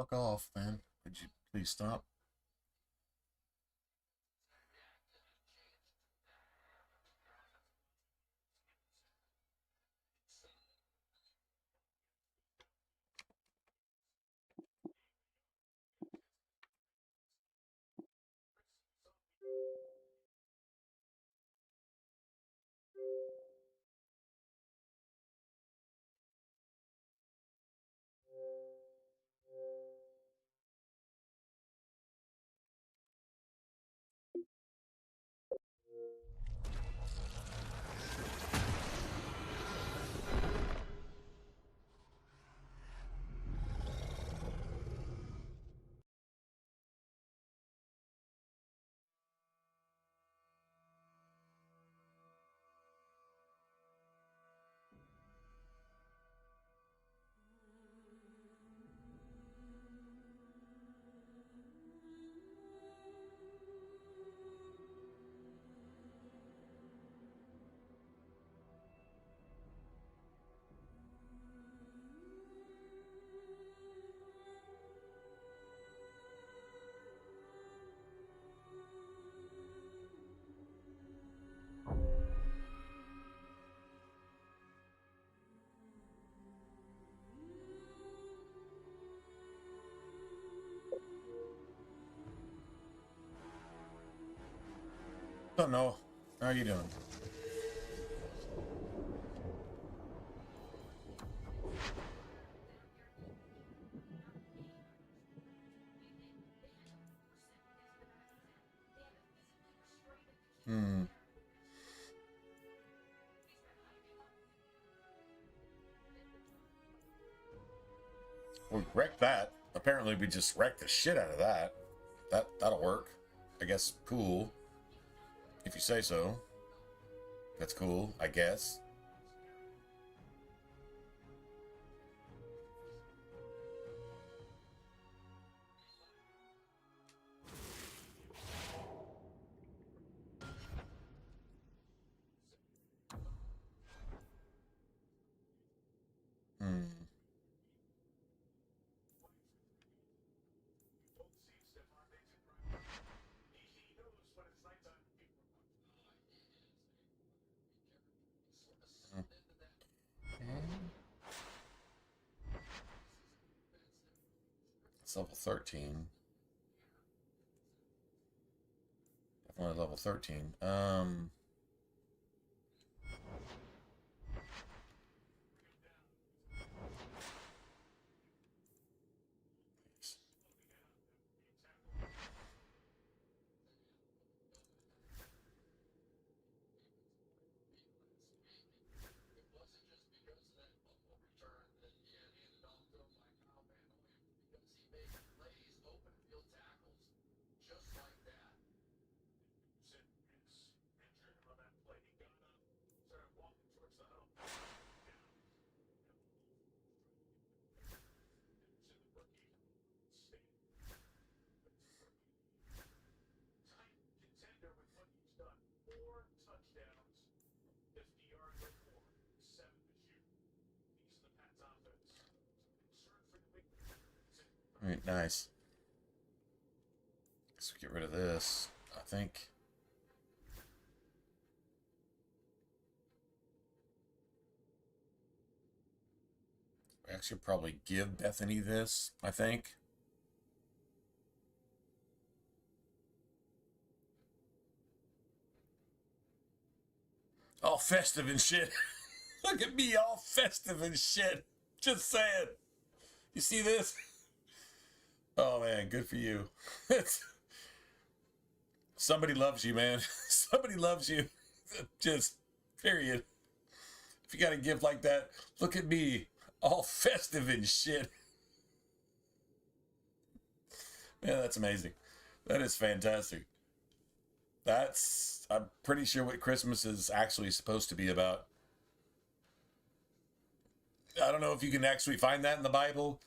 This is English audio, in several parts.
Fuck off, man. Could you please stop? Oh no. How are you doing? Hmm. We wrecked that. Apparently we just wrecked the shit out of that. That'll work. I guess cool. If you say so. That's cool, I guess. Hmm. It's level 13. Definitely level 13. All right, nice. Let's get rid of this, I think. We actually probably give Bethany this, I think. All festive and shit. Look at me all festive and shit. Just saying. You see this? Oh man, good for you. Somebody loves you, man. Somebody loves you. Just period. If you got a gift like that, look at me, all festive and shit. Man, that's amazing. That is fantastic. I'm pretty sure what Christmas is actually supposed to be about. I don't know if you can actually find that in the Bible,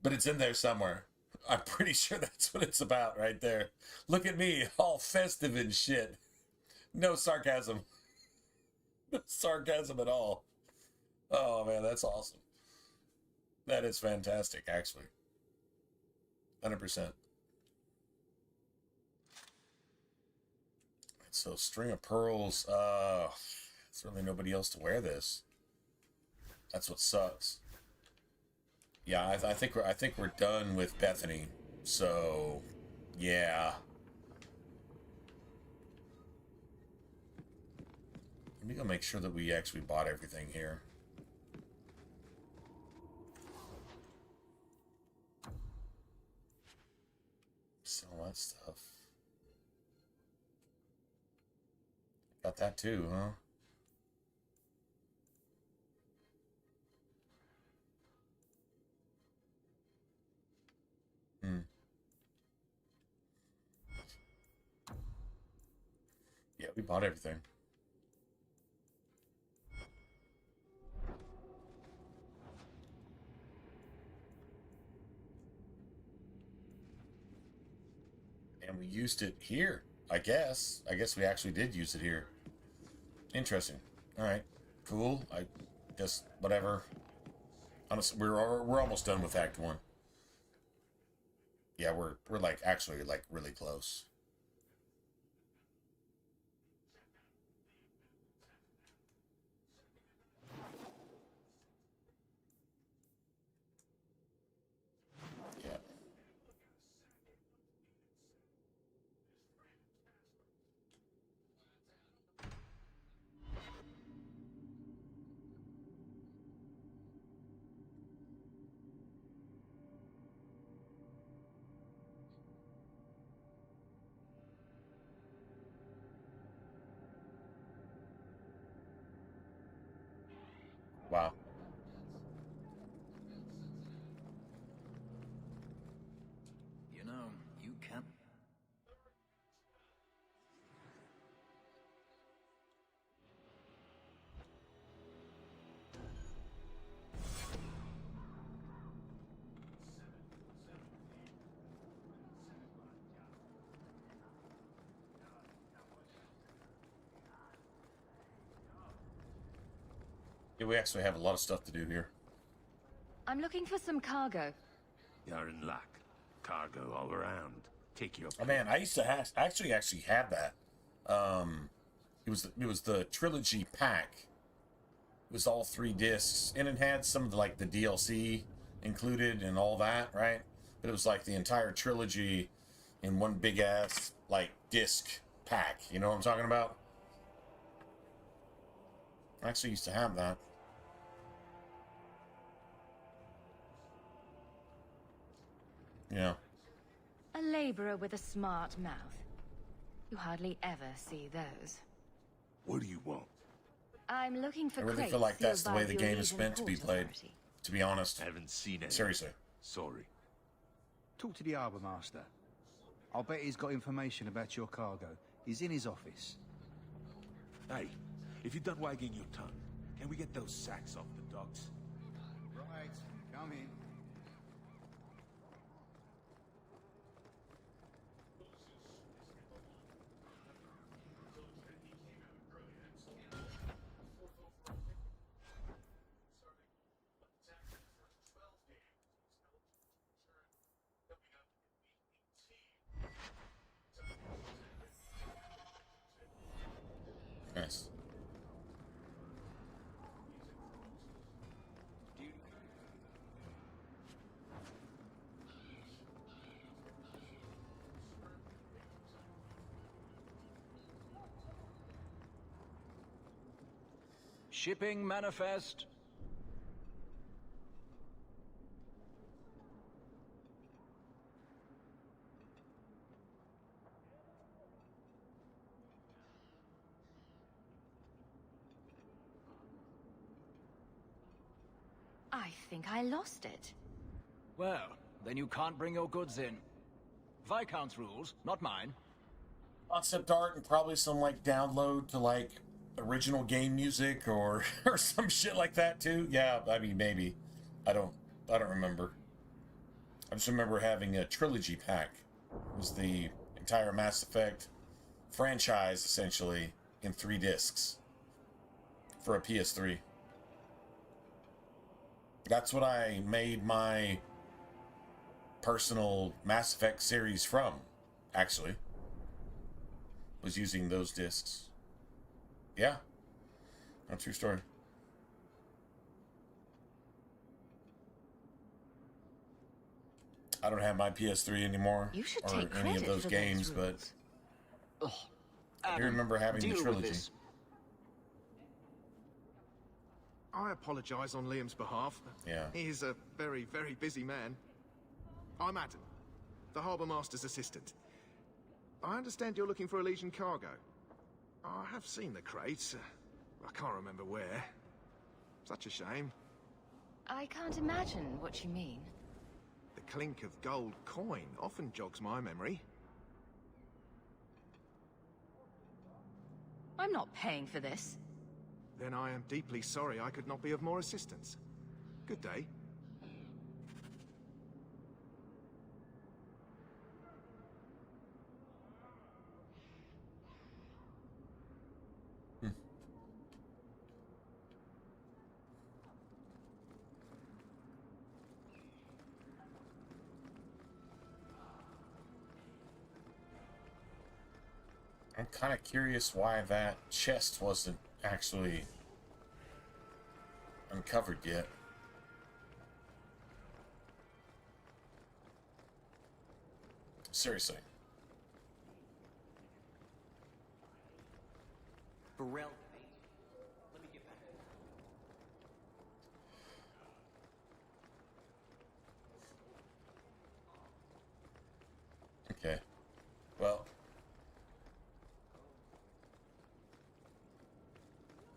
but it's in there somewhere. I'm pretty sure that's what it's about right there. Look at me, all festive and shit. No sarcasm. No sarcasm at all. Oh man, that's awesome. That is fantastic, actually. 100%. So string of pearls. There's really nobody else to wear this. That's what sucks. Yeah, I think we're done with Bethany. So, yeah. Let me go make sure that we actually bought everything here. Sell that stuff. Got that too, huh? Yeah, we bought everything. And we used it here, I guess. I guess we actually did use it here. Interesting. All right, cool. I guess whatever. Honestly, we're almost done with Act 1. Yeah, we're like actually like really close. Yeah. Wow. You know, you can't. Yeah, we actually have a lot of stuff to do here. I'm looking for some cargo. You're in luck. Cargo all around. Take your pick. Oh man, I used to actually have that. It was the trilogy pack. It was all 3 discs, and it had some of the, like the DLC included and all that, right? But it was like the entire trilogy in one big ass like disc pack. You know what I'm talking about? I actually used to have that. Yeah. A laborer with a smart mouth. You hardly ever see those. What do you want? I'm looking for I really crates feel like that's sealed the way by the game is Eurasian meant to be Port played. Authority. To be honest. I haven't seen it. Seriously. Sorry. Talk to the harbour master. I'll bet he's got information about your cargo. He's in his office. Hey, if you're done wagging your tongue, can we get those sacks off the docks? Right, come in. Nice. Shipping manifest. I think I lost it. Well, then you can't bring your goods in. Viscount's rules, not mine. Concept art and probably some like download to like original game music or or some shit like that too. Yeah, I mean maybe. I don't remember. I just remember having a trilogy pack. It was the entire Mass Effect franchise essentially in 3 discs for a PS3. That's what I made my personal Mass Effect series from, actually. Was using those discs. Yeah. A true story. I don't have my PS3 anymore. You should or take any of credit those for games, those but rules. Ugh. I do Adam, remember having the deal with trilogy. this. I apologize on Liam's behalf. Yeah. He is a very, very busy man. I'm Adam, the Harbour Master's assistant. I understand you're looking for a Legion cargo. I have seen the crates. I can't remember where. Such a shame. I can't imagine what you mean. The clink of gold coin often jogs my memory. I'm not paying for this. Then I am deeply sorry I could not be of more assistance. Good day. I'm kind of curious why that chest wasn't actually uncovered yet. Seriously. Burrell. Okay. Well,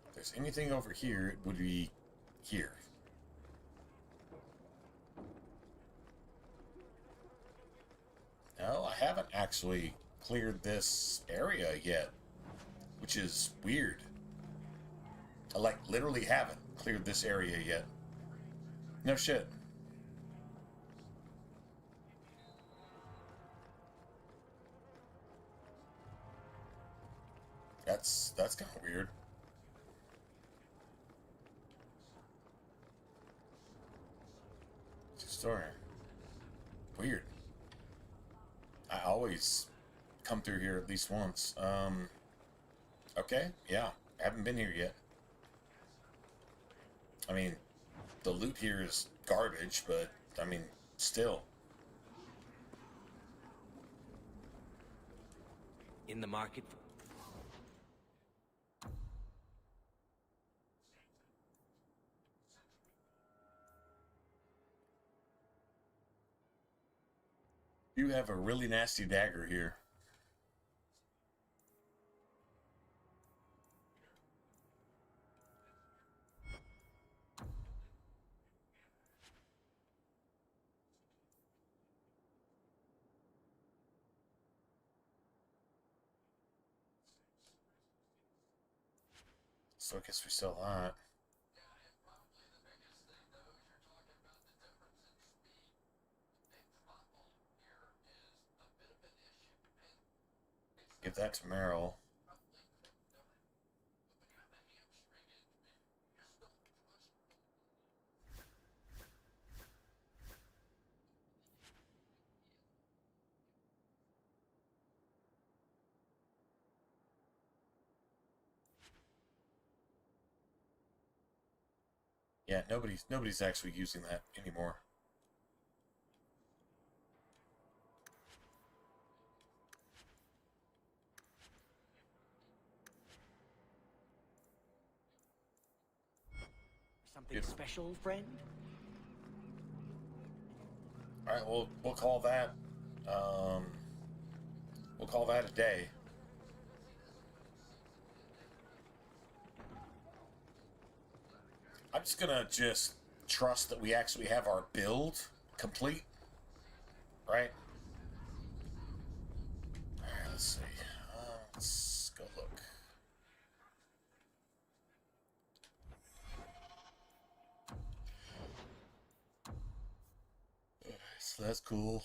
if there's anything over here, it would be here. No, I haven't actually cleared this area yet, which is weird. I, like, literally haven't cleared this area yet. No shit. That's kind of weird. Story. Weird. I always come through here at least once. Okay, yeah. Haven't been here yet. I mean, the loot here is garbage, but, I mean, still. In the market for... You have a really nasty dagger here. So I guess we sell that. Give that to Meryl. Yeah, nobody's actually using that anymore. Something special, friend? All right, we'll call that a day. I'm just gonna trust that we actually have our build complete, right? All right, let's see. Let's go look. So that's cool.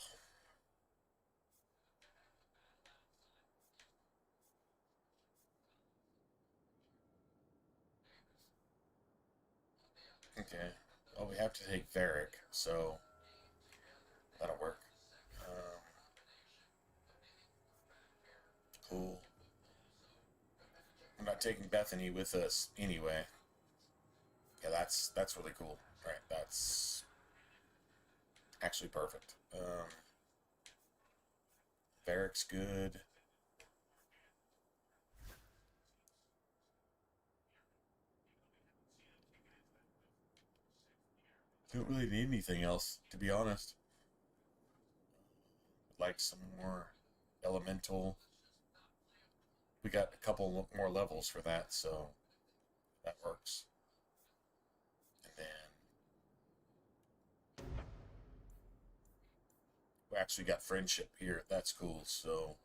Okay. Oh, we have to take Varric, so that'll work. taking Bethany with us anyway. Yeah, that's really cool. All right, that's actually perfect. Barrack's good. Don't really need anything else, to be honest. Like some more elemental. We got a couple more levels for that, so that works. And then we actually got friendship here. That's cool. So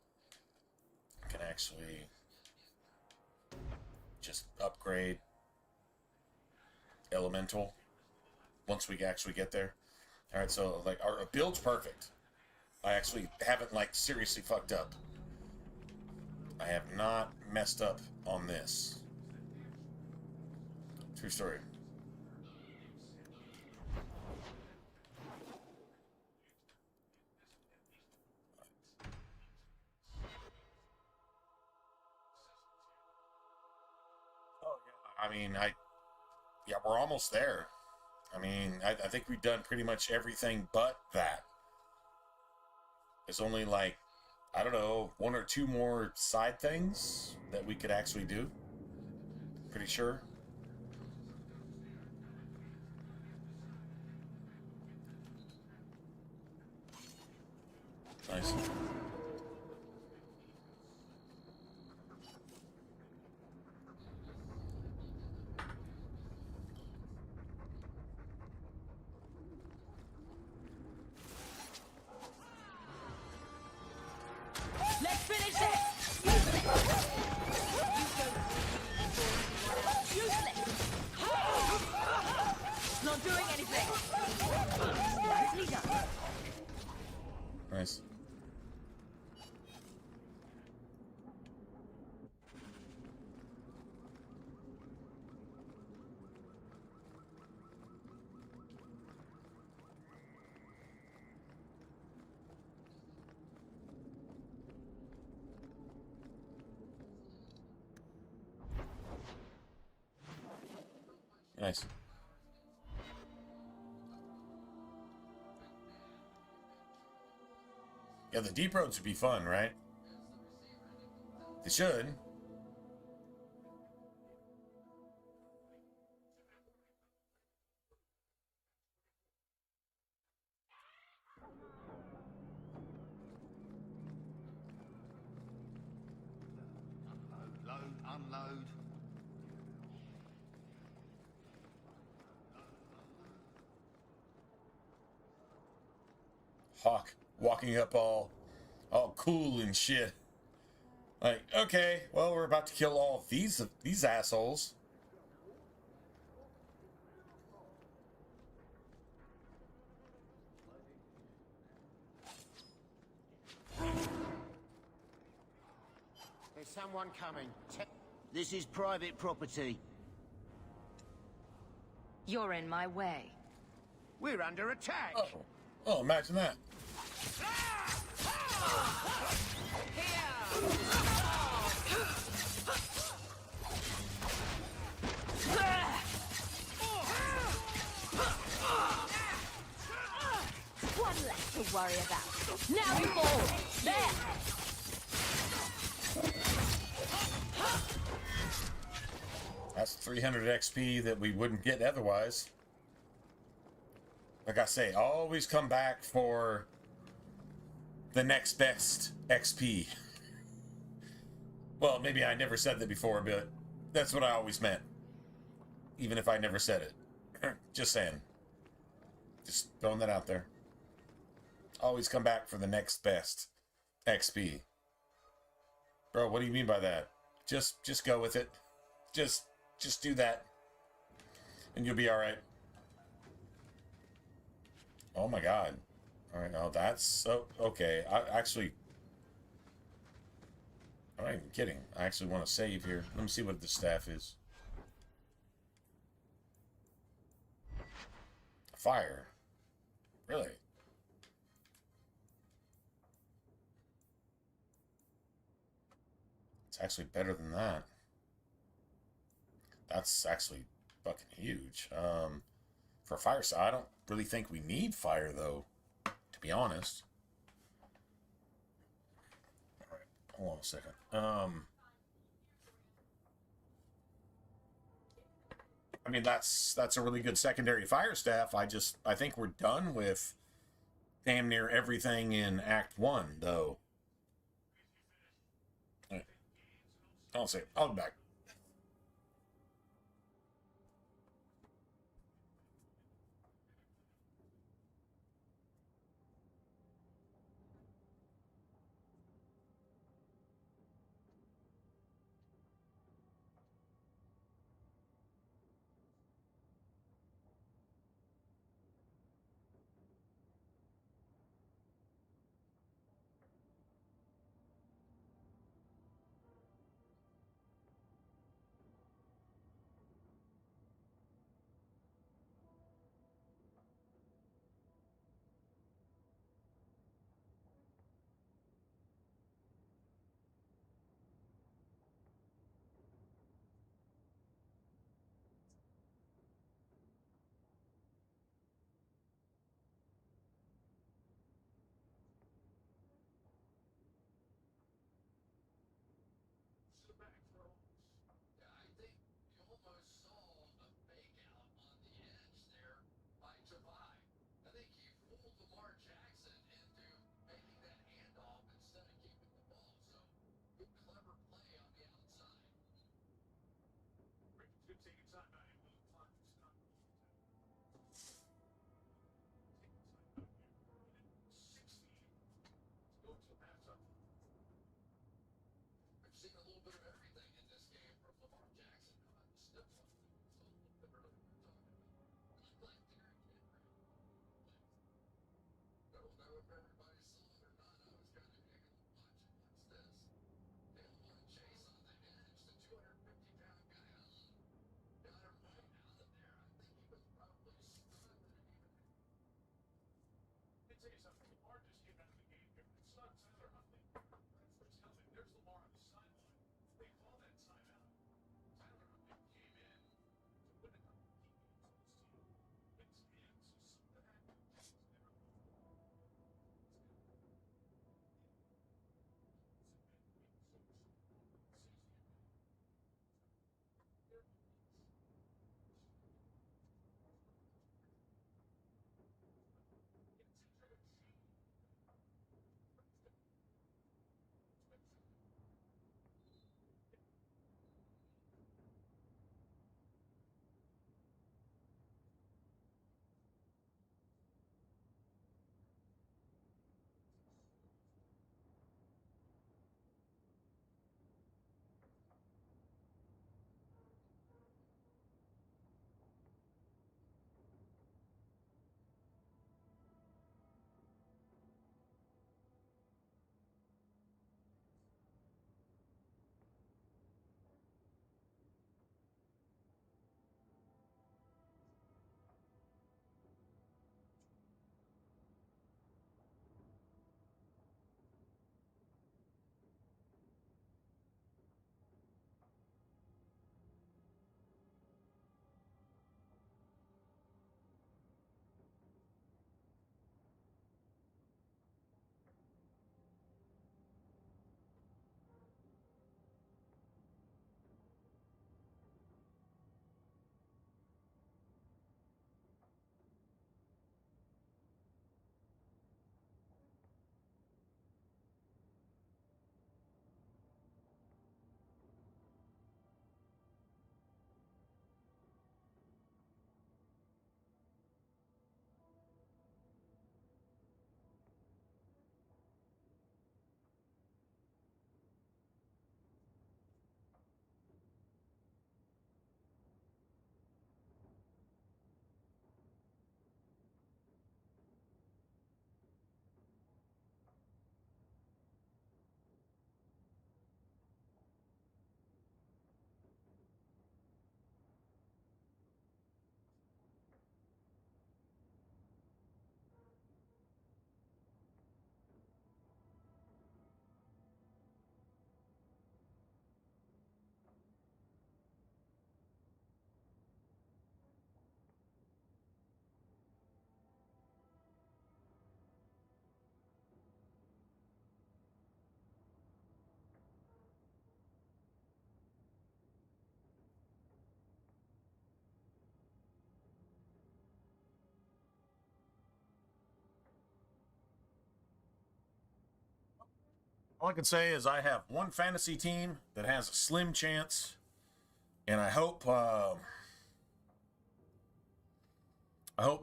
I can actually just upgrade elemental once we actually get there. All right, so like our build's perfect. I actually haven't like seriously fucked up. I have not messed up on this. True story. Oh yeah. I mean, yeah, we're almost there. I mean, I think we've done pretty much everything but that. There's only like, I don't know, 1 or 2 more side things that we could actually do. Pretty sure. Nice. Let's finish this! Useless! Not doing anything! Nicely done. Nice. Nice. Yeah, the deep roads would be fun, right? They should. Load, unload. Hawk walking up all cool and shit. Like, okay, well, we're about to kill all of these assholes. There's someone coming. This is private property. You're in my way. We're under attack. Oh, imagine that. One less to worry about. Now you fall. There! That's 300 XP that we wouldn't get otherwise. Like I say, always come back for the next best XP. Well, maybe I never said that before, but that's what I always meant. Even if I never said it. Just saying. Just throwing that out there. Always come back for the next best XP. Bro, what do you mean by that? Just go with it. Just do that. And you'll be alright. Oh my god. Alright, oh, that's so okay. I'm not even kidding. I actually want to save here. Let me see what the staff is. Fire. Really? It's actually better than that. That's actually fucking huge. For fire, so I don't really think we need fire, though, to be honest. All right, hold on a second. I mean, that's a really good secondary fire staff. I think we're done with damn near everything in Act 1, though. All right. I'll say, I'll be back. All I can say is I have one fantasy team that has a slim chance, and I hope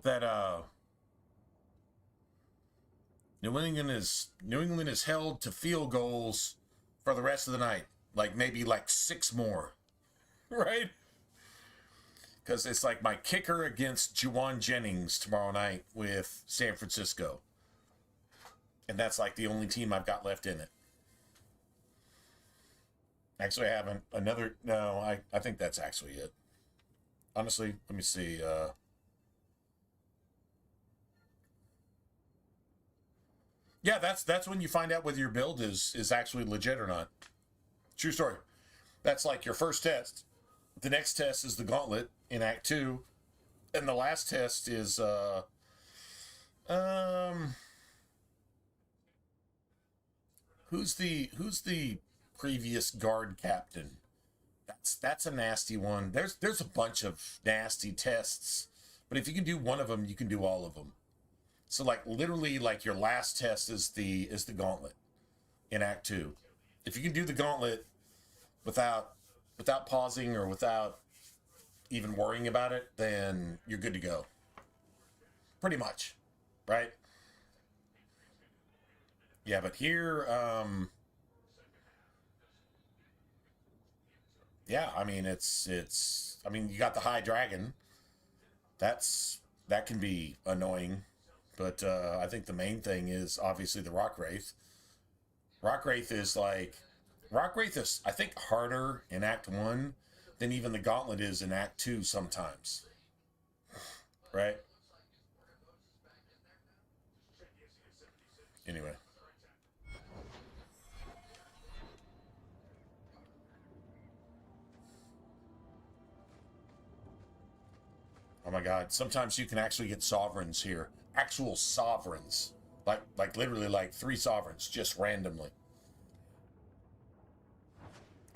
that New England is held to field goals for the rest of the night, like maybe like 6 more, right? Because it's like my kicker against Juwan Jennings tomorrow night with San Francisco, and that's like the only team I've got left in it. Actually, I haven't. No, I think that's actually it. Honestly, let me see. Yeah, that's when you find out whether your build is actually legit or not. True story. That's like your first test. The next test is the gauntlet in Act 2. And the last test is who's the previous guard captain? That's a nasty one. There's a bunch of nasty tests, but if you can do one of them, you can do all of them. So like literally like your last test is the gauntlet in Act 2. If you can do the gauntlet without pausing or without even worrying about it, then you're good to go. Pretty much, right? Yeah, but here, yeah, I mean, I mean, you got the High Dragon. That can be annoying, but I think the main thing is obviously the Rock Wraith. Rock Wraith is, I think, harder in Act 1 than even the Gauntlet is in Act 2 sometimes. Right? Anyway. Oh my god, sometimes you can actually get sovereigns here. Actual sovereigns. Like literally like 3 sovereigns, just randomly.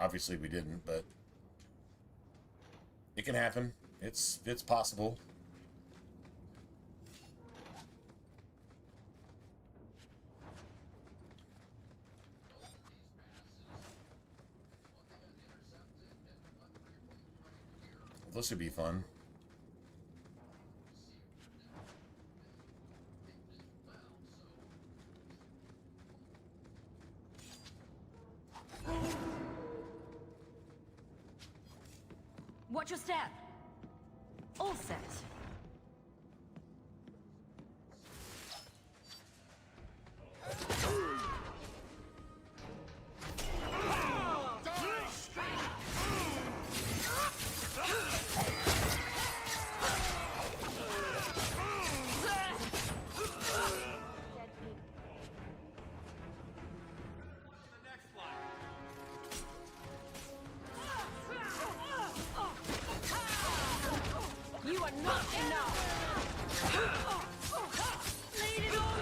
Obviously we didn't, but it can happen. It's possible. This would be fun. Watch your step. All set. You are not enough. Lead it all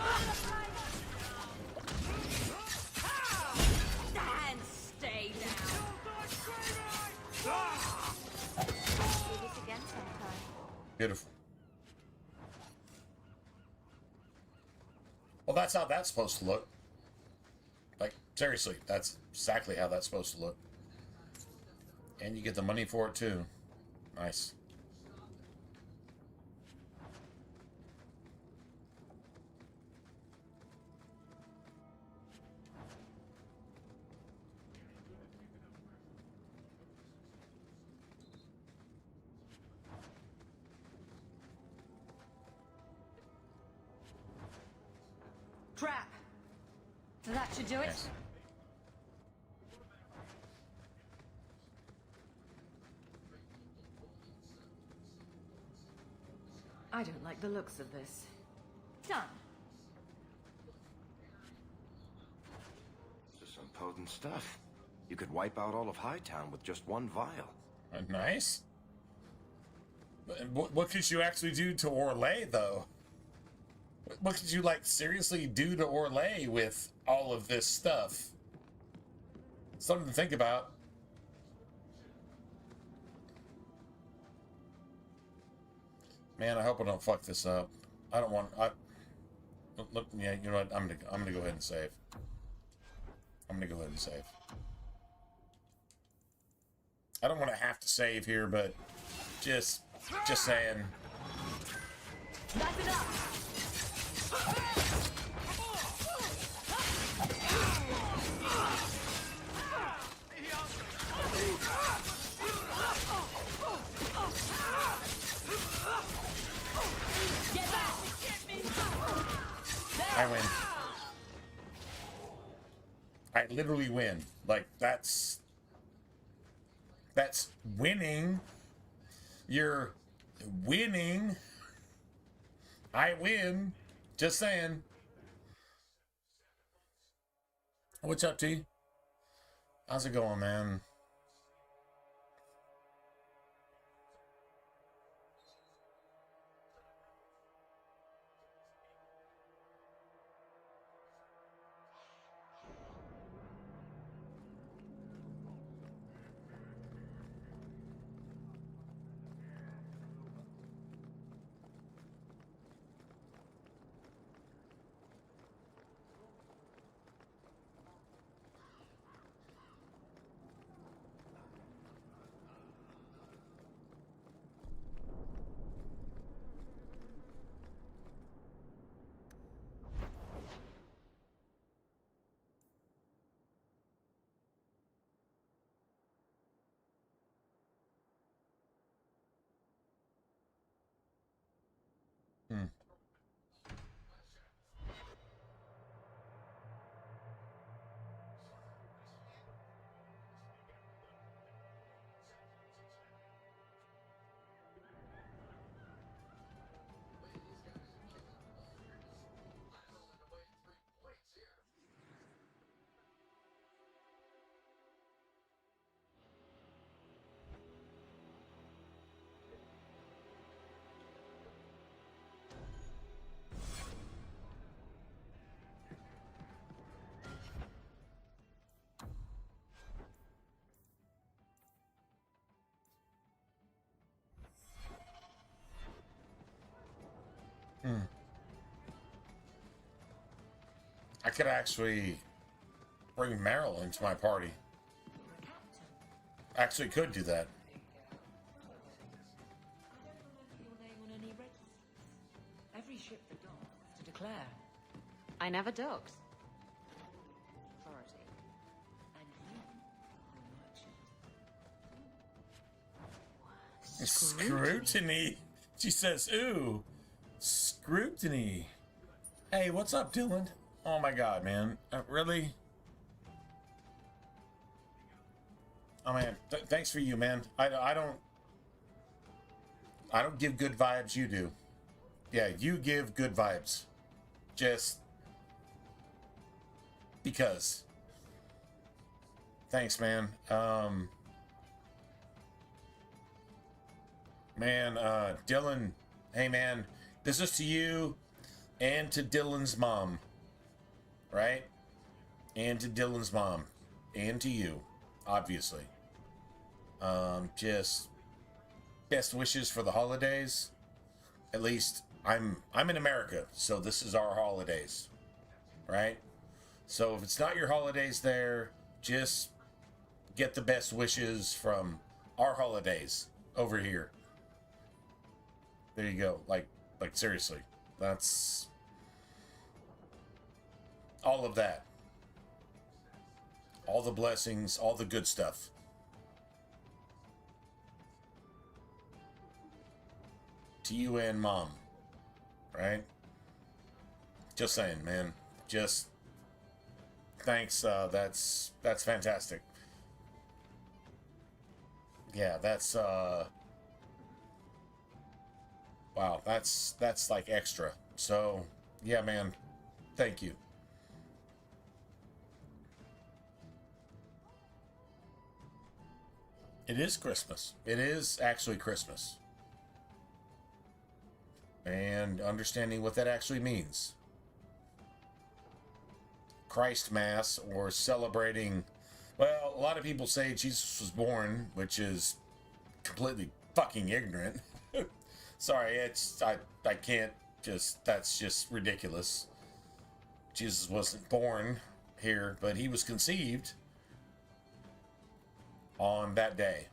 and stay down. Do this again sometime. Beautiful. Well, that's how that's supposed to look. Like, seriously, that's exactly how that's supposed to look. And you get the money for it, too. Nice. Trap. That should do it. Yes. I don't like the looks of this. Done. This is some potent stuff. You could wipe out all of Hightown with just one vial. Nice. What could you actually do to Orlais, though? What could you, like, seriously do to Orlais with all of this stuff? Something to think about. Man, I hope I don't fuck this up. I don't want... Look, yeah, you know what? I'm gonna go ahead and save. I'm gonna go ahead and save. I don't want to have to save here, but just saying. That's enough. Get back! I win. I literally win. Like, that's winning. You're winning. I win. Just saying. What's up, T? How's it going, man? Hmm. I could actually bring Meryl into my party. Actually could do that. Every ship that docks has to declare. I never docked. Authority. And you are merchant. Scrutiny. She says, ooh, scrutiny. Hey, what's up, Dylan? Oh my god, man. Really? Oh man, thanks for you, man. I don't give good vibes, you do. Yeah, you give good vibes. Just because. Thanks, man. Dylan, hey man, this is to you and to Dylan's mom. Right? And to Dylan's mom. And to you, obviously. Just best wishes for the holidays. At least I'm in America, so this is our holidays. Right? So if it's not your holidays there, just get the best wishes from our holidays over here. There you go. Like seriously. That's all of that. All the blessings, all the good stuff. To you and mom. Right? Just saying, man. Just thanks. That's fantastic. Yeah, that's wow, that's like extra. So, yeah, man. Thank you. It is Christmas. It is actually Christmas. And understanding what that actually means. Christ Mass, or celebrating, well, a lot of people say Jesus was born, which is completely fucking ignorant. Sorry, I can't just, that's just ridiculous. Jesus wasn't born. here, but he was conceived on that day.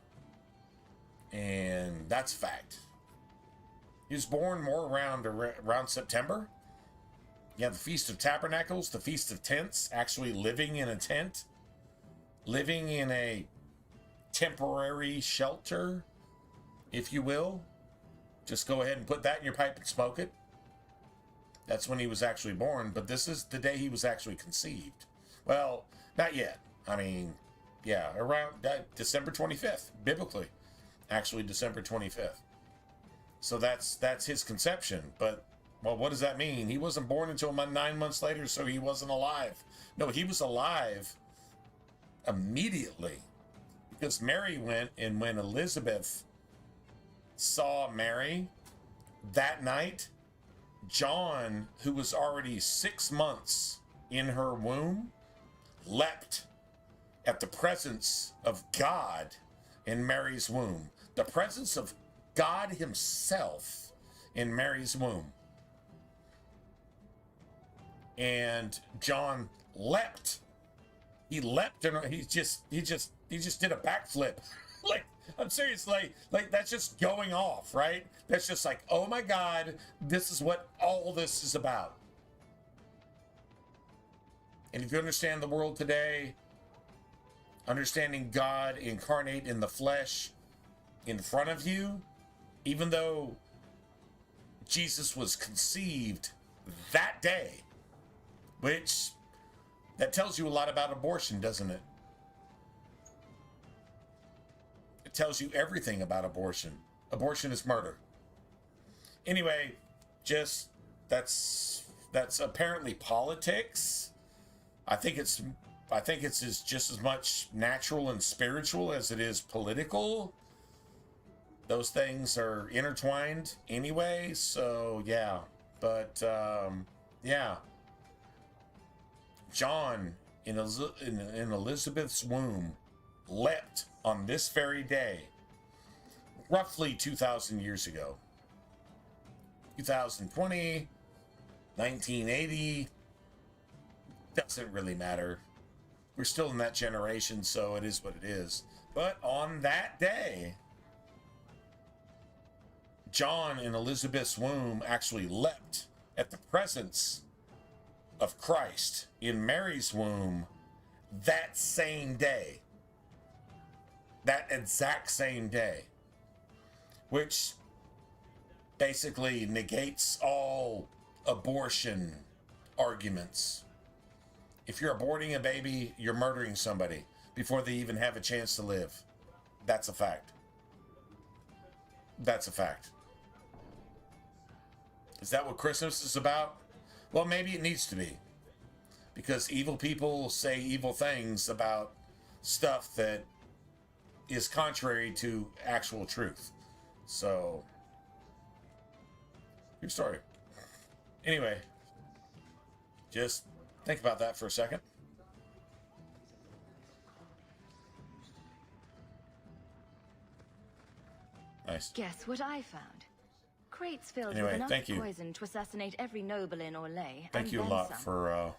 And that's fact. He was born more around September. You have the Feast of Tabernacles, the Feast of Tents, actually living in a tent, living in a temporary shelter, if you will. Just go ahead and put that in your pipe and smoke it. That's when he was actually born, but this is the day he was actually conceived. Well, not yet. I mean, yeah, around December 25th, biblically. Actually, December 25th. So that's his conception. But, well, what does that mean? He wasn't born until 9 months later, so he wasn't alive. No, he was alive immediately. Because Mary went, and when Elizabeth saw Mary that night, John, who was already 6 months in her womb, leapt at the presence of God in Mary's womb. The presence of God himself in Mary's womb. And John leapt. He leapt and he just did a backflip. Like, I'm serious, like that's just going off, right? That's just like, oh my God, this is what all this is about. And if you understand the world today, understanding God incarnate in the flesh in front of you, even though Jesus was conceived that day, which that tells you a lot about abortion, doesn't it? It tells you everything about abortion. Abortion is murder. Anyway, just that's apparently politics. I think it's just as much natural and spiritual as it is political. Those things are intertwined anyway, so yeah. But yeah, John in Elizabeth's womb leapt on this very day, roughly 2,000 years ago. 2020, 1980, doesn't really matter. We're still in that generation, so it is what it is. But on that day, John in Elizabeth's womb actually leapt at the presence of Christ in Mary's womb that same day. That exact same day. Which basically negates all abortion arguments. If you're aborting a baby, you're murdering somebody before they even have a chance to live. That's a fact. That's a fact. Is that what Christmas is about? Well, maybe it needs to be. Because evil people say evil things about stuff that is contrary to actual truth. So, your story. Anyway, just think about that for a second. Nice. Guess what I found? Crates filled Anyway, with enough thank you. poison to assassinate every nobleman or lay. Thank you a lot for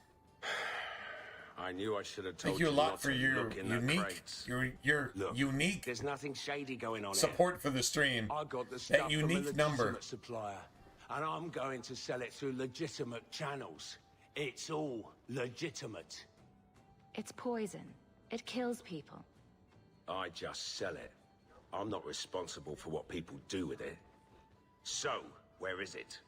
I knew I should have thank told you a you lot not for to your look in the unique crates. your Look, unique there's nothing shady going on support for the stream. here. I got the stuff That from a unique legitimate number. supplier, and I'm going to sell it through legitimate channels. It's all legitimate. It's poison. It kills people. I just sell it. I'm not responsible for what people do with it. So, where is it?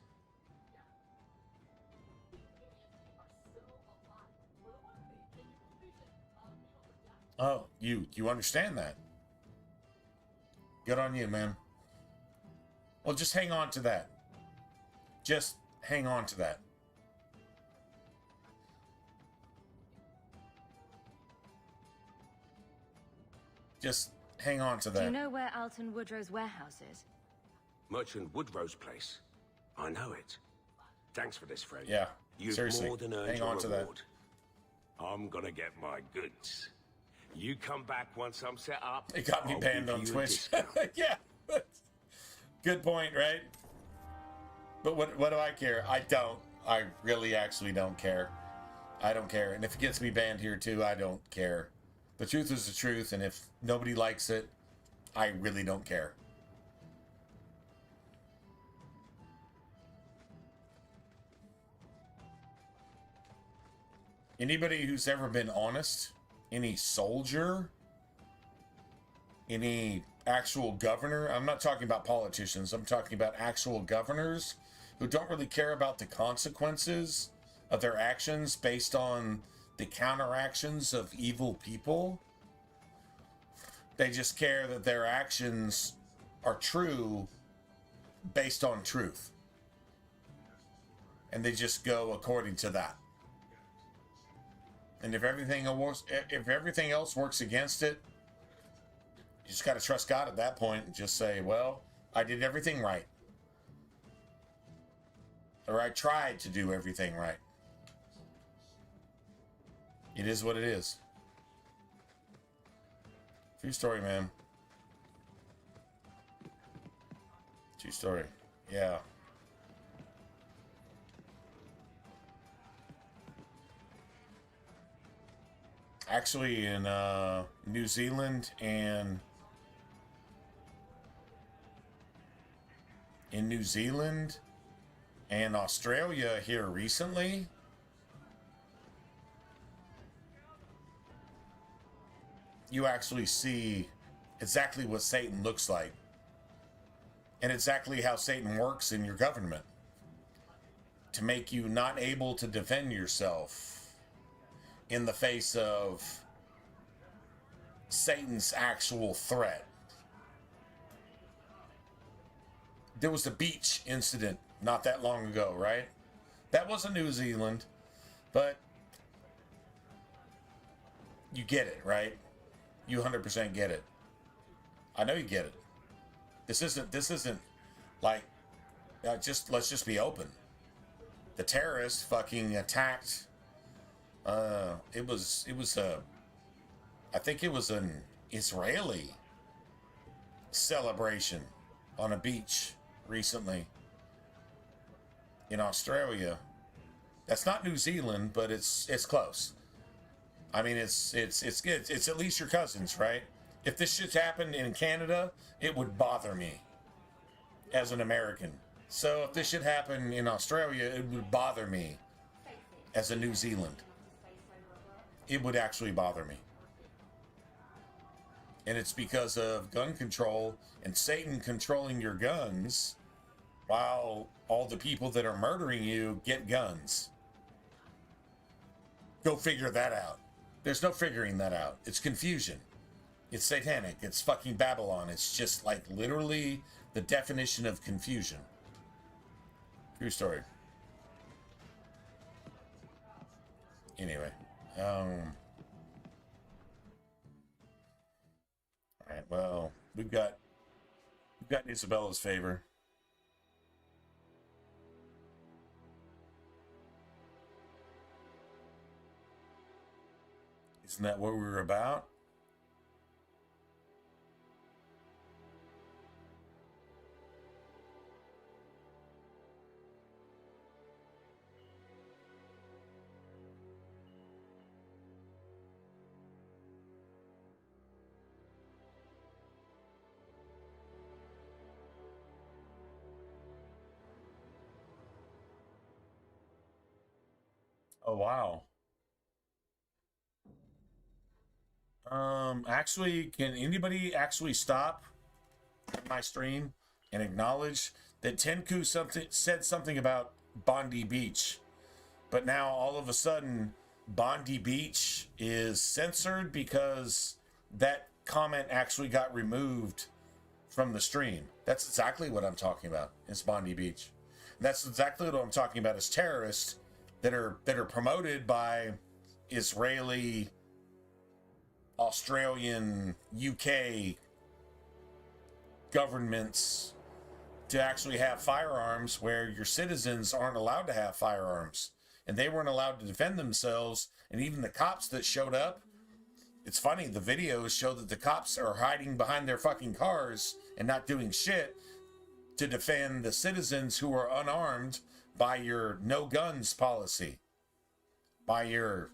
Oh, you understand that. Good on you, man. Well, just hang on to that. Just hang on to that. Just hang on to that. Do you know where Alton Woodrow's warehouse is? Merchant Woodrow's place. I know it. Thanks for this, Fred. Yeah, You've seriously, more than earned hang your on to that. reward. I'm gonna get my goods. You come back once I'm set up. It got me I'll banned give on you a Twitch. discount. Yeah. Good point, right? But what do I care? I don't. I really actually don't care. I don't care. And if it gets me banned here too, I don't care. The truth is the truth, and if nobody likes it, I really don't care. Anybody who's ever been honest, any soldier, any actual governor, I'm not talking about politicians, I'm talking about actual governors who don't really care about the consequences of their actions based on the counteractions of evil people. They just care that their actions are true based on truth. And they just go according to that. And if everything else works against it, you just got to trust God at that point and just say, well, I did everything right. Or I tried to do everything right. It is what it is. True story, man. True story. Yeah. Actually, in New Zealand and Australia here recently, you actually see exactly what Satan looks like and exactly how Satan works in your government to make you not able to defend yourself in the face of Satan's actual threat. There was a beach incident not that long ago, right? That wasn't New Zealand, but you get it, right? You 100% get it. I know you get it. This isn't like, let's just be open. The terrorists fucking attacked. I think it was an Israeli celebration on a beach recently in Australia. That's not New Zealand, but it's close. I mean, it's good. It's at least your cousins, right? If this shit happened in Canada, it would bother me as an American. So if this shit happened in Australia, it would bother me as a New Zealand. It would actually bother me. And it's because of gun control and Satan controlling your guns while all the people that are murdering you get guns. Go figure that out. There's no figuring that out. It's confusion. It's satanic. It's fucking Babylon. It's just like literally the definition of confusion. True story. Anyway. All right, well, we've got Isabella's favor. Isn't that what we were about? Oh, wow. Actually, can anybody actually stop my stream and acknowledge that Tenku said something about Bondi Beach, but now all of a sudden Bondi Beach is censored because that comment actually got removed from the stream. That's exactly what I'm talking about. Is Bondi Beach. That's exactly what I'm talking about. Is terrorists that are promoted by Israeli, Australian, UK governments to actually have firearms where your citizens aren't allowed to have firearms. And they weren't allowed to defend themselves. And even the cops that showed up, it's funny, the videos show that the cops are hiding behind their fucking cars and not doing shit to defend the citizens who are unarmed by your no guns policy. by your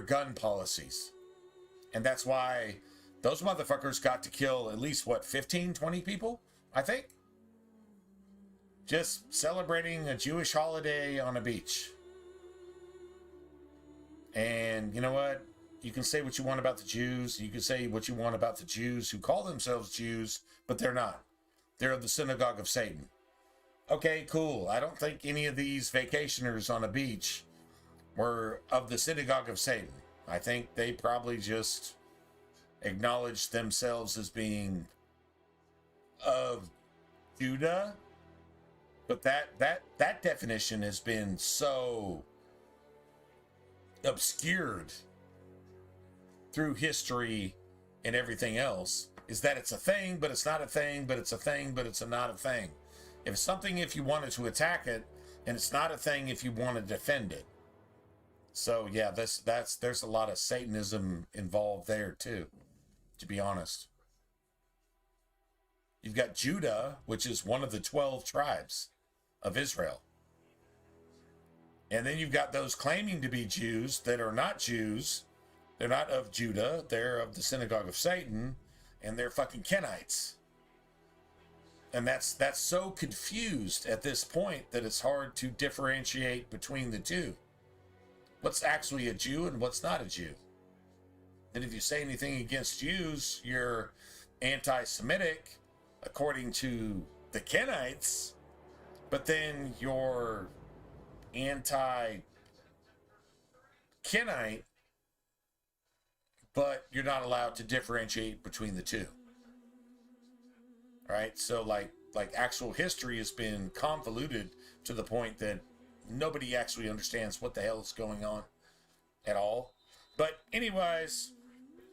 gun policies. And that's why those motherfuckers got to kill at least, what, 15, 20 people, I think? Just celebrating a Jewish holiday on a beach. And you know what? You can say what you want about the Jews. You can say what you want about the Jews who call themselves Jews, but they're not. They're of the synagogue of Satan. Okay, cool. I don't think any of these vacationers on a beach were of the synagogue of Satan. I think they probably just acknowledged themselves as being of Judah. But that definition has been so obscured through history and everything else, is that it's a thing, but it's not a thing, but it's a thing, but it's not a thing. If it's something if you wanted to attack it, and it's not a thing if you want to defend it. So yeah, there's a lot of Satanism involved there too, to be honest. You've got Judah, which is one of the 12 tribes of Israel. And then you've got those claiming to be Jews that are not Jews. They're not of Judah. They're of the synagogue of Satan, and they're fucking Kenites. And that's so confused at this point that it's hard to differentiate between the two. What's actually a Jew and what's not a Jew? And if you say anything against Jews, you're anti-Semitic, according to the Kenites, but then you're anti-Kenite, but you're not allowed to differentiate between the two. All right, so like actual history has been convoluted to the point that nobody actually understands what the hell is going on at all. But anyways,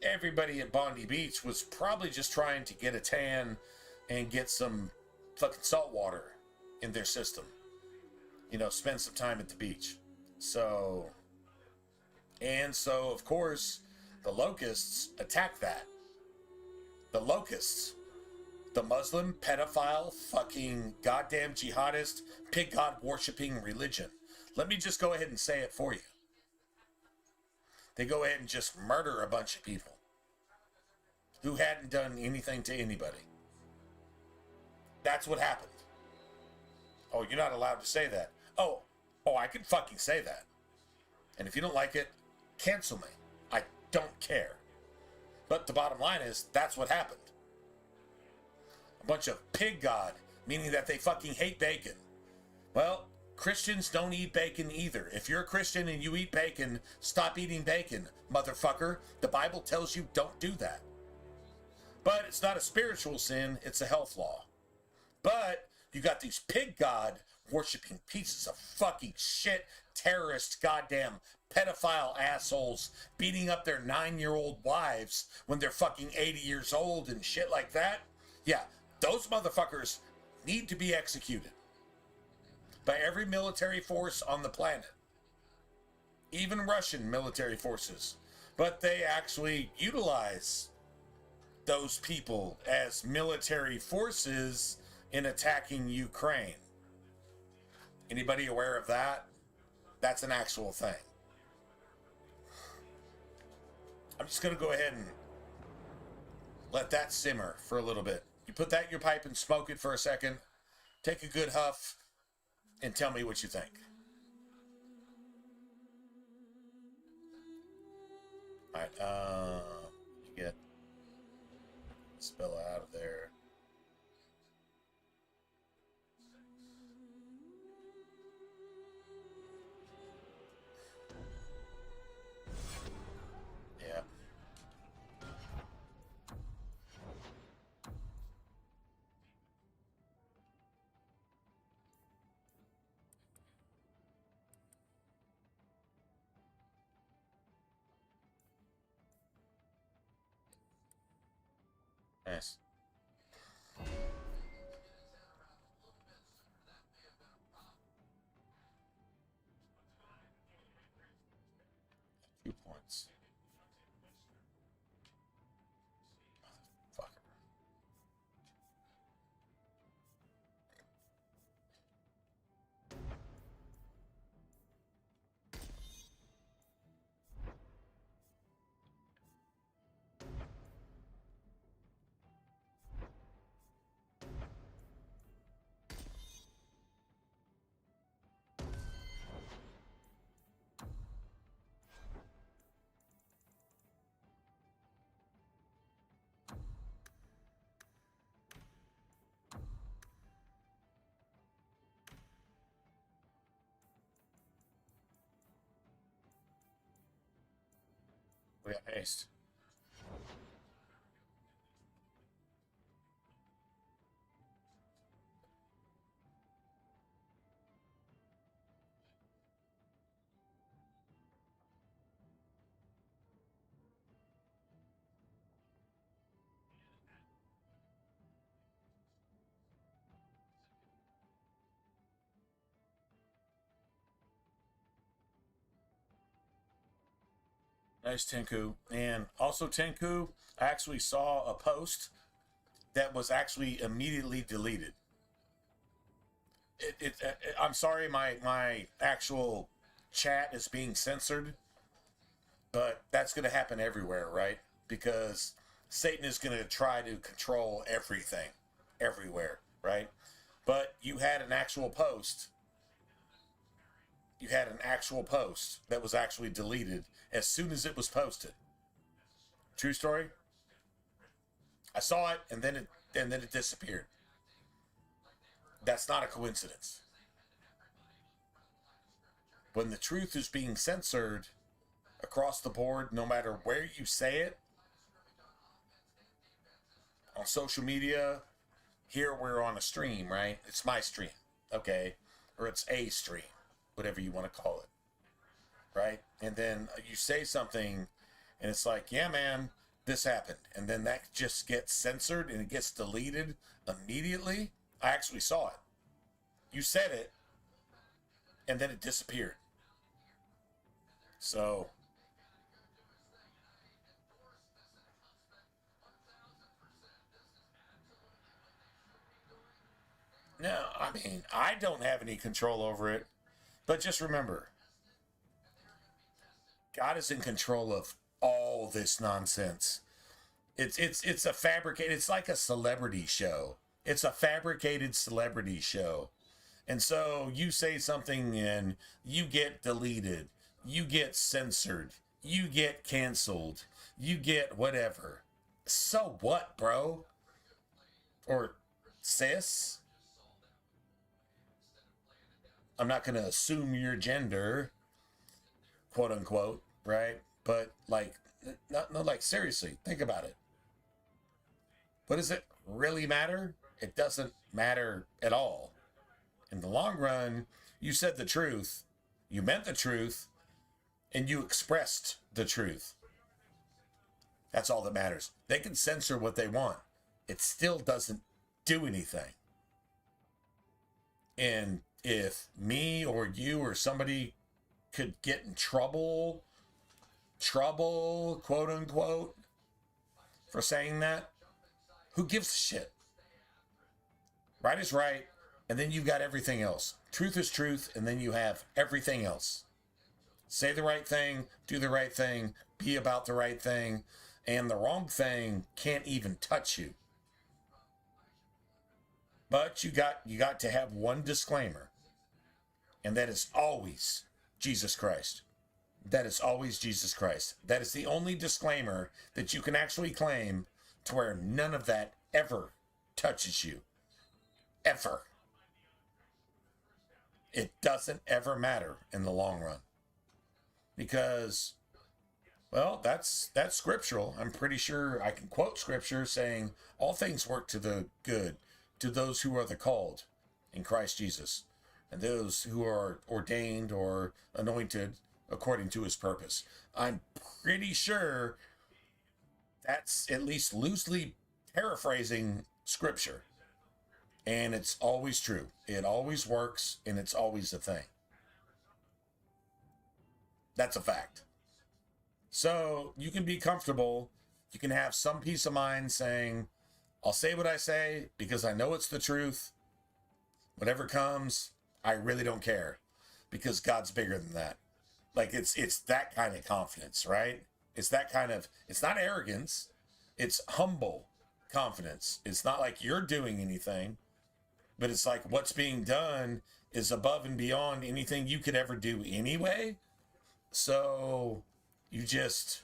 everybody at Bondi Beach was probably just trying to get a tan and get some fucking salt water in their system. You know, spend some time at the beach. So of course, the locusts attack that. The locusts. The Muslim, pedophile, fucking goddamn jihadist, pig god worshipping religion. Let me just go ahead and say it for you. They go ahead and just murder a bunch of people who hadn't done anything to anybody. That's what happened. Oh, you're not allowed to say that. Oh, I can fucking say that. And if you don't like it, cancel me. I don't care. But the bottom line is, that's what happened. A bunch of pig god, meaning that they fucking hate bacon. Well, Christians don't eat bacon either. If you're a Christian and you eat bacon, stop eating bacon, motherfucker. The Bible tells you don't do that. But it's not a spiritual sin, it's a health law. But you got these pig god worshipping pieces of fucking shit, terrorist, goddamn pedophile assholes beating up their 9-year-old wives when they're fucking 80 years old and shit like that. Yeah, those motherfuckers need to be executed by every military force on the planet, even Russian military forces. But they actually utilize those people as military forces in attacking Ukraine. Anybody aware of that? That's an actual thing. I'm just going to go ahead and let that simmer for a little bit. You put that in your pipe and smoke it for a second. Take a good huff and tell me what you think. All right, you get spill out of there. Yeah. Nice. We got haste. Nice, Tenku. And also, Tenku, I actually saw a post that was actually immediately deleted. I'm sorry, my actual chat is being censored, but that's going to happen everywhere, right? Because Satan is going to try to control everything, everywhere, right? But you had an actual post. You had an actual post that was actually deleted as soon as it was posted. True story. I saw it, and then it disappeared. That's not a coincidence. When the truth is being censored across the board, no matter where you say it, on social media, here we're on a stream, right? It's my stream, okay? Or it's a stream, whatever you want to call it, right? And then you say something, and it's like, yeah, man, this happened. And then that just gets censored, and it gets deleted immediately. I actually saw it. You said it, and then it disappeared. So, no, I mean, I don't have any control over it. But just remember, God is in control of all this nonsense. It's a fabricated, it's like a celebrity show. It's a fabricated celebrity show. And so you say something and you get deleted, you get censored, you get canceled, you get whatever. So what, bro? Or sis? I'm not going to assume your gender, quote unquote, right? But like, no, like seriously, think about it. What does it really matter? It doesn't matter at all. In the long run, you said the truth, you meant the truth, and you expressed the truth. That's all that matters. They can censor what they want. It still doesn't do anything. And if me or you or somebody could get in trouble, quote unquote, for saying that, who gives a shit? Right is right, and then you've got everything else. Truth is truth, and then you have everything else. Say the right thing, do the right thing, be about the right thing, and the wrong thing can't even touch you. But you got to have one disclaimer, and that is always Jesus Christ. That is always Jesus Christ. That is the only disclaimer that you can actually claim to where none of that ever touches you. Ever. It doesn't ever matter in the long run. Because, well, that's scriptural. I'm pretty sure I can quote scripture saying all things work to the good to those who are the called in Christ Jesus, and those who are ordained or anointed according to his purpose. I'm pretty sure that's at least loosely paraphrasing scripture. And it's always true. It always works, and it's always a thing. That's a fact. So you can be comfortable. You can have some peace of mind saying, I'll say what I say because I know it's the truth. Whatever comes, I really don't care because God's bigger than that. Like it's that kind of confidence, right? It's that kind of, it's not arrogance. It's humble confidence. It's not like you're doing anything, but it's like what's being done is above and beyond anything you could ever do anyway. So you just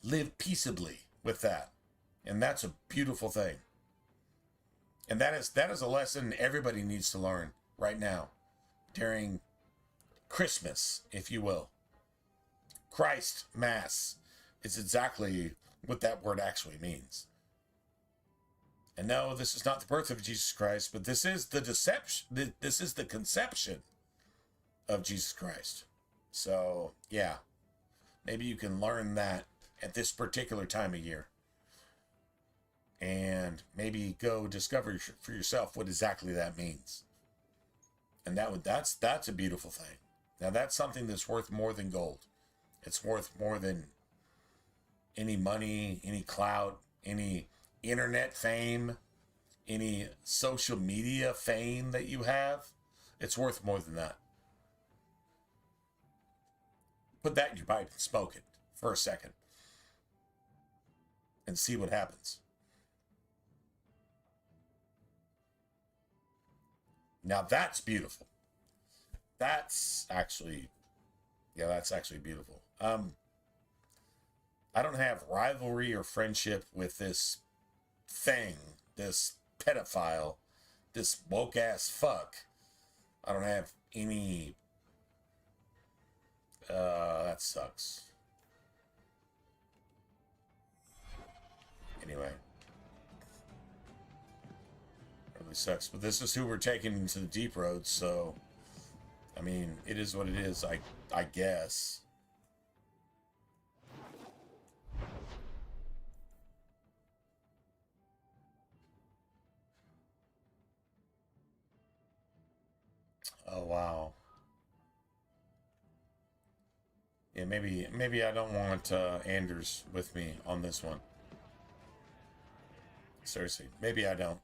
live peaceably with that. And that's a beautiful thing. And that is a lesson everybody needs to learn right now during Christmas, if you will. Christ Mass. It's exactly what that word actually means. And no, this is not the birth of Jesus Christ, but this is the deception. This is the conception of Jesus Christ. So, yeah, maybe you can learn that at this particular time of year. And maybe go discover for yourself what exactly that means. And that's a beautiful thing. Now, that's something that's worth more than gold. It's worth more than any money, any clout, any internet fame, any social media fame that you have. It's worth more than that. Put that in your pipe and smoke it for a second and see what happens. Now that's beautiful. That's actually beautiful. I don't have rivalry or friendship with this thing, this pedophile, this woke ass fuck. I don't have any. That sucks. Anyway. Really sucks. But this is who we're taking into the deep road, so I mean, it is what it is, I guess. Oh wow. Yeah, maybe I don't want Anders with me on this one. Seriously, maybe I don't.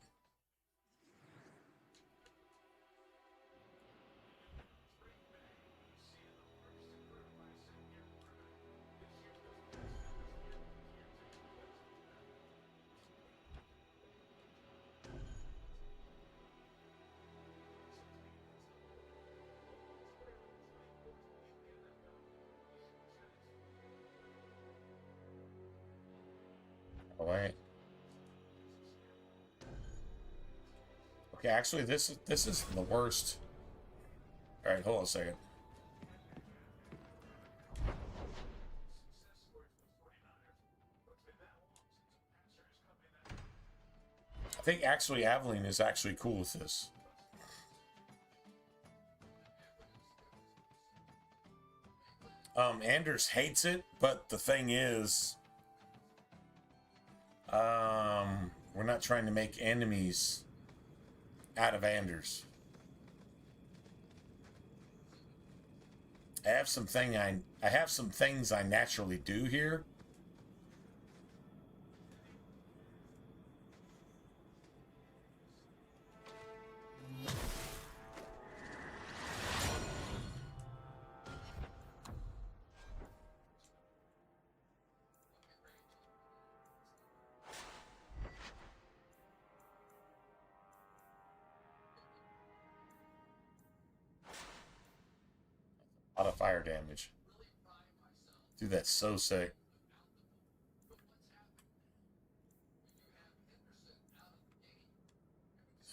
Oh, wait. Okay, actually, this is the worst. All right, hold on a second. I think actually Aveline is actually cool with this. Anders hates it, but the thing is, we're not trying to make enemies out of Anders. I have some things I naturally do here. A lot of fire damage. Dude, that's so sick.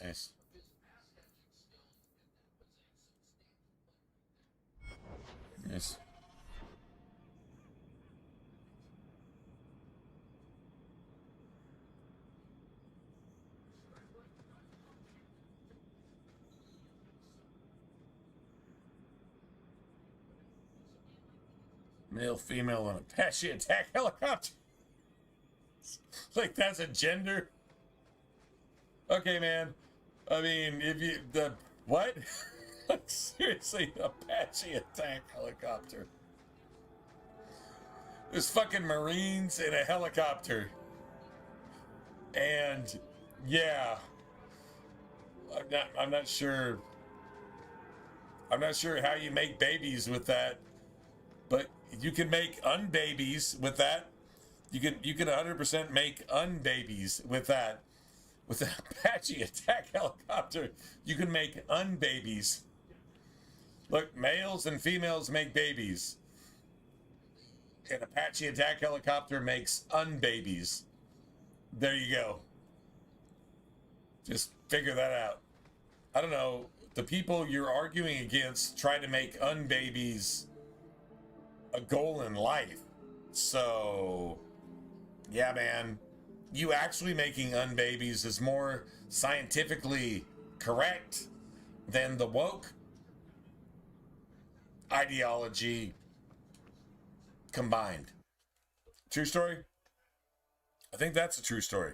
Nice. Nice. Male, female, and Apache attack helicopter. Like that's a gender. Okay, man. I mean, if you what? Like seriously, Apache attack helicopter. There's fucking Marines in a helicopter. And yeah. I'm not sure. I'm not sure how you make babies with that. But you can make unbabies with that. You can 100% make unbabies with that. With an Apache attack helicopter, you can make unbabies. Look, males and females make babies. An Apache attack helicopter makes unbabies. There you go. Just figure that out. I don't know. The people you're arguing against try to make unbabies a goal in life. So, yeah, man, you actually making unbabies is more scientifically correct than the woke ideology combined. True story? I think that's a true story.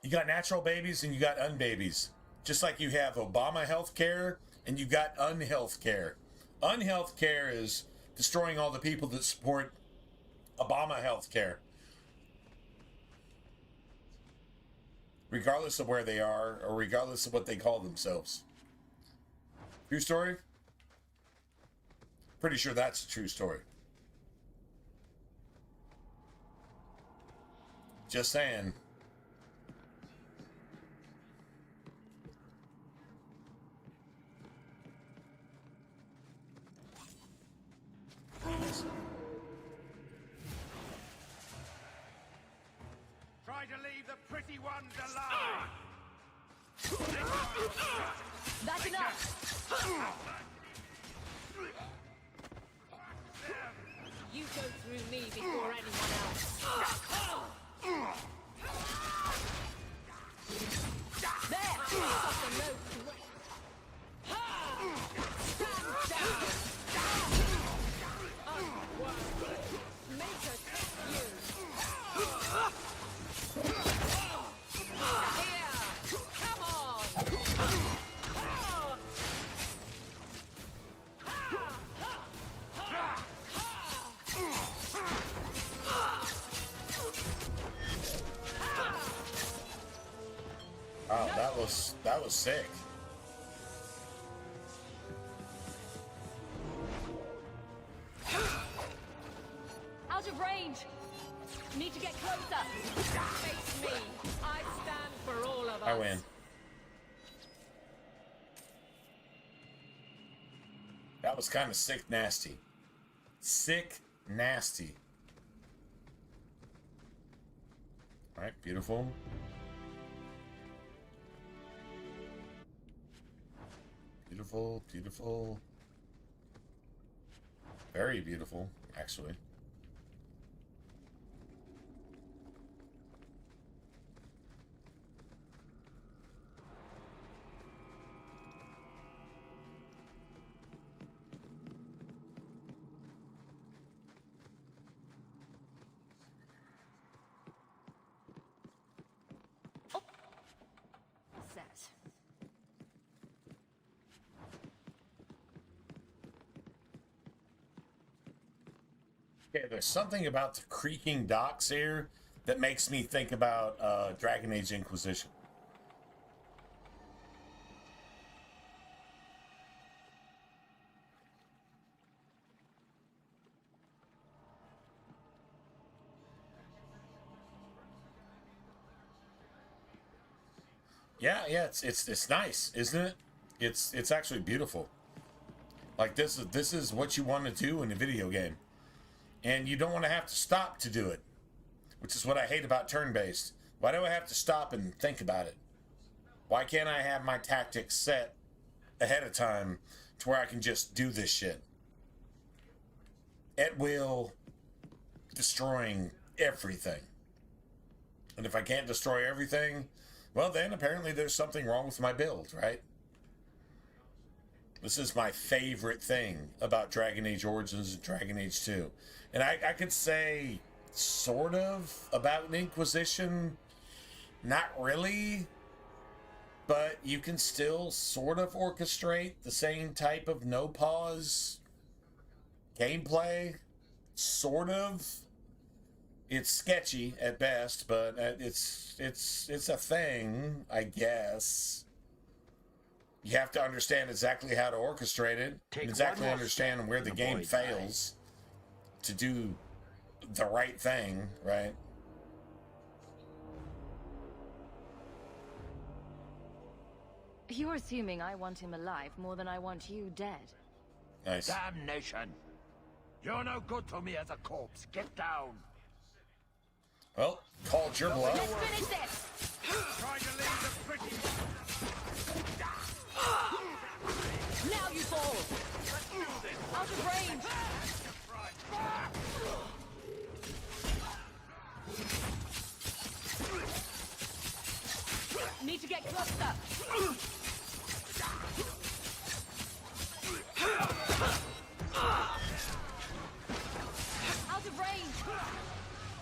You got natural babies and you got unbabies. Just like you have Obama health care and you got unhealth care. Unhealth care is destroying all the people that support Obama health care. Regardless of where they are or regardless of what they call themselves. True story? Pretty sure that's a true story. Just saying. Try to leave the pretty ones alive! That's enough! You go through me before anyone else. There! Off the road. Stand down! Make us you! Here! Come on! Wow, that was sick. Out of range! Need to get closer! Face me! I stand for all of us! I win. That was kind of sick nasty. Sick nasty. Alright, beautiful. Beautiful, beautiful. Very beautiful, actually. Set. Okay, there's something about the creaking docks here that makes me think about Dragon Age Inquisition. Yeah, it's nice, isn't it? It's actually beautiful. Like this is what you want to do in a video game. And you don't want to have to stop to do it, which is what I hate about turn-based. Why do I have to stop and think about it? Why can't I have my tactics set ahead of time to where I can just do this shit? At will, destroying everything. And if I can't destroy everything, well then apparently there's something wrong with my build, right? This is my favorite thing about Dragon Age Origins and Dragon Age 2. And I could say sort of about an Inquisition, not really, but you can still sort of orchestrate the same type of no pause gameplay, sort of. It's sketchy at best, but it's a thing, I guess. You have to understand exactly how to orchestrate it, and exactly understand where the game fails to do the right thing, right? You're assuming I want him alive more than I want you dead. Nice. Damnation! You're no good to me as a corpse. Get down. Well, called your bluff. Let's finish this. Try to leave the pretty Now you fall. Out of range. Need to get closer. Out of range.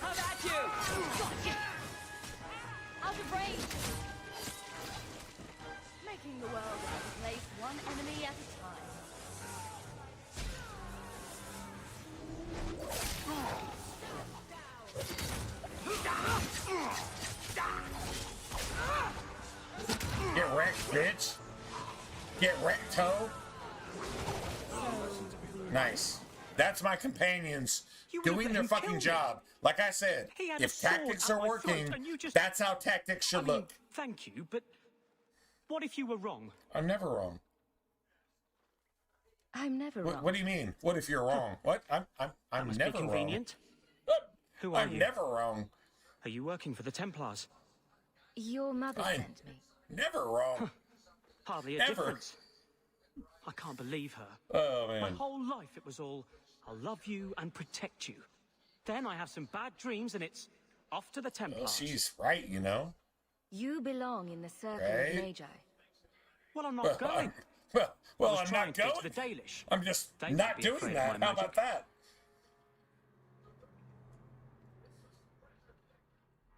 How about you? Gotcha. Out of range. Making the world a better place, one enemy at a time. Get wrecked, bitch. Get wrecked, toe. Nice. That's my companions doing their fucking job. Like I said, if tactics are working, that's how tactics should look. Thank you, but what if you were wrong? I'm never wrong. I'm never wrong. What do you mean? What if you're wrong? What? I'm Must never be convenient. wrong. Who are I'm you? never wrong. Are you working for the Templars? Your mother I'm sent me. never wrong. Hardly a Never. difference. I can't believe her. Oh My man. whole life it was all, I'll love you and protect you. Then I have some bad dreams and it's off to the Templars. Well, she's right, you know. You belong in the circle Right? of Magi. Well, I'm not going. Well, I was I'm trying not to get going. to the Dailish. I'm just They might not be doing afraid of that. my How about that?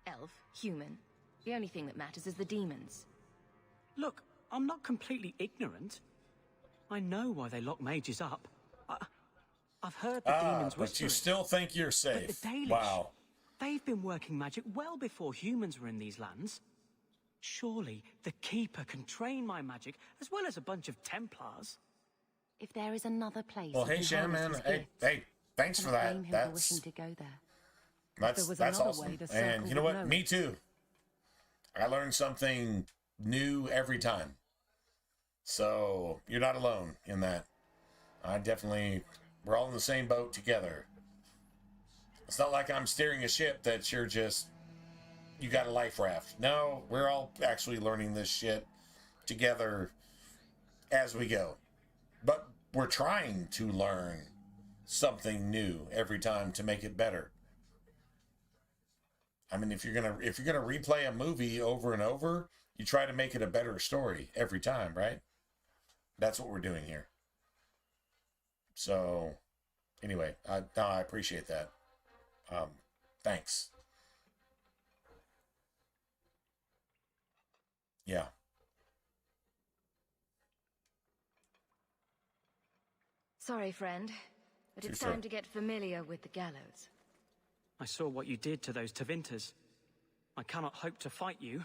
Elf, human. The only thing that matters is the demons. Look, I'm not completely ignorant. I know why they lock mages up. I've heard the demons but whispering. you still think you're But safe. the Dailish, Wow. they've been working magic well before humans were in these lands. Surely the Keeper can train my magic as well as a bunch of Templars. If there is another place. Well, he hey, can Shan, harness man. his Hey, gifts, hey, thanks for I that. blame him for wishing to go there. That's was another awesome. way, the And circle you know would what? know Me it. too. I learn something new every time. So you're not alone in that. We're all in the same boat together. It's not like I'm steering a ship that you got a life raft. No, we're all actually learning this shit together as we go. But we're trying to learn something new every time to make it better. I mean, if you're gonna replay a movie over and over, you try to make it a better story every time, right? That's what we're doing here. So, anyway, I appreciate that. Thanks. Yeah. Sorry, friend, but it's time to get familiar with the gallows. I saw what you did to those Tevinters. I cannot hope to fight you.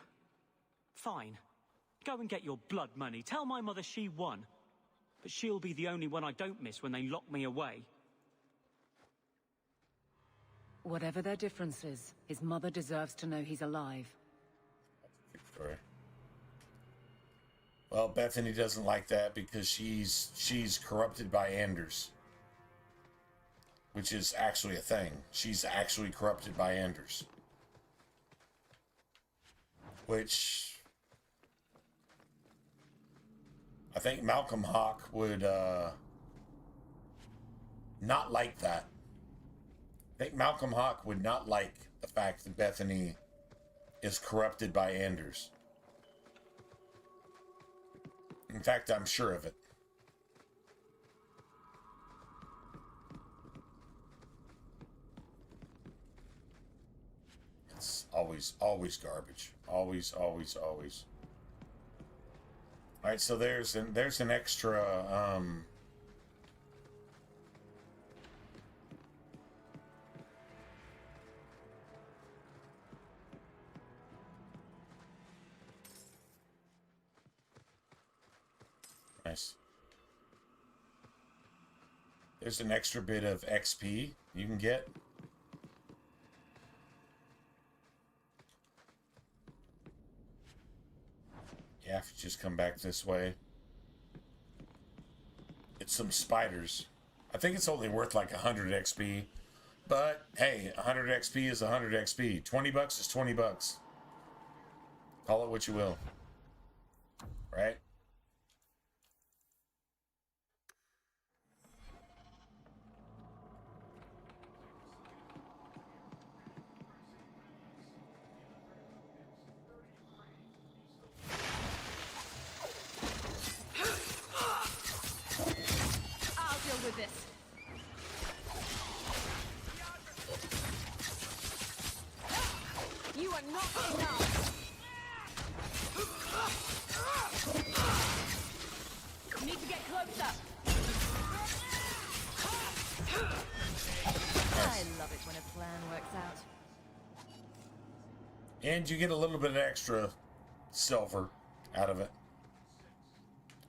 Fine. Go and get your blood money. Tell my mother she won. But she'll be the only one I don't miss when they lock me away. Whatever their differences, his mother deserves to know he's alive. Sorry. Well, Bethany doesn't like that because she's corrupted by Anders. Which is actually a thing. She's actually corrupted by Anders. Which I think Malcolm Hawk would not like that. I think Malcolm Hawk would not like the fact that Bethany is corrupted by Anders. In fact, I'm sure of it. It's always garbage. Always. All right, so there's an extra nice. There's an extra bit of XP you can get. Yeah, if you just come back this way. It's some spiders. I think it's only worth like 100 XP. But, hey, 100 XP is 100 XP. 20 bucks is 20 bucks. Call it what you will. Right? I'll deal with this. You are not enough. Need to get closer. I love it when a plan works out. And you get a little bit of extra silver out of it.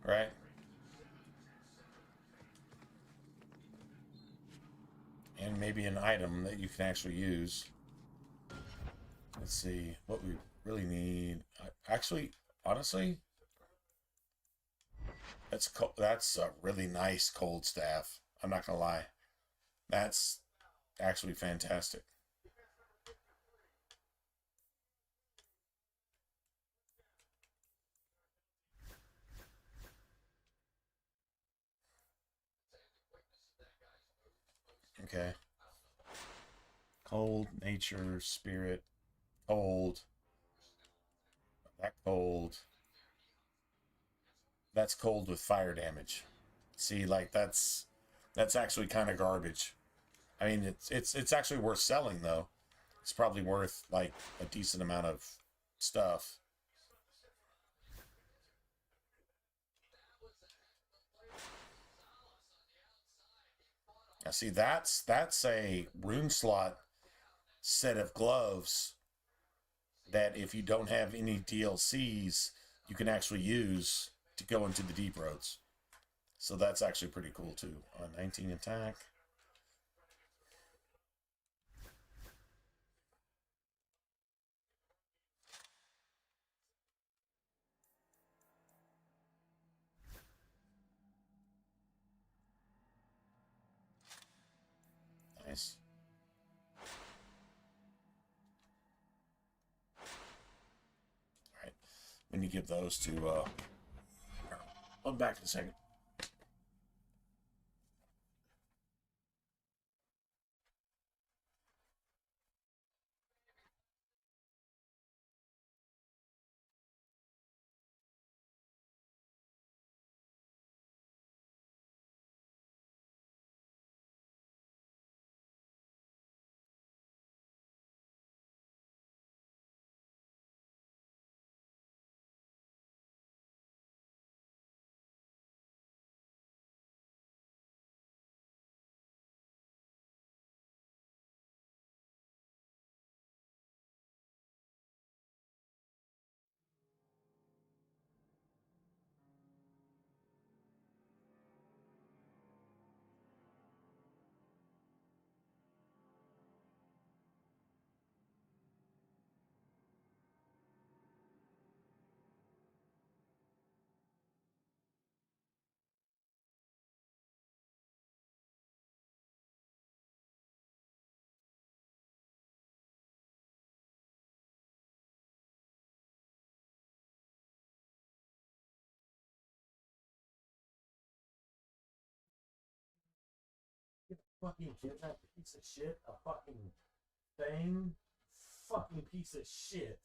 Right? And maybe an item that you can actually use. Let's see what we really need. Actually, honestly, that's a really nice cold staff. I'm not gonna lie. That's actually fantastic. Okay. Cold, nature, spirit, cold. That cold. That's cold with fire damage. See, like that's actually kind of garbage. I mean, it's actually worth selling though. It's probably worth like a decent amount of stuff. Now see, that's a rune slot set of gloves that if you don't have any DLCs, you can actually use to go into the deep roads. So that's actually pretty cool too. 19 attack. Nice. Alright. When you give those to I'll be back in a second. Fucking kidnap piece of shit, a fucking thing, fucking piece of shit.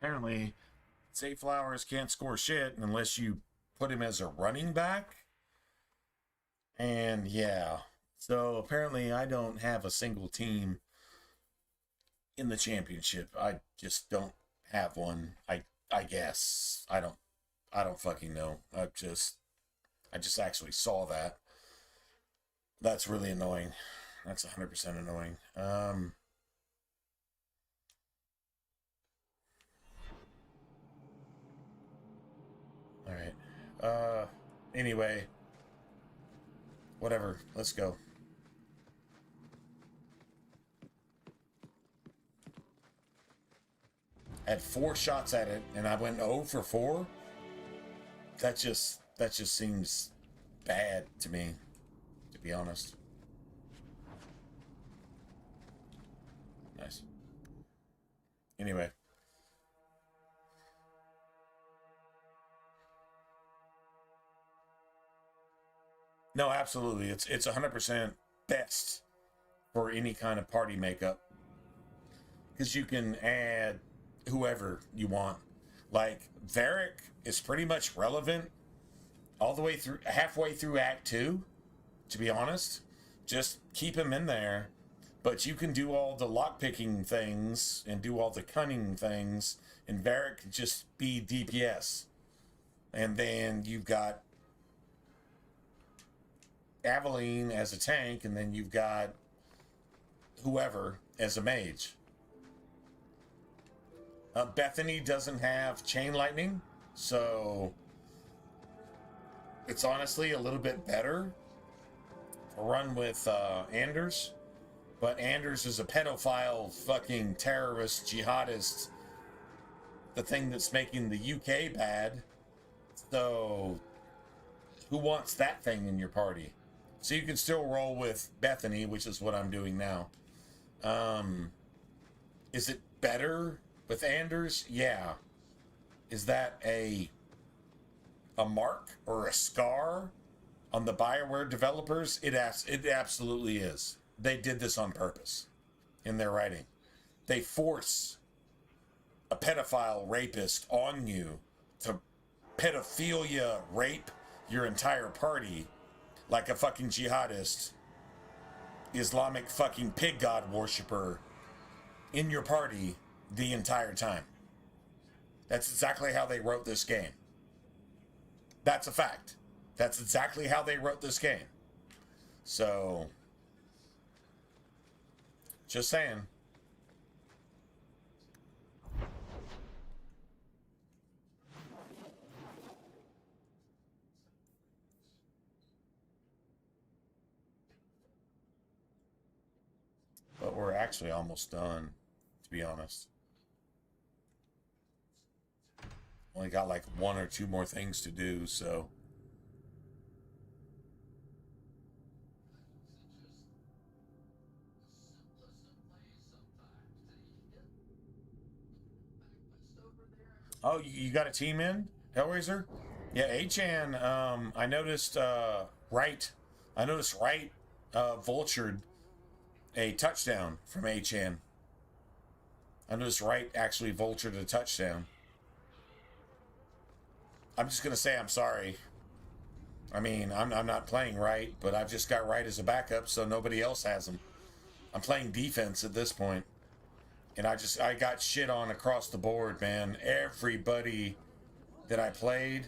Apparently, Zay Flowers can't score shit unless you put him as a running back. And yeah, so apparently I don't have a single team in the championship. I just don't have one. I guess I don't fucking know. I just actually saw that. That's really annoying. That's 100% annoying. All right. Anyway, whatever. Let's go. I had 4 shots at it, and I went 0 for 4. That just seems bad to me, to be honest. Nice. Anyway. No, absolutely. It's 100% best for any kind of party makeup. Because you can add whoever you want. Like, Varric is pretty much relevant all the way through, halfway through Act 2, to be honest. Just keep him in there. But you can do all the lockpicking things and do all the cunning things, and Varric can just be DPS. And then you've got Aveline as a tank, and then you've got whoever as a mage. Bethany doesn't have chain lightning, so it's honestly a little bit better to run with Anders. But Anders is a pedophile, fucking terrorist, jihadist, the thing that's making the UK bad. So who wants that thing in your party? So you can still roll with Bethany, which is what I'm doing now. Is it better with Anders? Yeah. Is that a mark or a scar on the BioWare developers? It absolutely is. They did this on purpose in their writing. They force a pedophile rapist on you to pedophilia rape your entire party like a fucking jihadist, Islamic fucking pig god worshiper in your party the entire time. That's exactly how they wrote this game. That's a fact. That's exactly how they wrote this game. So, just saying. But we're actually almost done, to be honest. Only got like 1 or 2 more things to do, so. Oh, you got a team in, Hellraiser? Yeah, Achan, I noticed Wright vultured a touchdown from Achan. I noticed Wright actually vultured a touchdown. I'm just gonna say I'm sorry. I mean, I'm not playing Wright, but I've just got Wright as a backup, so nobody else has him. I'm playing defense at this point. And I got shit on across the board, man. Everybody that I played.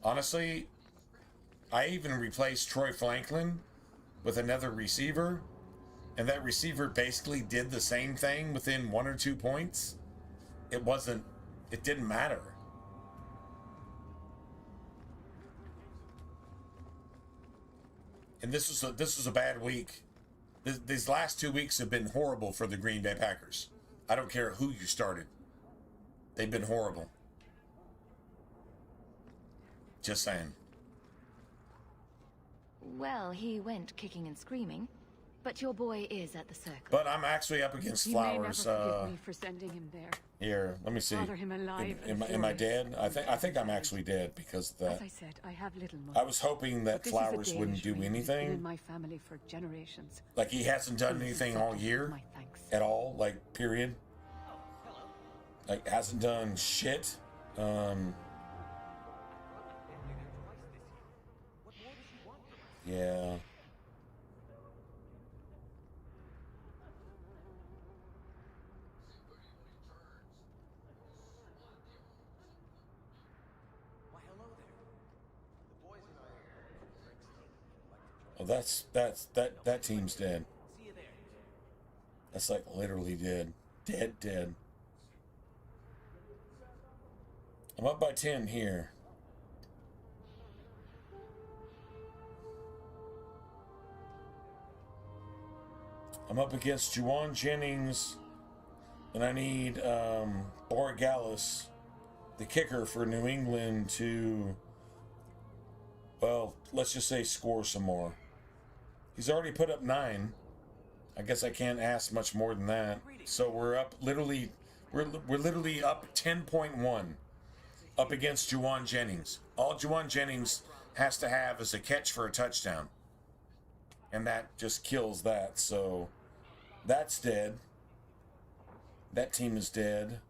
Honestly, I even replaced Troy Franklin with another receiver. And that receiver basically did the same thing within 1 or 2 points. It didn't matter. And this was a bad week. These last 2 weeks have been horrible for the Green Bay Packers. I don't care who you started. They've been horrible. Just saying. Well, he went kicking and screaming, but your boy is at the circle. But I'm actually up against Flowers. You may never forgive me for sending him there. Here, let me see. Father him alive Am I dead? I think I'm actually dead because of that. As I said, I have little money. I was hoping that Flowers wouldn't do anything. In my family for generations. Like he hasn't done anything all year at all. Like period. Like hasn't done shit. Yeah. Well, that team's dead. That's like literally dead. Dead. I'm up by 10 here. I'm up against Juwan Jennings, and I need Borgalis, the kicker for New England, to, well, let's just say score some more. He's already put up 9. I guess I can't ask much more than that. So we're up literally, we're literally up 10.1 up against Juwan Jennings. All Juwan Jennings has to have is a catch for a touchdown. And that just kills that. So that's dead. That team is dead.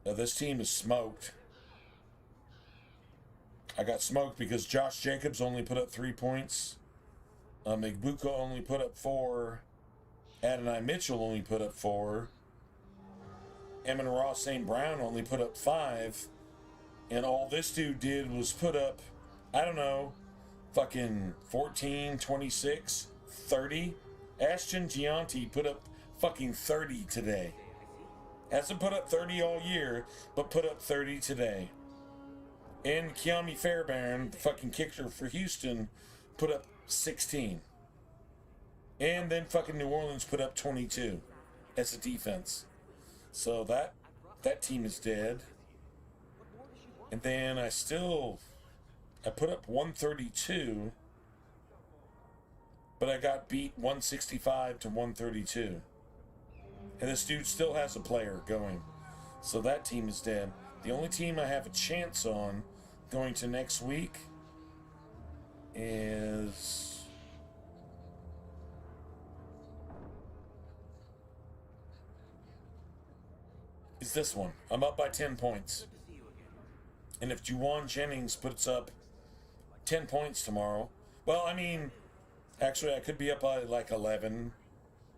Now this team is smoked. I got smoked because Josh Jacobs only put up 3 points. Igbuka only put up 4. Adonai Mitchell only put up 4. Amon-Ra St. Brown only put up 5. And all this dude did was put up, I don't know, fucking 14, 26, 30. Ashton Gianti put up fucking 30 today. Hasn't put up 30 all year, but put up 30 today. And Kiami Fairbairn, the fucking kicker for Houston, put up 16. And then fucking New Orleans put up 22 as a defense. So that team is dead. And then I put up 132, but I got beat 165 to 132. And this dude still has a player going. So that team is dead. The only team I have a chance on going to next week is this one. I'm up by 10 points. And if Juwan Jennings puts up 10 points tomorrow, well, I mean, actually I could be up by like 11,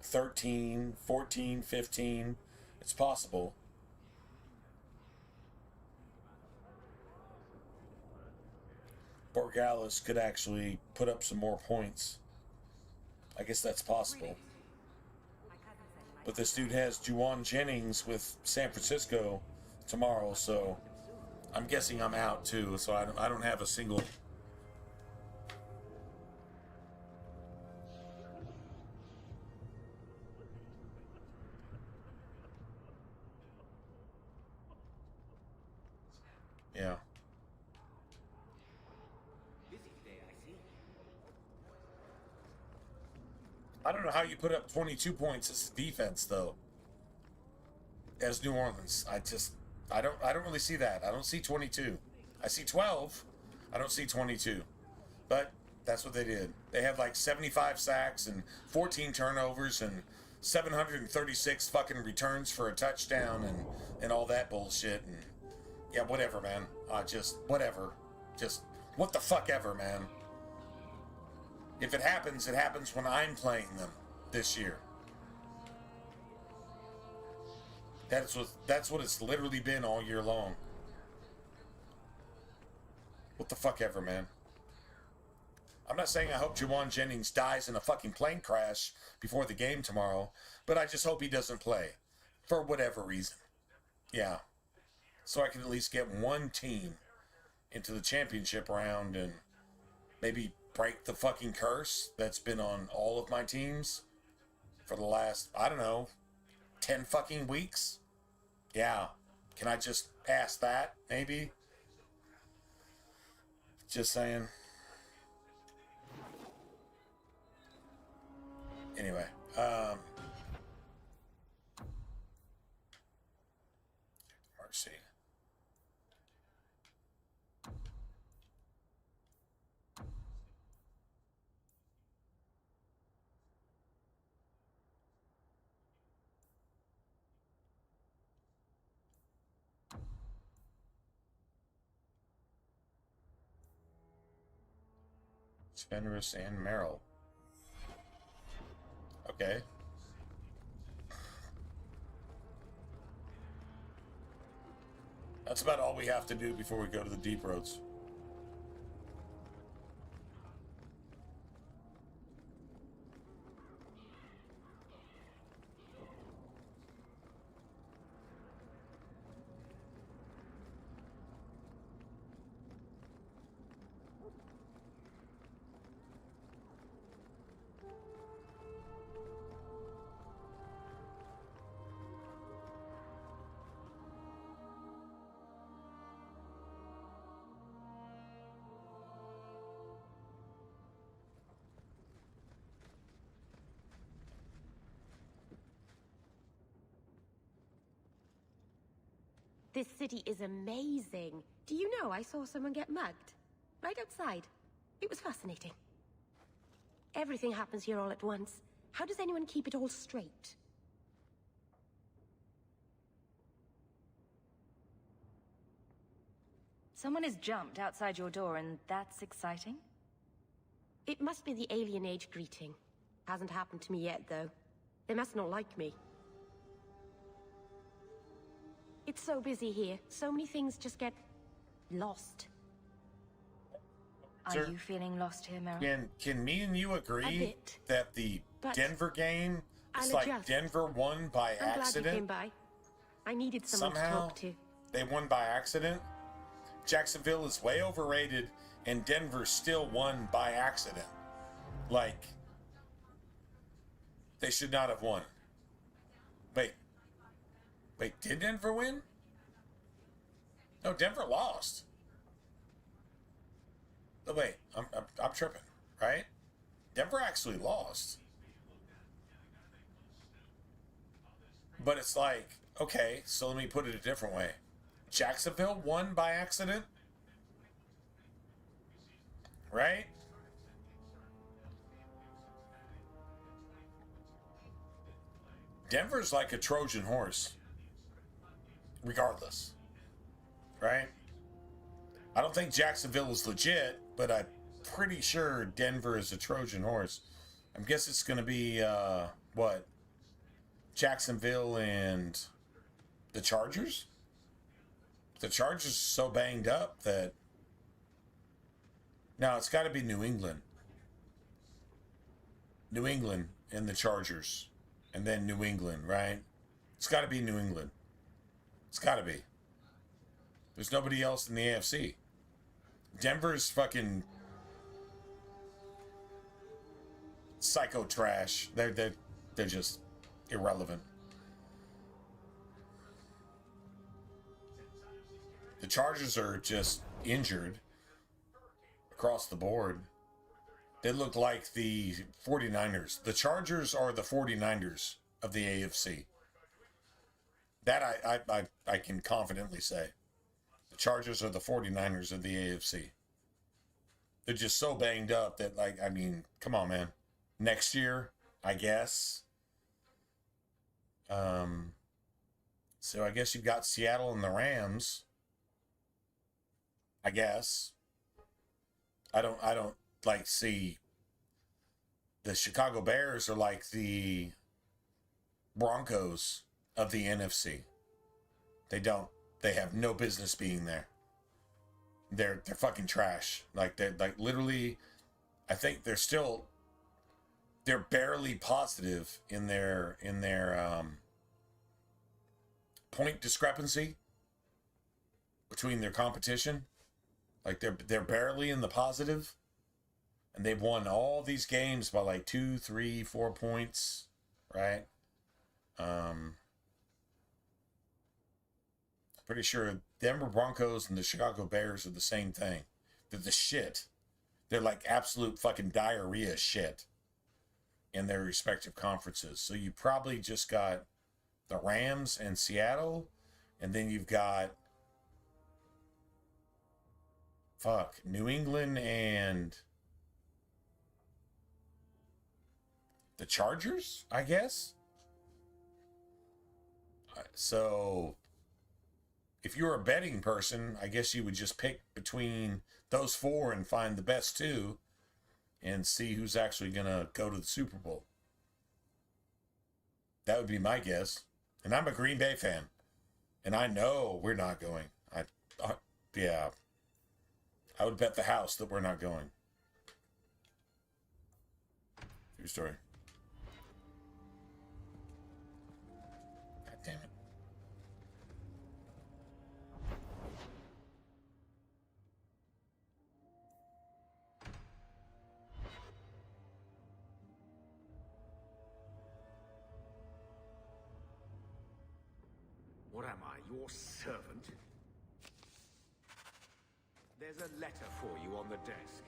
13, 14, 15. It's possible. Borgalis could actually put up some more points. I guess that's possible. But this dude has Juwan Jennings with San Francisco tomorrow, so I'm guessing I'm out too. So I don't have a single. Yeah. I don't know how you put up 22 points as a defense though. As New Orleans, I don't really see that. I don't see 22. I see 12. I don't see 22. But that's what they did. They had like 75 sacks and 14 turnovers and 736 fucking returns for a touchdown and all that bullshit. And yeah, whatever, man. Whatever. Just what the fuck ever, man. If it happens when I'm playing them this year. That's what it's literally been all year long. What the fuck ever, man. I'm not saying I hope Juwan Jennings dies in a fucking plane crash before the game tomorrow, but I just hope he doesn't play. For whatever reason. Yeah. So I can at least get one team into the championship round and maybe break the fucking curse that's been on all of my teams for the last, I don't know, 10 fucking weeks? Yeah. Can I just ask that, maybe? Just saying. Anyway, Mercy. Fenris and Merrill. Okay. That's about all we have to do before we go to the deep roads. This city is amazing. Do you know I saw someone get mugged? Right outside. It was fascinating. Everything happens here all at once. How does anyone keep it all straight? Someone has jumped outside your door, and that's exciting? It must be the alien age greeting. Hasn't happened to me yet, though. They must not like me. It's so busy here. So many things just get lost. Are you feeling lost here, Meryl? Can me and you A agree bit, that the but Denver game is I'll like adjust. Denver won by I'm glad you accident? came by. I needed someone to Somehow talk to. they won by accident. Jacksonville is way overrated, and Denver still won by accident. Like, they should not have won. Wait, did Denver win? No, Denver lost. Oh, wait, I'm tripping, right? Denver actually lost. But it's like, okay, so let me put it a different way. Jacksonville won by accident? Right? Denver's like a Trojan horse. Regardless. Right? I don't think Jacksonville is legit, but I'm pretty sure Denver is a Trojan horse. I guess it's going to be, what? Jacksonville and the Chargers? The Chargers are so banged up that... No, it's got to be New England. New England and the Chargers. And then New England, right? It's got to be New England. It's got to be. There's nobody else in the AFC. Denver's fucking psycho trash. They're just irrelevant. The Chargers are just injured across the board. They look like the 49ers. The Chargers are the 49ers of the AFC. That I can confidently say. The Chargers are the 49ers of the AFC. They're just so banged up that, like, I mean, come on, man. Next year, I guess. So I guess you've got Seattle and the Rams. I guess. I don't like see the Chicago Bears are like the Broncos of the NFC. They have no business being there. They're fucking trash. They're literally, I think they're barely positive in their point discrepancy between their competition. Like they're barely in the positive, and they've won all these games by like 2, 3, 4 points, right? Pretty sure Denver Broncos and the Chicago Bears are the same thing. They're the shit. They're like absolute fucking diarrhea shit in their respective conferences. So you probably just got the Rams and Seattle, and then you've got New England and the Chargers, I guess. So if you're a betting person, I guess you would just pick between those four and find the best two and see who's actually going to go to the Super Bowl. That would be my guess. And I'm a Green Bay fan. And I know we're not going. Yeah. I would bet the house that we're not going. True story. God damn it. What am I, your servant? There's a letter for you on the desk.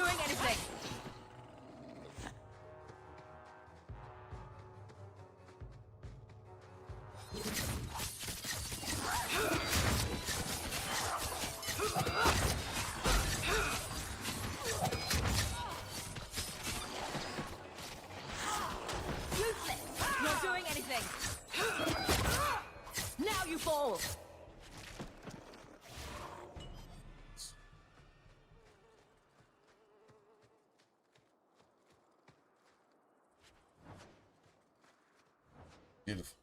doing anything. Useless. Not doing anything. Now you fall. Beautiful.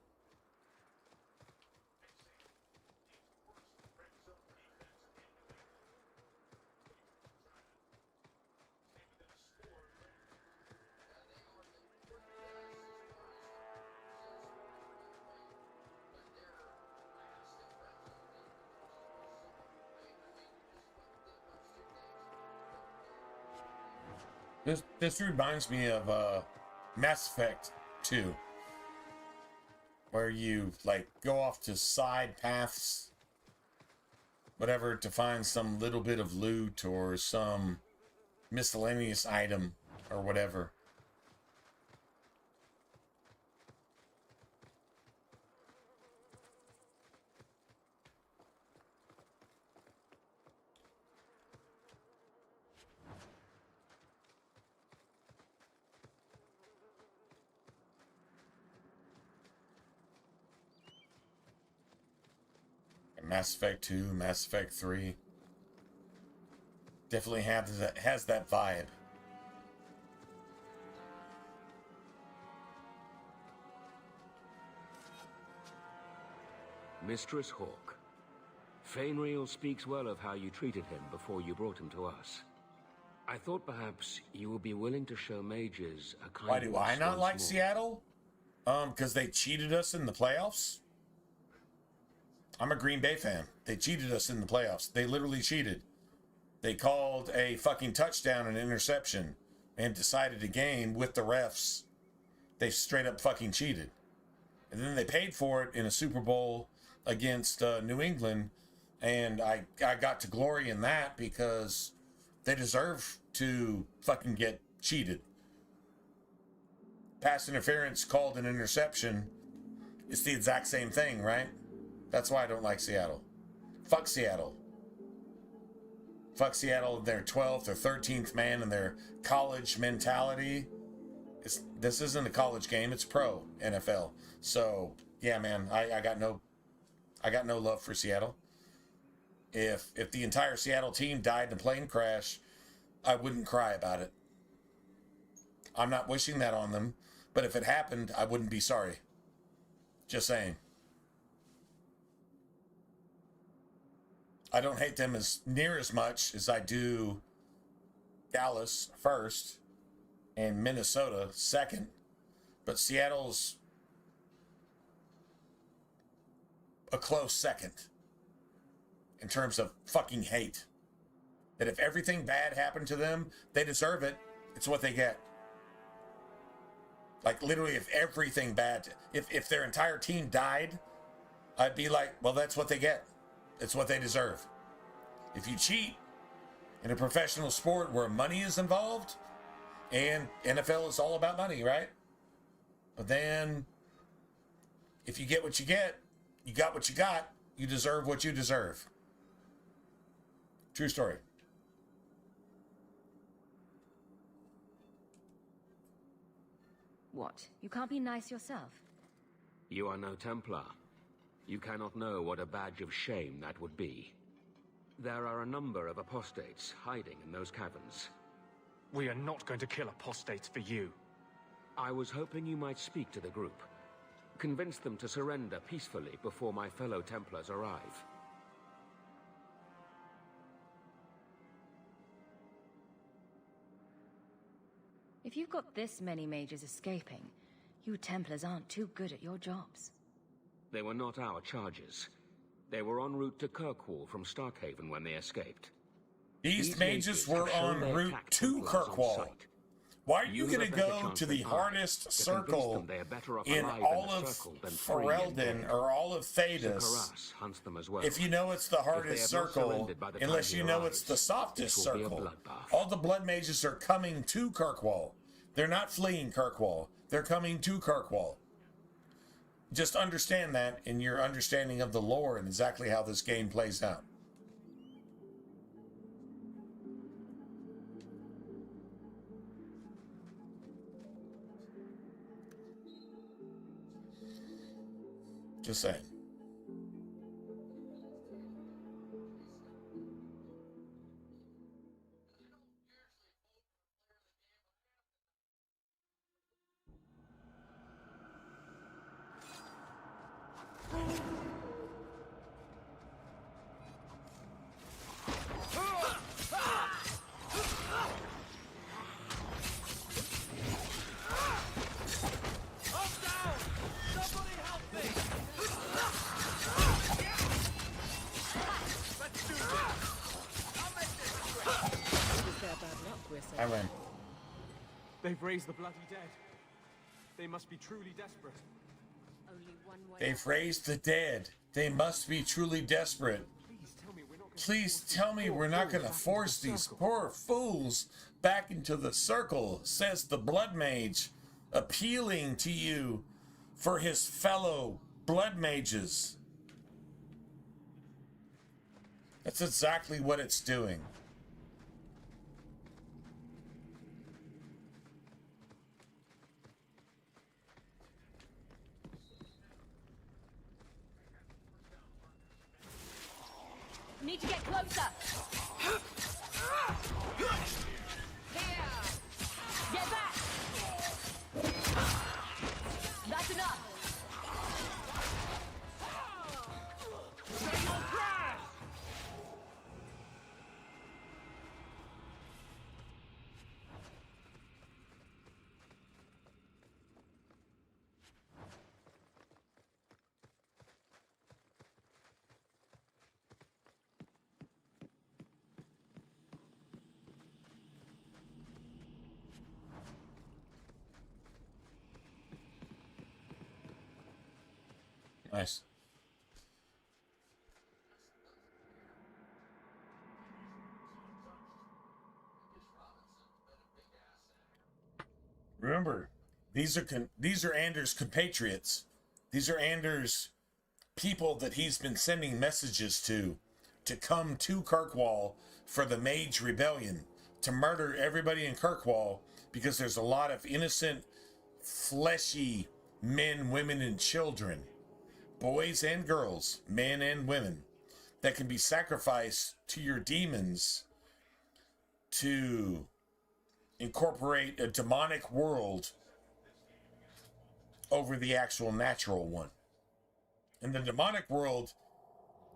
This reminds me of Mass Effect 2, where you like go off to side paths, whatever, to find some little bit of loot or some miscellaneous item or whatever. Mass Effect 2, Mass Effect 3. Definitely has that vibe. Mistress Hawk, Fainriel speaks well of how you treated him before you brought him to us. I thought perhaps you would be willing to show mages a kind Why do I not like Seattle? Because they cheated us in the playoffs? I'm a Green Bay fan. They cheated us in the playoffs. They literally cheated. They called a fucking touchdown and interception and decided a game with the refs. They straight up fucking cheated. And then they paid for it in a Super Bowl against New England. And I got to glory in that because they deserve to fucking get cheated. Pass interference called an interception. It's the exact same thing, right? That's why I don't like Seattle. Fuck Seattle. Fuck Seattle, their 12th or 13th man and their college mentality. This isn't a college game, it's pro NFL. So, yeah, man, I got no love for Seattle. If the entire Seattle team died in a plane crash, I wouldn't cry about it. I'm not wishing that on them, but if it happened, I wouldn't be sorry. Just saying. I don't hate them as near as much as I do Dallas first and Minnesota second. But Seattle's a close second in terms of fucking hate. That if everything bad happened to them, they deserve it. It's what they get. Like literally, if everything bad, if their entire team died, I'd be like, well, that's what they get. It's what they deserve. If you cheat in a professional sport where money is involved, and NFL is all about money, right? But then, if you get what you get, you got what you got, you deserve what you deserve. True story. What? You can't be nice yourself? You are no Templar. You cannot know what a badge of shame that would be. There are a number of apostates hiding in those caverns. We are not going to kill apostates for you. I was hoping you might speak to the group. Convince them to surrender peacefully before my fellow Templars arrive. If you've got this many mages escaping, you Templars aren't too good at your jobs. They were not our charges. They were en route to Kirkwall from Starkhaven when they escaped. These mages were en route to Kirkwall. Why are you You going to have a better go chance to the than I hardest to convince circle them they are better off in alive all in a of circle than free and Ferelden dead? or all of Sir Thedas? Karas hunts them as well. If you know it's the If they hardest have not circle, surrendered by the time unless he you know it's the arrives, softest this will be a circle, bloodbath. all the blood mages are coming to Kirkwall. They're not fleeing Kirkwall. They're coming to Kirkwall. Just understand that in your understanding of the lore and exactly how this game plays out. Just saying. I win. They've raised the bloody dead. They must be truly desperate. They've raised the dead. They must be truly desperate. Please tell me we're not going to force these poor fools back into the circle, says the Blood Mage, appealing to you for his fellow Blood Mages. That's exactly what it's doing. Need to get closer. Here. Get back. That's enough. Say your prayers. Nice. Remember, these are Anders' compatriots. These are Anders' people that he's been sending messages to come to Kirkwall for the Mage Rebellion, to murder everybody in Kirkwall because there's a lot of innocent, fleshy men, women, and children, boys and girls, men and women, that can be sacrificed to your demons to incorporate a demonic world over the actual natural one. And the demonic world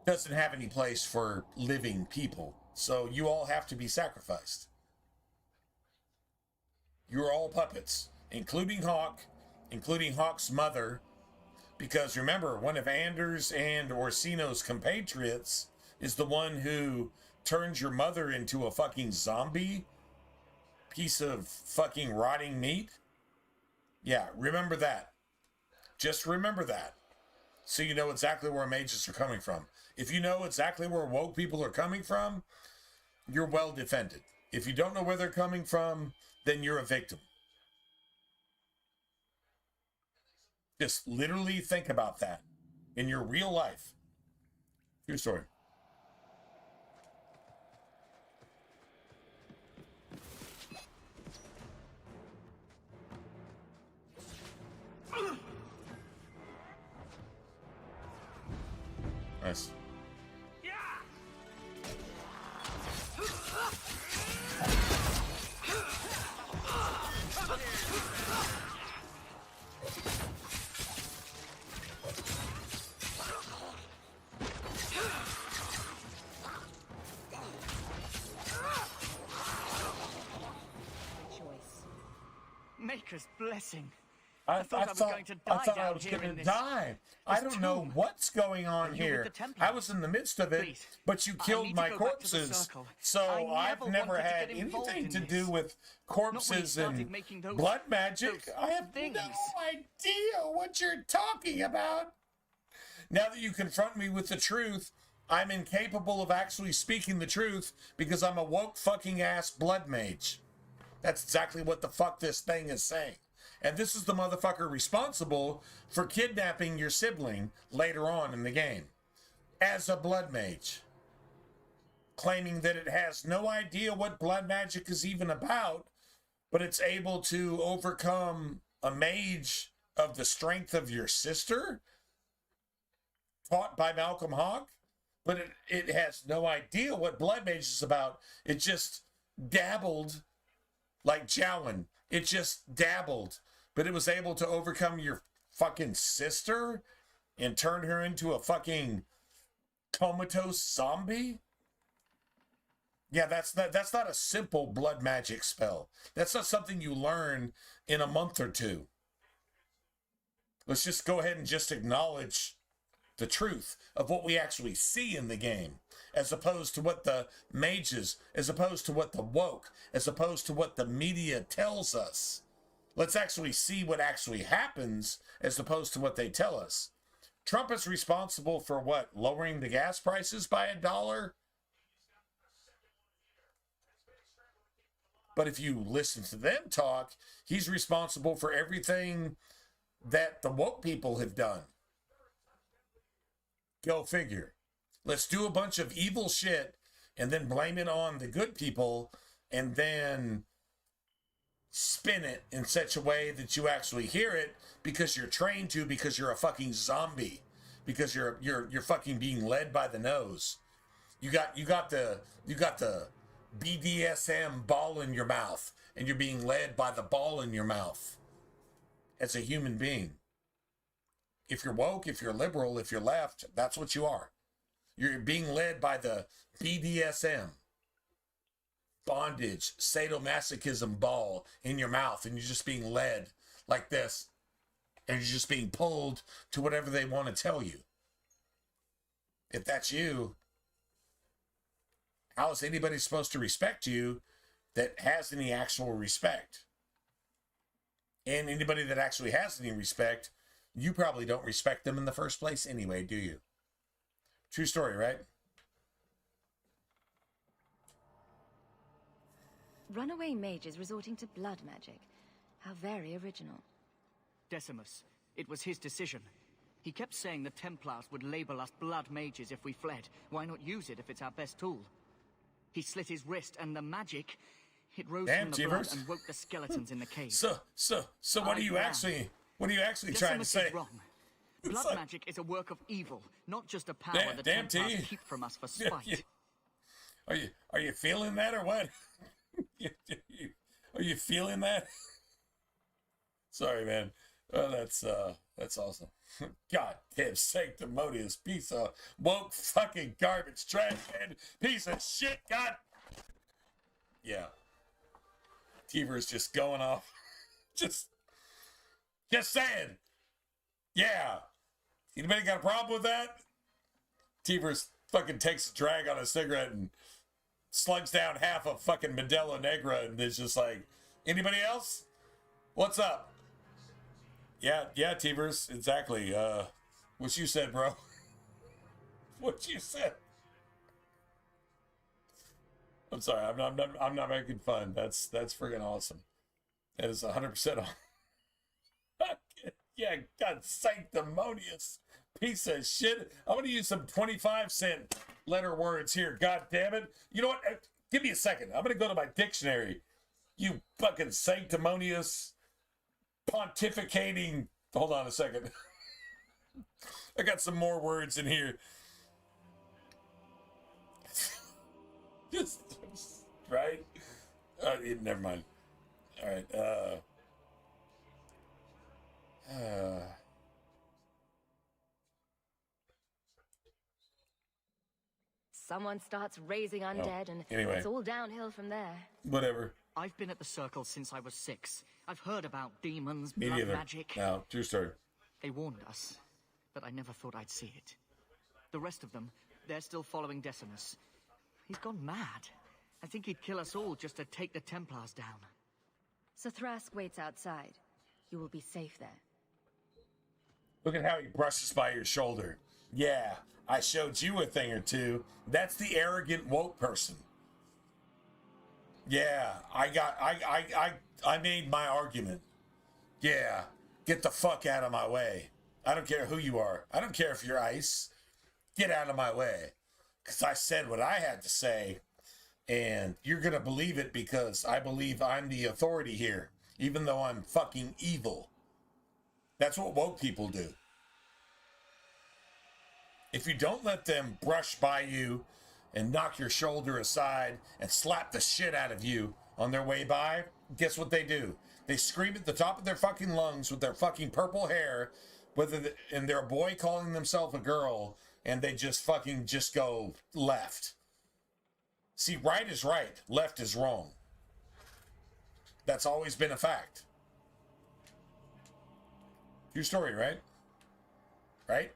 doesn't have any place for living people, so you all have to be sacrificed. You're all puppets, including Hawk, including Hawk's mother, because remember, one of Anders and Orsino's compatriots is the one who turns your mother into a fucking zombie piece of fucking rotting meat. Yeah, remember that. Just remember that, so you know exactly where mages are coming from. If you know exactly where woke people are coming from, you're well defended. If you don't know where they're coming from, then you're a victim. Just literally think about that in your real life. True story. Nice. Maker's blessing. I thought I was going to die I down was here going in to this- die. I this don't know tomb. what's going on Are you with here. the Templars? I was in the midst of it, Please, but you I killed need to my go back to the corpses. circle. So I I've never never wanted to had get involved anything in to this. do with Not when you corpses started and making those- blood magic. those I have things. no idea what you're talking about. Now that you confront me with the truth, I'm incapable of actually speaking the truth because I'm a woke fucking ass blood mage. That's exactly what the fuck this thing is saying. And this is the motherfucker responsible for kidnapping your sibling later on in the game as a blood mage, claiming that it has no idea what blood magic is even about, but it's able to overcome a mage of the strength of your sister, taught by Malcolm Hogg. But it has no idea what blood mage is about. It just dabbled like Jowan. It just dabbled, but it was able to overcome your fucking sister and turn her into a fucking comatose zombie. Yeah, that's not a simple blood magic spell. That's not something you learn in a month or two. Let's just go ahead and just acknowledge the truth of what we actually see in the game, as opposed to what the mages, as opposed to what the woke, as opposed to what the media tells us. Let's actually see what actually happens as opposed to what they tell us. Trump is responsible for what? Lowering the gas prices by $1? But if you listen to them talk, he's responsible for everything that the woke people have done. Go figure. Let's do a bunch of evil shit and then blame it on the good people and then spin it in such a way that you actually hear it because you're trained to, because you're a fucking zombie, because you're fucking being led by the nose. You got the BDSM ball in your mouth and you're being led by the ball in your mouth as a human being. If you're woke, if you're liberal, if you're left, that's what you are. You're being led by the BDSM, bondage, sadomasochism ball in your mouth, and you're just being led like this, and you're just being pulled to whatever they want to tell you. If that's you, how is anybody supposed to respect you that has any actual respect? And anybody that actually has any respect, you probably don't respect them in the first place anyway, do you? True story, right? Runaway mages resorting to blood magic. How very original. Decimus. It was his decision. He kept saying the Templars would label us blood mages if we fled. Why not use it if it's our best tool? He slit his wrist, and the magic, it rose from the blood and woke the skeletons in the cave. So what are you actually trying to say? Is wrong. Blood magic is a work of evil, not just a power the Templars keep from us for spite. Are you feeling that or what? Are you feeling that? Sorry, man. Oh, that's awesome. God damn sanctimonious piece of woke fucking garbage trash man, piece of shit. God. Yeah. Tiver's just going off. Just saying. Yeah. Anybody got a problem with that? Tiver's fucking takes a drag on a cigarette and slugs down half a fucking Modelo Negra and is just like, anybody else? What's up? Yeah, Tivers, exactly. What you said, bro. What you said. I'm sorry, I'm not making fun. That's friggin' awesome. That is 100% on. Yeah, God sanctimonious piece of shit. I'm gonna use some 25-cent letter words here. God damn it. You know what? Give me a second. I'm gonna go to my dictionary. You fucking sanctimonious pontificating. Hold on a second. I got some more words in here. just right? Never mind. All right. Someone starts raising undead, and anyway. it's all downhill from there. Whatever. I've been at the Circle since I was 6. I've heard about demons, Me blood neither. magic. No, true story. They warned us, but I never thought I'd see it. The rest of them, they're still following Decimus. He's gone mad. I think he'd kill us all just to take the Templars down. So Thrask waits outside. You will be safe there. Look at how he brushes by your shoulder. Yeah, I showed you a thing or two. That's the arrogant woke person. Yeah, I made my argument. Yeah, get the fuck out of my way. I don't care who you are. I don't care if you're ice. Get out of my way. Because I said what I had to say, and you're going to believe it because I believe I'm the authority here, even though I'm fucking evil. That's what woke people do. If you don't let them brush by you and knock your shoulder aside and slap the shit out of you on their way by, guess what they do? They scream at the top of their fucking lungs with their fucking purple hair, and they're a boy calling themselves a girl, and they just fucking just go left. See, right is right, left is wrong. That's always been a fact. True story, right? Right?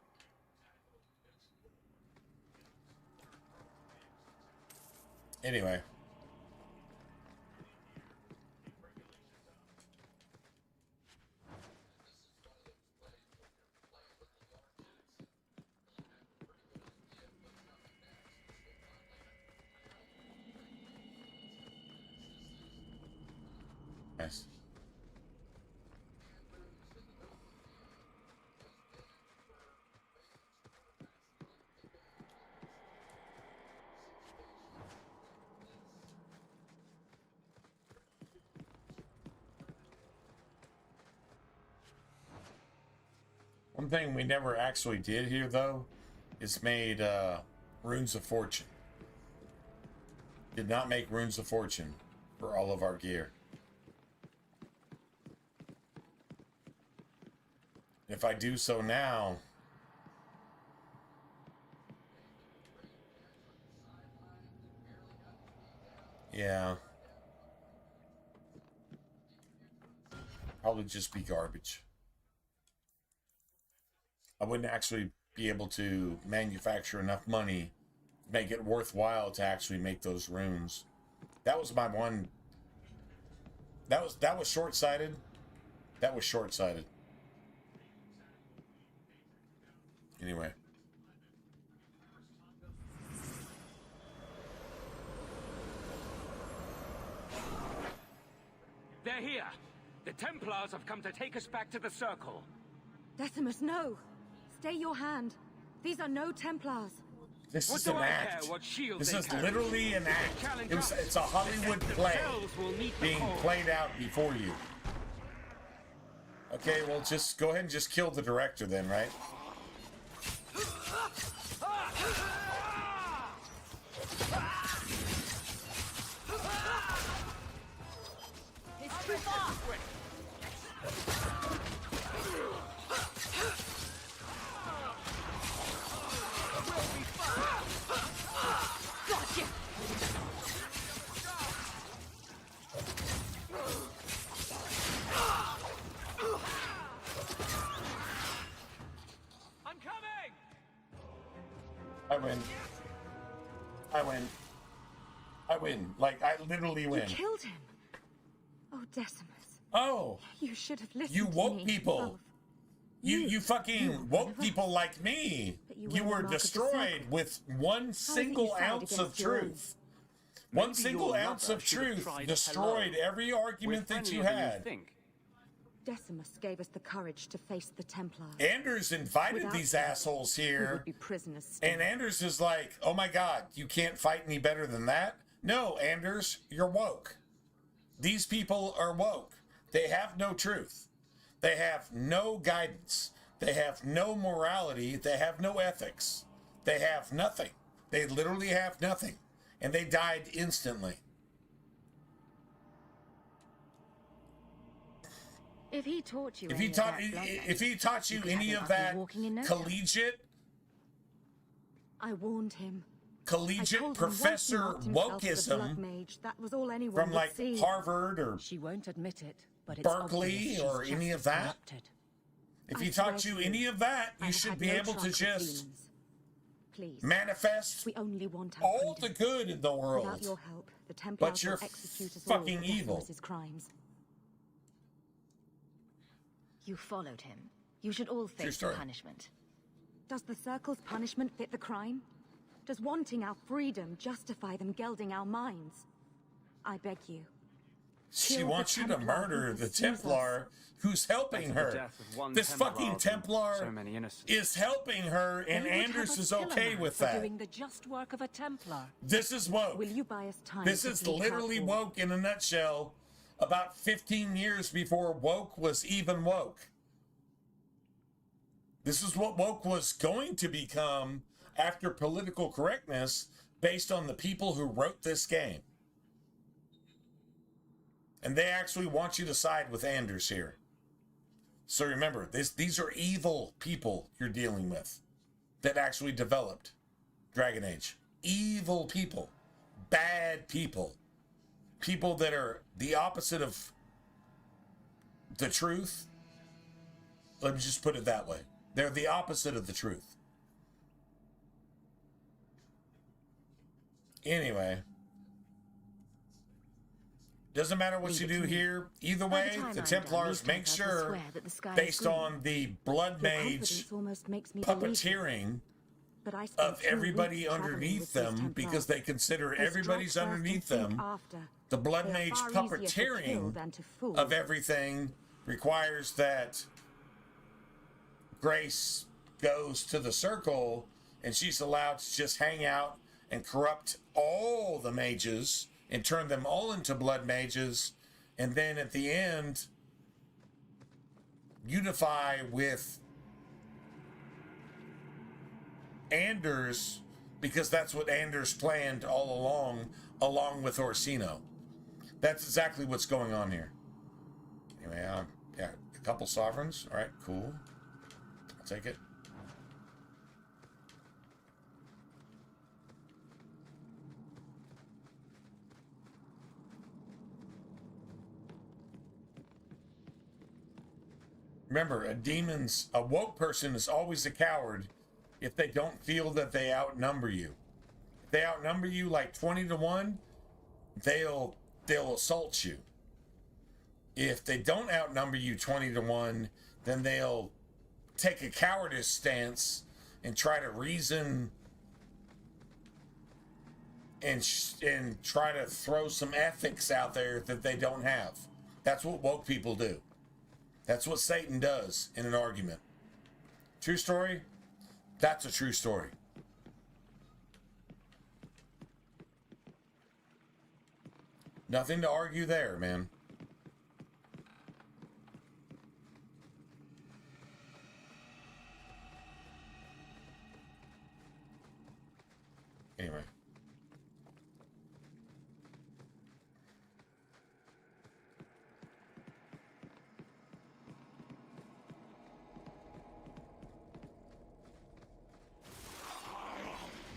Anyway. Nice. One thing we never actually did here, though, is made Runes of Fortune. Did not make Runes of Fortune for all of our gear. If I do so now, yeah, probably just be garbage. I wouldn't actually be able to manufacture enough money to make it worthwhile to actually make those runes. That was my one. That was short-sighted. That was short-sighted. Anyway. They're here. The Templars have come to take us back to the Circle. Decimus, no! Stay your hand. These are no Templars. This is an act. This is literally an act. It's a Hollywood play being played out before you. Okay, well, just go ahead and just kill the director then, right? It's too far! Gotcha! I'm coming! I win. I win. I win. Like, I literally win. You killed him. Oh, Decimus. Oh. You should have listened You to woke me. people. Oh. You fucking woke people like me. You were destroyed with one single ounce of truth. One single ounce of truth destroyed every argument that you had. Decimus gave us the courage to face the Templars. Anders invited Without these him, assholes we here. would be prisoners still. And Anders is like, oh my God, you can't fight any better than that? No, Anders, you're woke. These people are woke. They have no truth. They have no guidance. They have no morality. They have no ethics. They have nothing. They literally have nothing. And they died instantly. If he taught you, If he taught you any of that collegiate, I warned him. collegiate professor wokeism that was all anyone from like Harvard or she won't admit it, but it's Berkeley or any of that. If he taught you any of that, you should be able to just manifest all the good in the world. Without your help, the Templars but you're will execute us all fucking for evil. Decimus's crimes. You followed him. You should all face the punishment. Does the Circle's punishment fit the crime? Does wanting our freedom justify them gelding our minds? I beg you. She wants you to murder the Templar who's helping her. This fucking Templar is helping her, and Anders is okay with that. Doing the just work of a Templar. This is woke. Will you buy us time? This is literally woke in a nutshell. About 15 years before woke was even woke. This is what woke was going to become after political correctness based on the people who wrote this game. And they actually want you to side with Anders here. So remember, these are evil people you're dealing with that actually developed Dragon Age. Evil people. Bad people. People that are the opposite of the truth. Let me just put it that way. They're the opposite of the truth. Anyway. Doesn't matter what you do here. Either way, the Templars make sure, based on the Blood Mage puppeteering of everybody underneath them, because they consider everybody's underneath them, the Blood Mage puppeteering of everything requires that Grace goes to the Circle and she's allowed to just hang out and corrupt all the mages and turn them all into blood mages, and then at the end unify with Anders, because that's what Anders planned all along with Orsino. That's exactly what's going on here. Anyway, yeah, a couple sovereigns. All right, cool. I'll take it. Remember, a woke person is always a coward if they don't feel that they outnumber you. If they outnumber you like 20-1, they'll assault you. If they don't outnumber you 20-1, then they'll take a cowardice stance and try to reason and try to throw some ethics out there that they don't have. That's what woke people do. That's what Satan does in an argument. True story? That's a true story. Nothing to argue there, man. Anyway.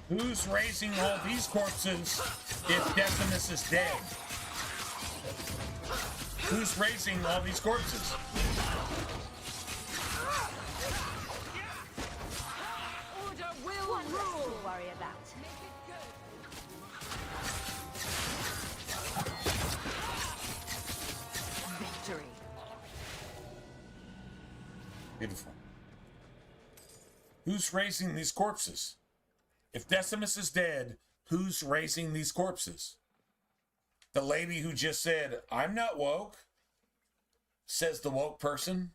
Who's raising all these corpses if Decimus is dead? Who's raising all these corpses? Order will rule. To worry about. Victory. Beautiful. Who's raising these corpses? If Decimus is dead, who's raising these corpses? The lady who just said, "I'm not woke," says the woke person.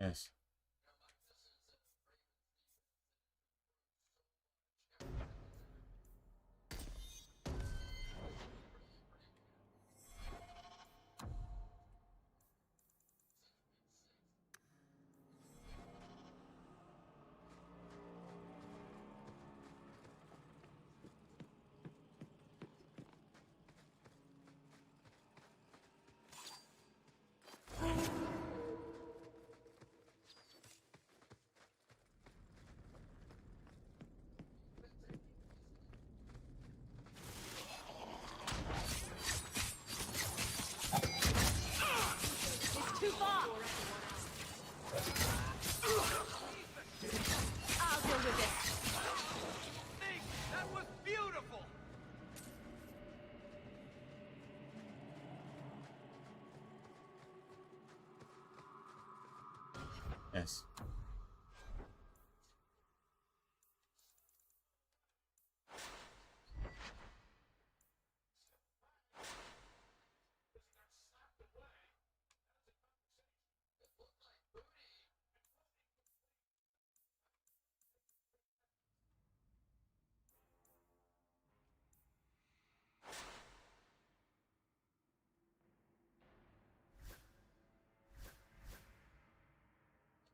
Yes. It's too far! I'll deal with this. That was beautiful! Yes.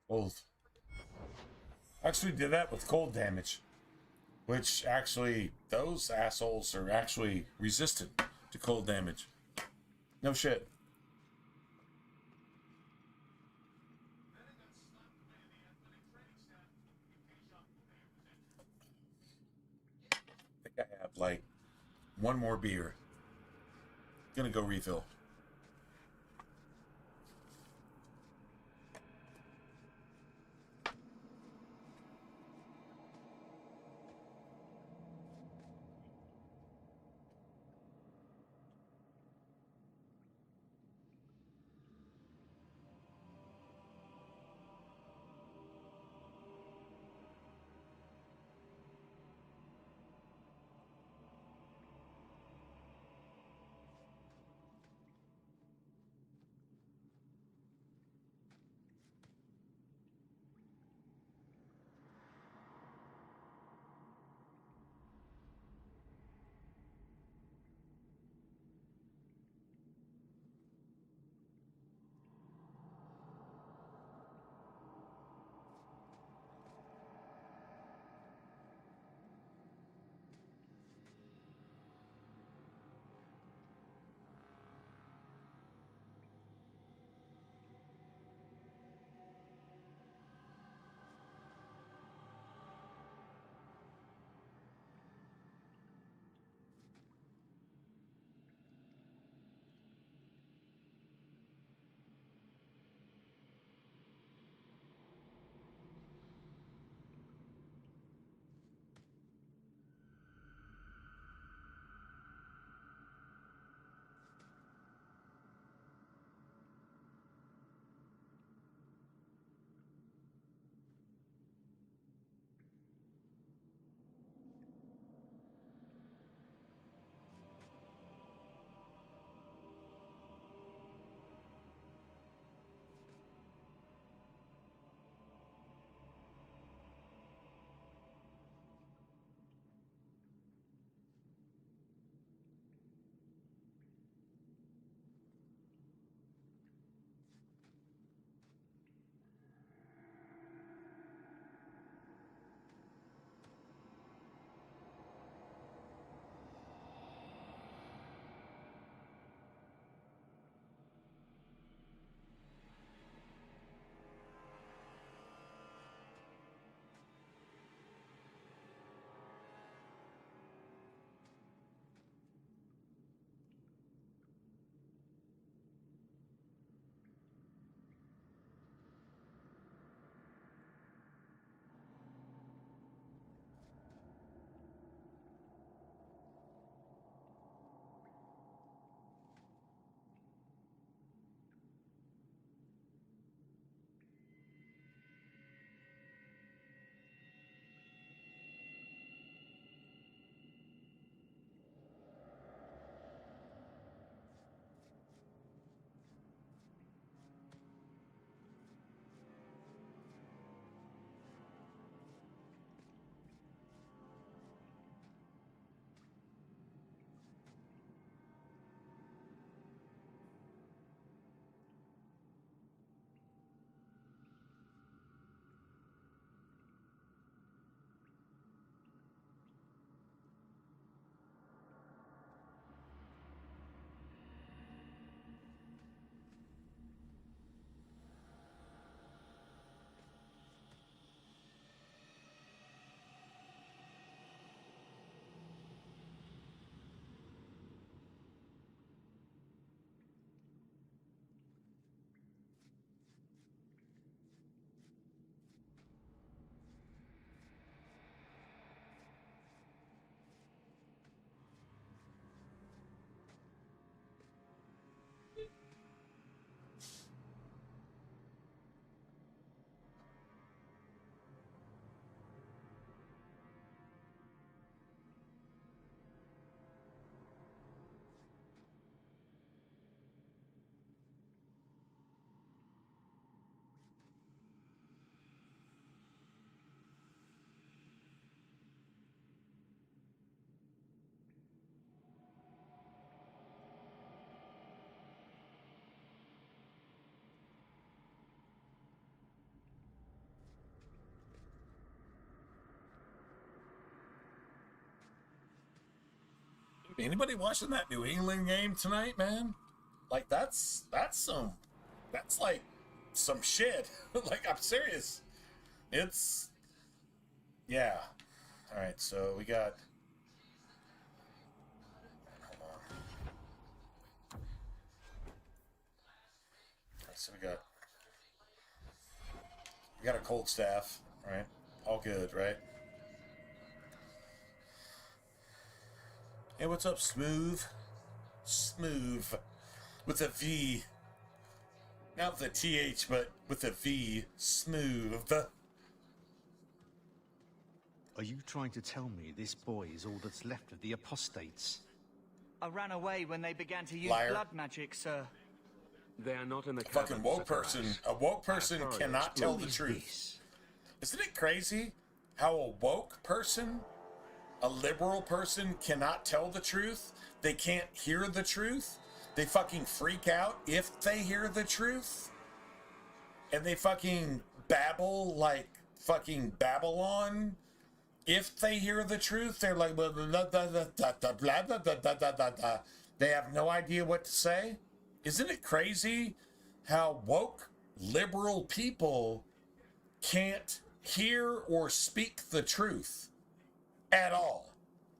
Cold. Actually did that with cold damage. Which actually, those assholes are actually resistant to cold damage. No shit. I think I have like one more beer. Gonna go refill. Anybody watching that New England game tonight, man? Like that's like some shit. Like, I'm serious. It's, yeah. All right, so we got, hold on. All right, so we got a cold staff, right? All good, right? Hey, what's up, Smooth? Smooth. With a V. Not with a TH, but with a V. Smooth. Are you trying to tell me this boy is all that's left of the apostates? I ran away when they began to use Liar. blood magic, sir. They are not in the Fucking woke person. A woke person cannot tell the truth. Isn't it crazy how a woke person, a liberal person, cannot tell the truth? They can't hear the truth. They fucking freak out if they hear the truth. And they fucking babble like fucking Babylon. If they hear the truth, they're like, blah, blah, blah, blah, blah, blah, blah, blah, blah, blah, blah. They have no idea what to say. Isn't it crazy how woke liberal people can't hear or speak the truth at all?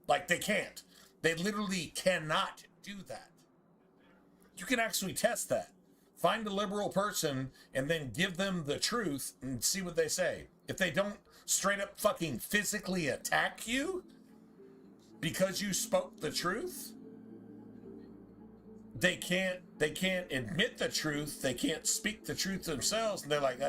Like, they can't. They literally cannot do that. You can actually test that. Find a liberal person and then give them the truth and see what they say. If they don't straight up fucking physically attack you because you spoke the truth, they can't admit the truth. They can't speak the truth themselves, and they're like,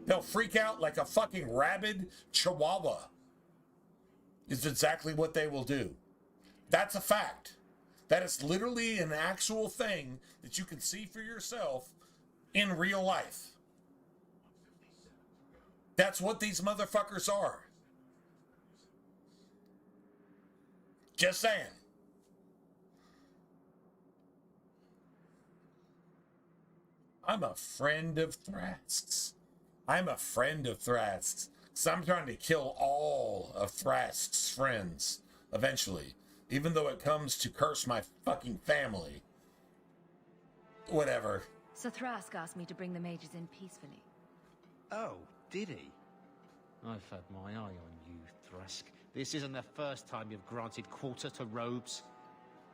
they'll freak out like a fucking rabid chihuahua. Is exactly what they will do. That's a fact. That is literally an actual thing that you can see for yourself in real life. That's what these motherfuckers are. Just saying. I'm a friend of Thrask's. I'm a friend of Thrask's. So I'm trying to kill all of Thrask's friends eventually. Even though it comes to curse my fucking family. Whatever. So Thrask asked me to bring the mages in peacefully. Oh, did he? I've had my eye on you, Thrask. This isn't the first time you've granted quarter to rogues.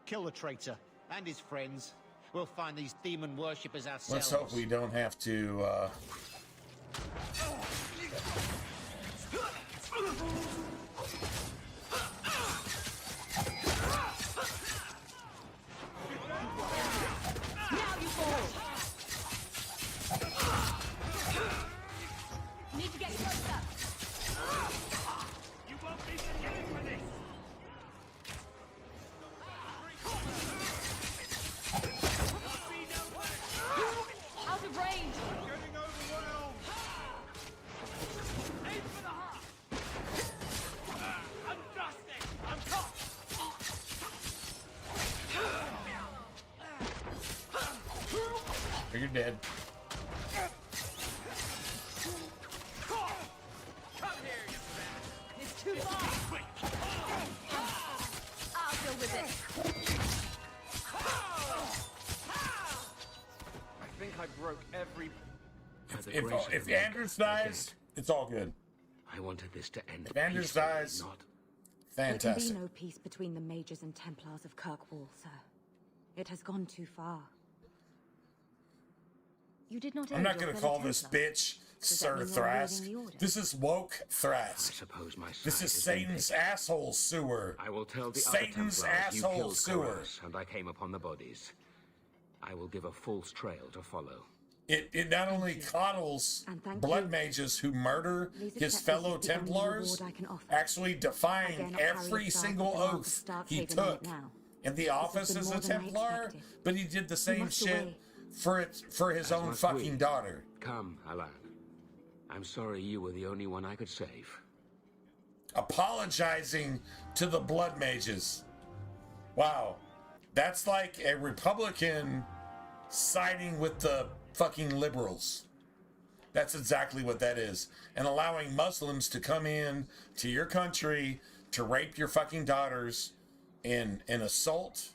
Kill the traitor and his friends. We'll find these demon worshippers ourselves. Let's hope we don't have to, Now you fall! Need to get closer! You won't be forgiven for this! Out of range! Getting overwhelmed! Aim for the heart! I'm dusting! I'm caught! you're dead. Come here, you man! It's too far! I'll deal with it! I think I broke every... If Anders dies, it's all good. I wanted this to end. If Anders dies, not There fantastic. can be no peace between the mages and Templars of Kirkwall, sir. It has gone too far. You did not. I'm not going to call this bitch Sir Thrask. This is woke Thrask. I suppose my This side is is Satan's asshole sewer. I will tell the Satan's other Templars you asshole killed sewer. Karas, and I came upon the bodies. I will give a false trail to follow. It not only coddles blood mages who murder his fellow Templars, actually defying every single oath he took in the office as a Templar, but he did the same shit for his own must fucking we. daughter. Come, Alan. I'm sorry you were the only one I could save. Apologizing to the blood mages. Wow. That's like a Republican siding with the fucking liberals. That's exactly what that is. And allowing Muslims to come in to your country to rape your fucking daughters and assault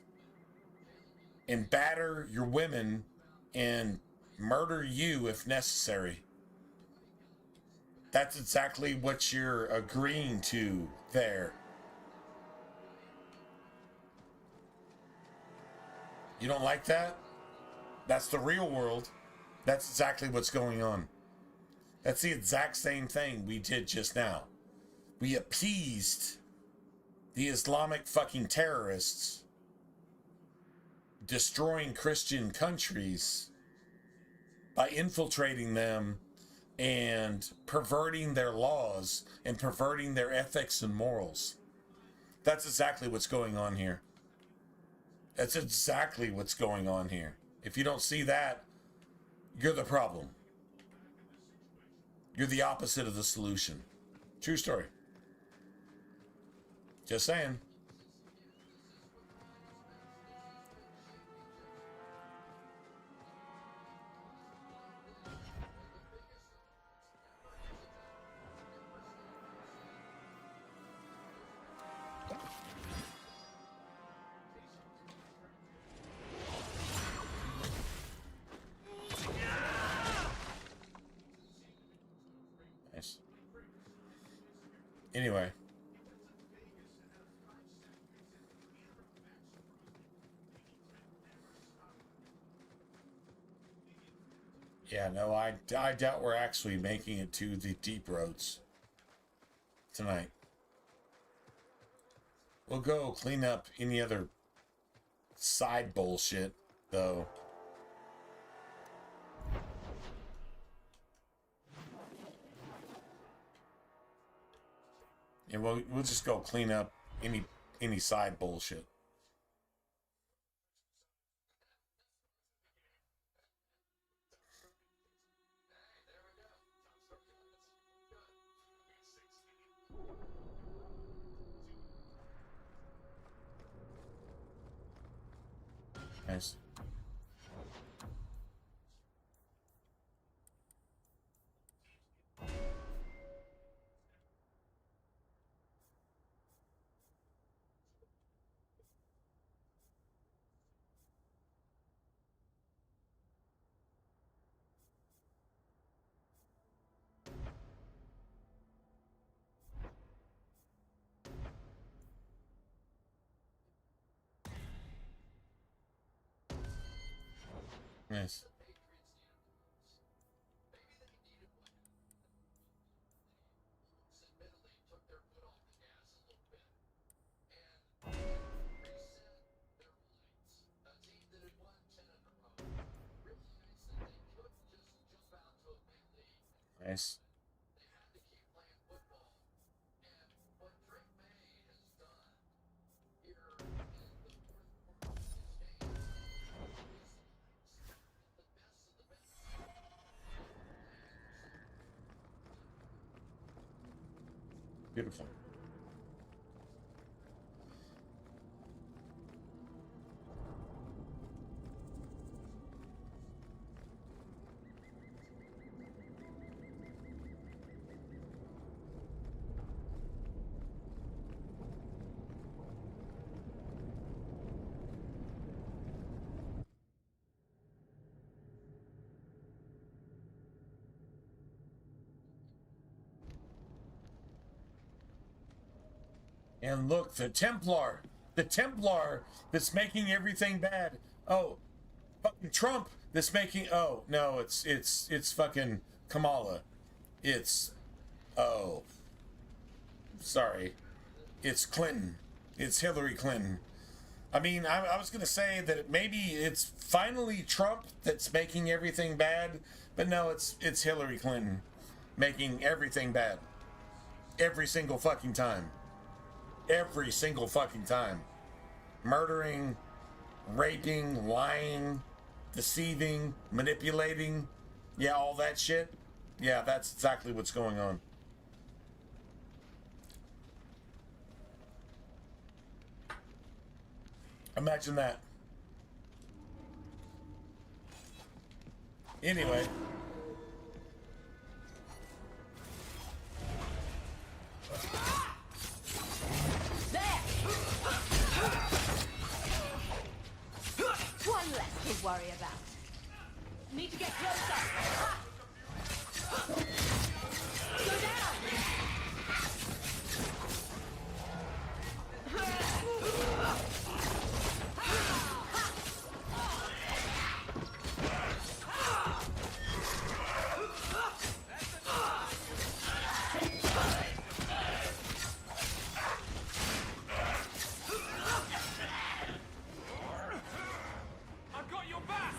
and batter your women and murder you if necessary. That's exactly what you're agreeing to there. You don't like that? That's the real world. That's exactly what's going on. That's the exact same thing we did just now. We appeased the Islamic fucking terrorists destroying Christian countries by infiltrating them and perverting their laws and perverting their ethics and morals. That's exactly what's going on here. That's exactly what's going on here. If you don't see that, you're the problem. You're the opposite of the solution. True story. Just saying. Nice. Anyway. Yeah, no, I doubt we're actually making it to the deep roads tonight. We'll go clean up any other side bullshit, though. And we'll just go clean up any side bullshit. Nice. Nice. Nice. Beautiful. And look, the Templar that's making everything bad. Oh, fucking Trump that's making. Oh no, it's fucking Kamala. Sorry, it's Clinton. It's Hillary Clinton. I mean, I was gonna say that maybe it's finally Trump that's making everything bad, but no, it's Hillary Clinton making everything bad. Every single fucking time. Every single fucking time. Murdering, raping, lying, deceiving, manipulating. Yeah, all that shit. Yeah, that's exactly what's going on. Imagine that. worry about. Need to get closer. Ah! Go down! I've got your back!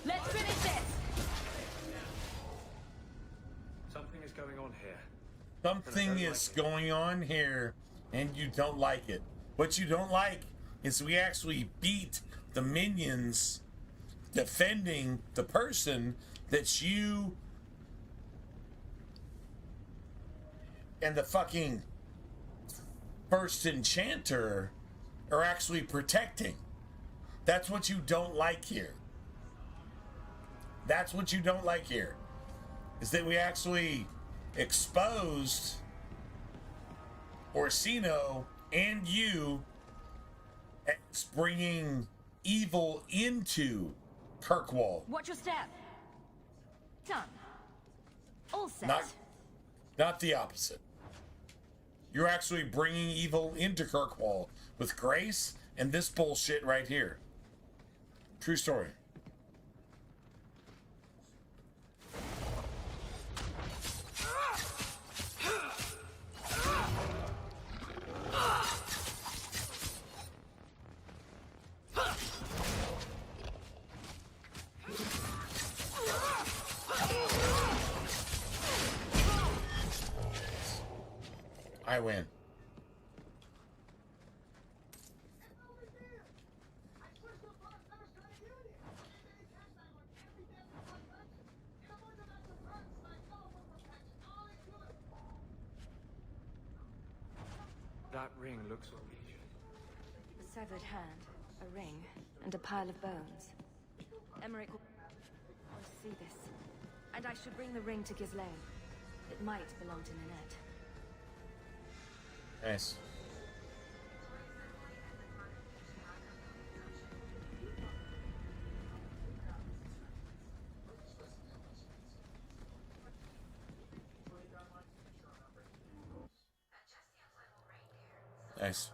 Let's finish this! Something is going on here. Something is going on here, and you don't like it. What you don't like is we actually beat the minions defending the person that you and the fucking first enchanter are actually protecting. That's what you don't like here. That's what you don't like here. Is that we actually exposed Orsino and you as bringing evil into Kirkwall. Watch your step. Done. All set. Not the opposite. You're actually bringing evil into Kirkwall with grace and this bullshit right here. True story. I win. That ring looks unusual. A severed hand, a ring, and a pile of bones. Emmerich will want to see this. And I should bring the ring to Ghislaine. It might belong to Nanette. Nice. Nice.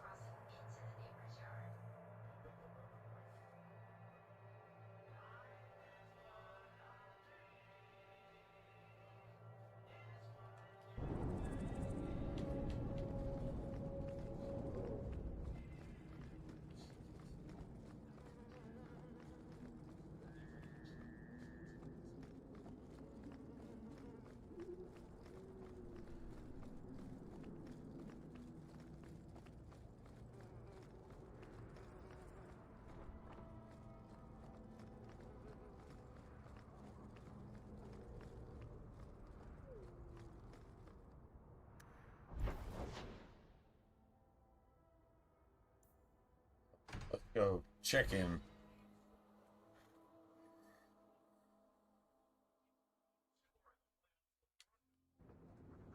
Let's go check in.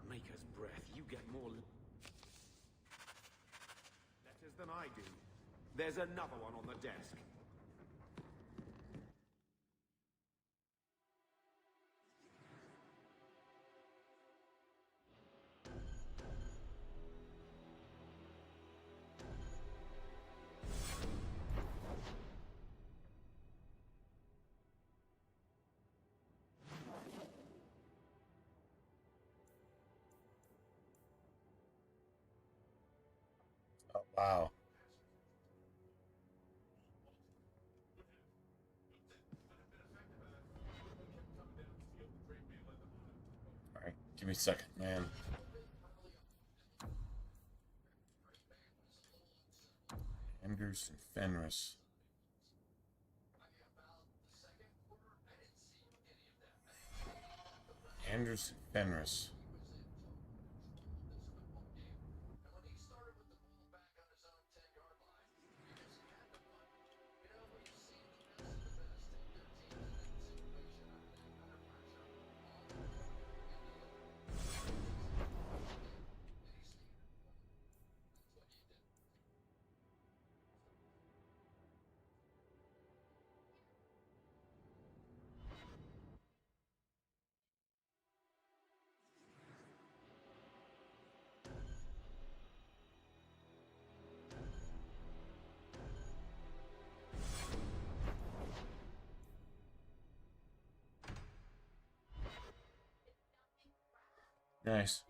Maker's breath, you get more letters than I do. There's another one on the desk. Oh, wow. All right, give me a second, man. Anders and Fenris. Anders and Fenris. Nice.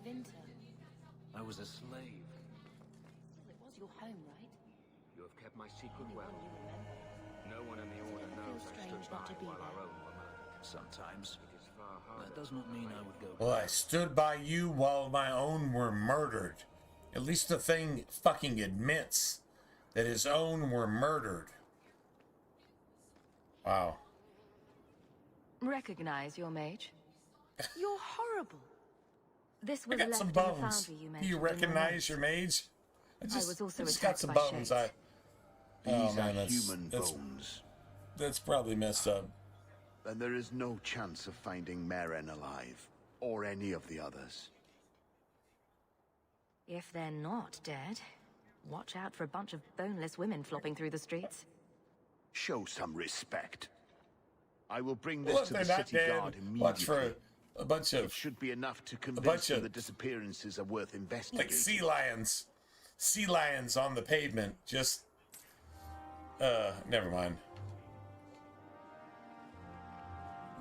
Vinter. I was a slave. Still, it was your home, right? You have kept my secret Only well. one you remember. No one in the Order knows I strange stood by not to be while our there. own were murdered. Sometimes. It is far harder. That does not mean I would go. Well, I stood by you while my own were murdered. At least the thing fucking admits that his own were murdered. Wow. Recognize your mage? You're horrible. This I was got left some in the bones. foundry you Do mentioned. you in your recognize notes. your mage? I was also just got attacked some by bones. shades. These are human that's, bones. That's probably messed up. And there is no chance of finding Meren alive, or any of the others. If they're not dead, watch out for a bunch of boneless women flopping through the streets. Show some respect. I will bring this Well, if to the they're not city dead, guard immediately. watch for a bunch of... It should be enough to convince bunch them of- the disappearances are worth investigating. Like sea lions. Sea lions on the pavement. Just... never mind.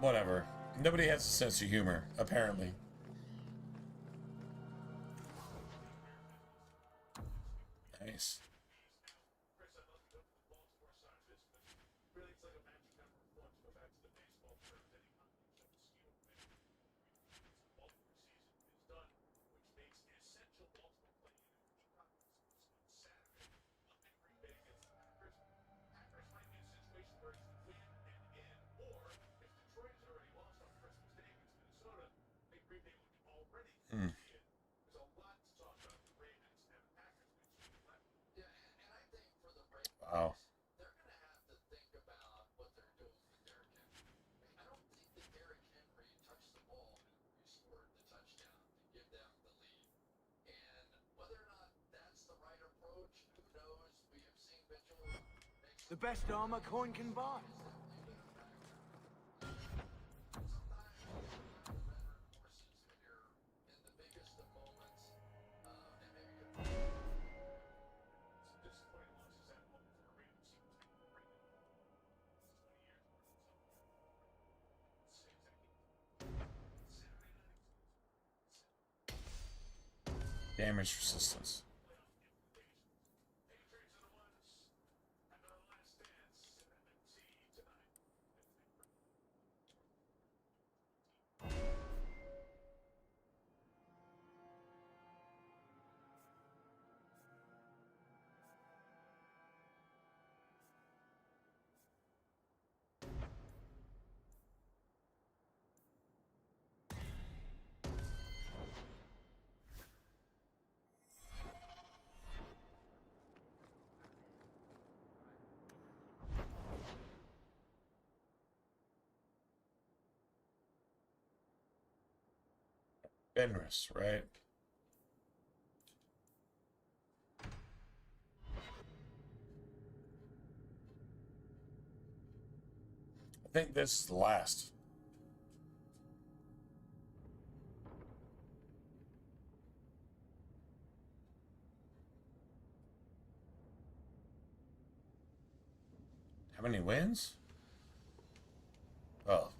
Whatever. Nobody has a sense of humor, apparently. Nice. Hmm. Wow. The best armor coin can buy. Damage resistance. Fenris, right? I think this is the last. How many wins? Well,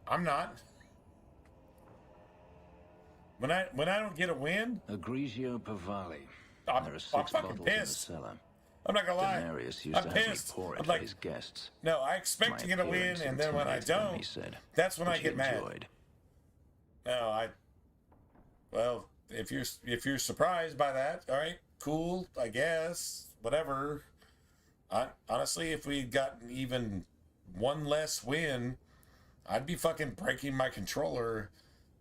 I'm not. When I don't get a win, Egregio Pavali. I'm There are 6 fucking bottles in the pissed. cellar. I'm not gonna lie. Daenerys used I'm to have me pissed. pour it I'm for like, his guests. no, I expect to get a win, and then when I don't, he said, that's when I which he get mad. enjoyed. No, well, if you're surprised by that, all right, cool, I guess, whatever. Honestly, if we'd gotten even one less win, I'd be fucking breaking my controller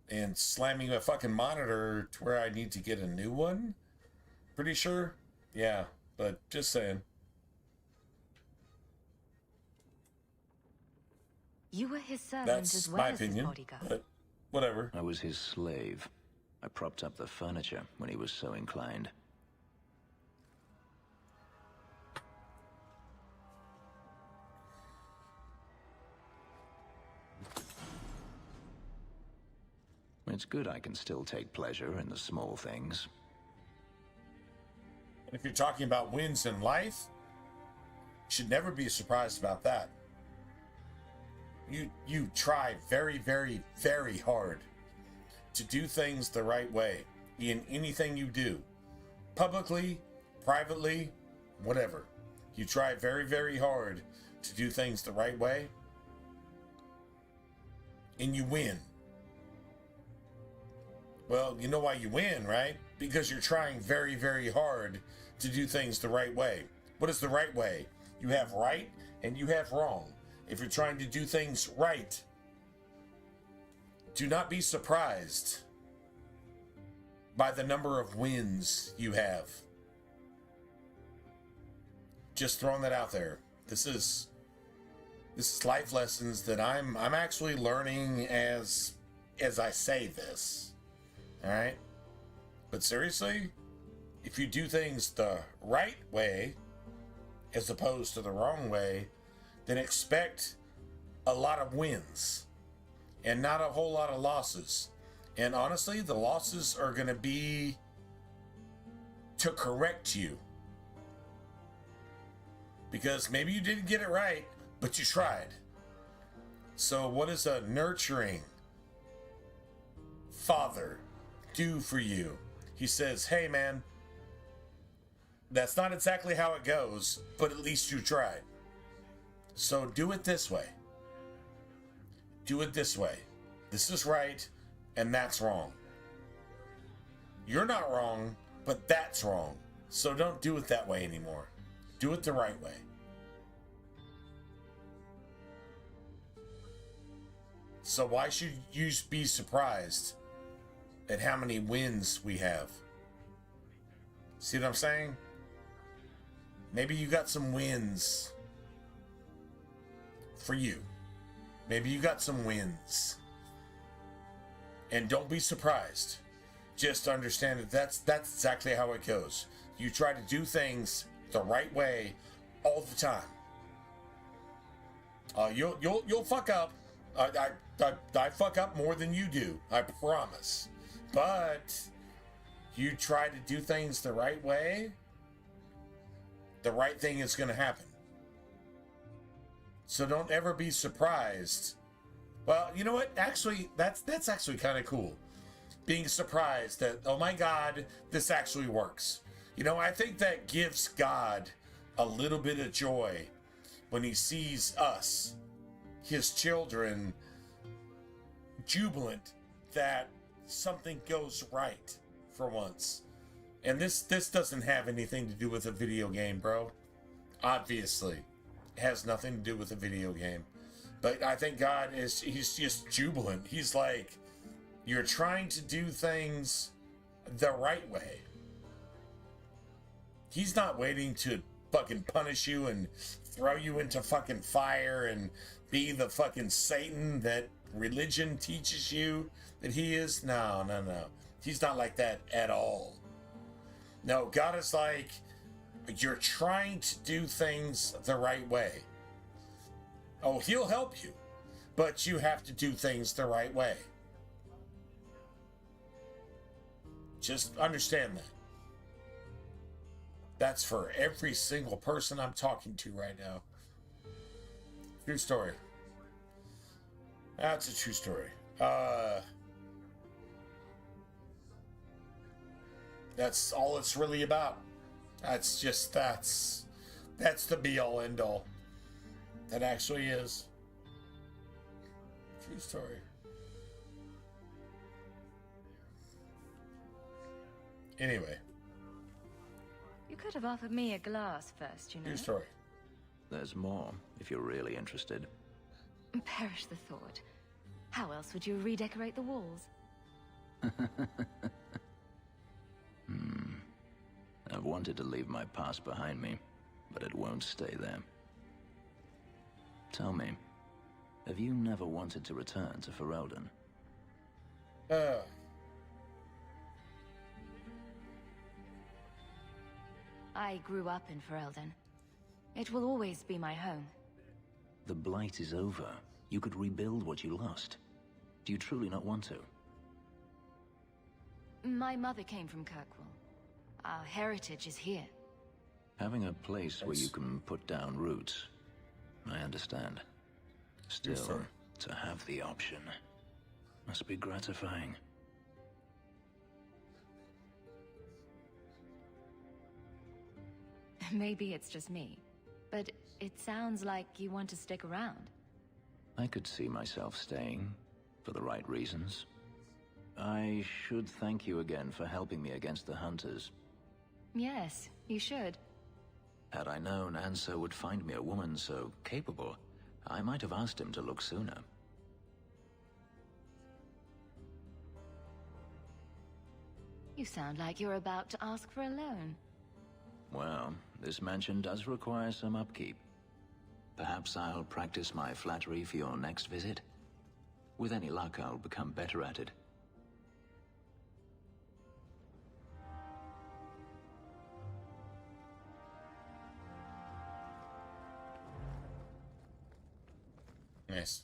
and slamming a fucking monitor to where I need to get a new one. Pretty sure, yeah, but just saying. You were his servant That's as well my as his opinion, bodyguard. but whatever. I was his slave. I propped up the furniture when he was so inclined. It's good I can still take pleasure in the small things. And if you're talking about wins in life, you should never be surprised about that. You try very, very, very hard to do things the right way in anything you do. Publicly, privately, whatever. You try very, very hard to do things the right way, and you win. Well, you know why you win, right? Because you're trying very, very hard to do things the right way. What is the right way? You have right and you have wrong. If you're trying to do things right, do not be surprised by the number of wins you have. Just throwing that out there. This is life lessons that I'm actually learning as I say this. All right? But seriously, if you do things the right way as opposed to the wrong way, then expect a lot of wins and not a whole lot of losses. And honestly, the losses are going to be to correct you. Because maybe you didn't get it right, but you tried. So what does a nurturing father do for you? He says, hey man, that's not exactly how it goes, but at least you tried. So do it this way. Do it this way. This is right, and that's wrong. You're not wrong, but that's wrong. So don't do it that way anymore. Do it the right way. So why should you be surprised at how many wins we have? See what I'm saying? Maybe you got some wins for you. Maybe you got some wins. And don't be surprised. Just understand that that's exactly how it goes. You try to do things the right way all the time. You'll fuck up. I fuck up more than you do, I promise. But you try to do things the right way, the right thing is going to happen. So don't ever be surprised. Well, you know what? Actually, that's actually kind of cool. Being surprised that, oh my God, this actually works. You know, I think that gives God a little bit of joy when he sees us, his children, jubilant that something goes right for once. And this doesn't have anything to do with a video game, bro. Obviously, it has nothing to do with a video game. But I think God he's just jubilant. He's like, you're trying to do things the right way. He's not waiting to fucking punish you and throw you into fucking fire and be the fucking Satan that religion teaches you that he is. No. He's not like that at all. No, God is like, you're trying to do things the right way. Oh, he'll help you, but you have to do things the right way. Just understand that. That's for every single person I'm talking to right now. True story. That's a true story. That's all it's really about. That's the be all end all. That actually is. True story. Anyway. You could have offered me a glass first, you know. True story. There's more, if you're really interested. Perish the thought. How else would you redecorate the walls? I've wanted to leave my past behind me, but it won't stay there. Tell me, have you never wanted to return to Ferelden? I grew up in Ferelden. It will always be my home. The Blight is over. You could rebuild what you lost. Do you truly not want to? My mother came from Kirkwall. Our heritage is here. Having a place where you can put down roots. I understand. Still, to have the option must be gratifying. Maybe it's just me, but it sounds like you want to stick around. I could see myself staying, for the right reasons. I should thank you again for helping me against the hunters. Yes, you should. Had I known Ansel would find me a woman so capable, I might have asked him to look sooner. You sound like you're about to ask for a loan. Well, this mansion does require some upkeep. Perhaps I'll practice my flattery for your next visit. With any luck, I'll become better at it. Nice.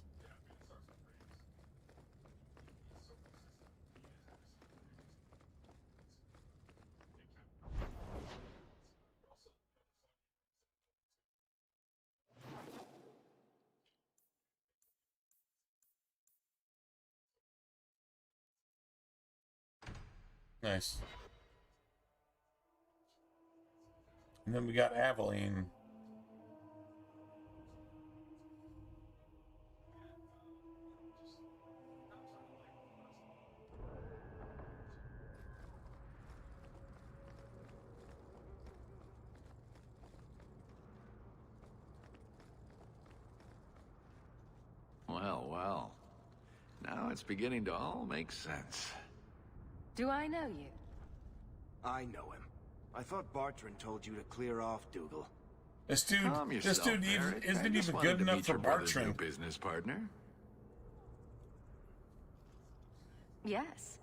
Nice. And then we got Aveline. Well, well. Now it's beginning to all make sense. Do I know you? I know him. I thought Bartrand told you to clear off, Dougal. This dude Barrett. isn't I just even wanted good to enough meet for your brother's new Bartrand. business partner. Yes.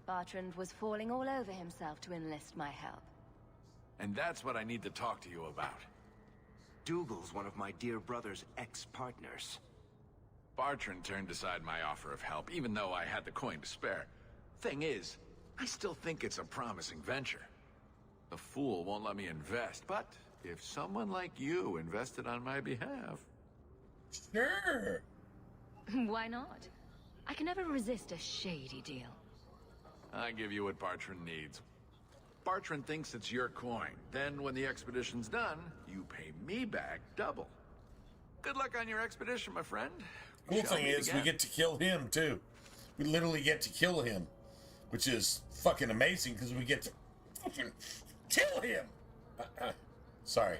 Bartrand was falling all over himself to enlist my help. And that's what I need to talk to you about. Dougal's one of my dear brother's ex-partners. Bartrand turned aside my offer of help, even though I had the coin to spare. Thing is, I still think it's a promising venture. The fool won't let me invest, but if someone like you invested on my behalf... Sure. Why not? I can never resist a shady deal. I give you what Bartrand needs. Bartrand thinks it's your coin. Then, when the expedition's done, you pay me back double. Good luck on your expedition, my friend. Cool thing is, we get to kill him, too. We literally get to kill him. Which is fucking amazing, because we get to fucking kill him! Sorry.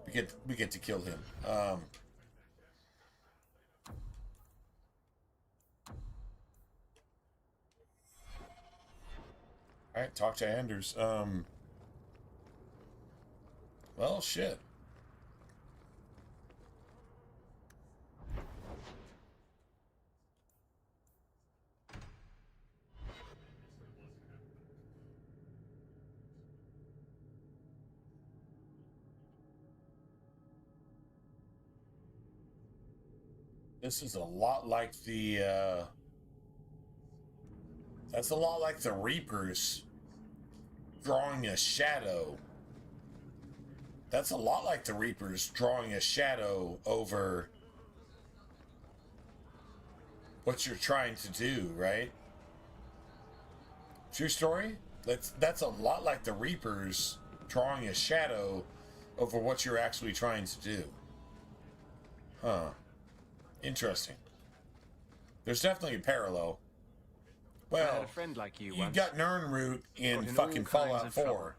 We get to kill him. Alright, talk to Anders. Well, shit. This is a lot like the, that's a lot like the Reapers drawing a shadow. That's a lot like the Reapers drawing a shadow over what you're trying to do, right? True story? That's a lot like the Reapers drawing a shadow over what you're actually trying to do. Huh. Interesting. There's definitely a parallel. I had Well, a friend like you you once. got Nirnroot in Got in fucking all kinds Fallout of 4. trouble.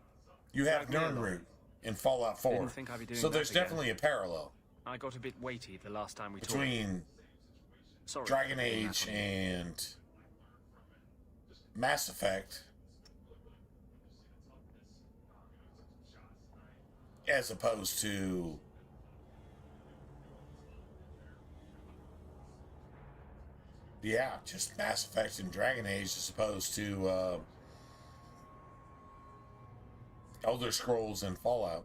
You have Dragged me along. Nirnroot in Fallout 4. Didn't think I'd be doing So that there's again. definitely a parallel I got a bit weighty the last time we talked. between Sorry Dragon for putting that Age on you. and Mass Effect, as opposed to just Mass Effect and Dragon Age, as opposed to Elder Scrolls and Fallout.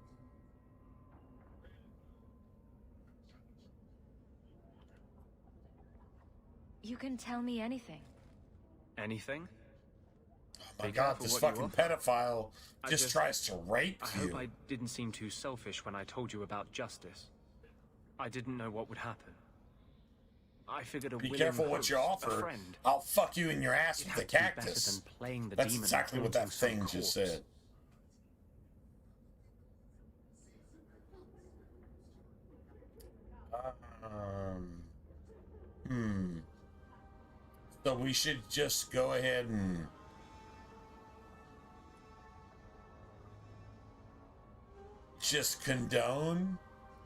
You can tell me anything. Anything? My Be God, careful this what you fucking offer. pedophile I just tries to rape I you. hope I didn't seem too selfish when I told you about justice. I didn't know what would happen. I figured a Be willing careful what you host, a offer. friend, I'll fuck you in your ass it'd with have a to be better cactus. than playing the That's demon exactly what that haunting some thing just corpse. said. So we should just go ahead and just condone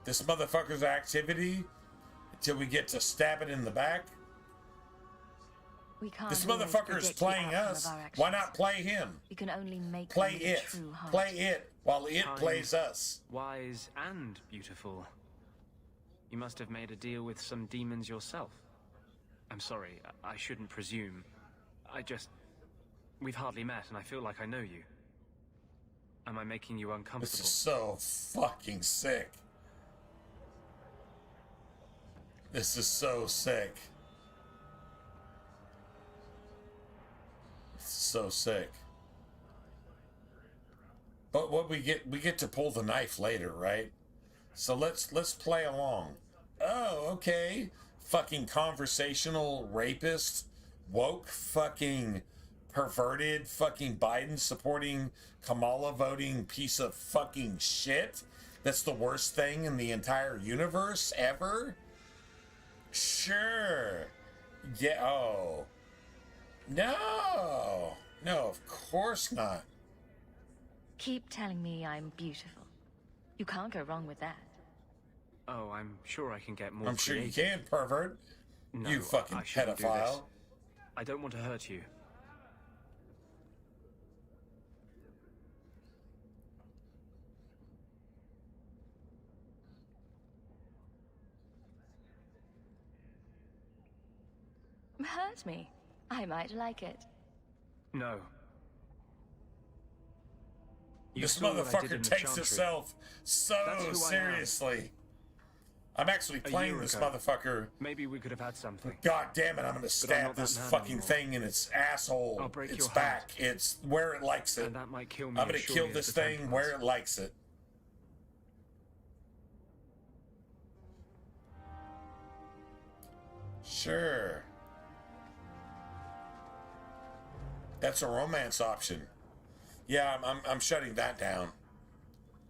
this motherfucker's activity until we get to stab it in the back. We can't This always motherfucker is predict the playing outcome us. of our actions. Why not play him? We can only make Play them with a it. true heart. Play it while it Kind, plays us. Wise and beautiful. You must have made a deal with some demons yourself. I'm sorry, I shouldn't presume. We've hardly met, and I feel like I know you. Am I making you uncomfortable? This is so fucking sick. This is so sick. This is so sick. But what we get to pull the knife later, right? So let's play along. Oh, okay. Fucking conversational rapist, woke fucking perverted fucking Biden supporting Kamala voting piece of fucking shit. That's the worst thing in the entire universe ever. Sure. Yeah. Oh. No. No, of course not. Keep telling me I'm beautiful. You can't go wrong with that. Oh, I'm sure I can get more I'm sure you creative. can, pervert. No, You fucking I shouldn't do this. pedophile. I don't want to hurt you. Hurt me. I might like it. No. You This saw what I did motherfucker in the takes Chantry. himself so That's who I am. seriously. I'm actually A playing year this ago, motherfucker. Maybe we could have had something. God damn it, I'm gonna But I'm stab not that this man fucking anymore. thing in its asshole. I'll break Its your back. It's where it likes it. And that might kill me I'm gonna as kill surely this as the thing Templars. where it likes it. Sure. That's a romance option. Yeah, I'm shutting that down.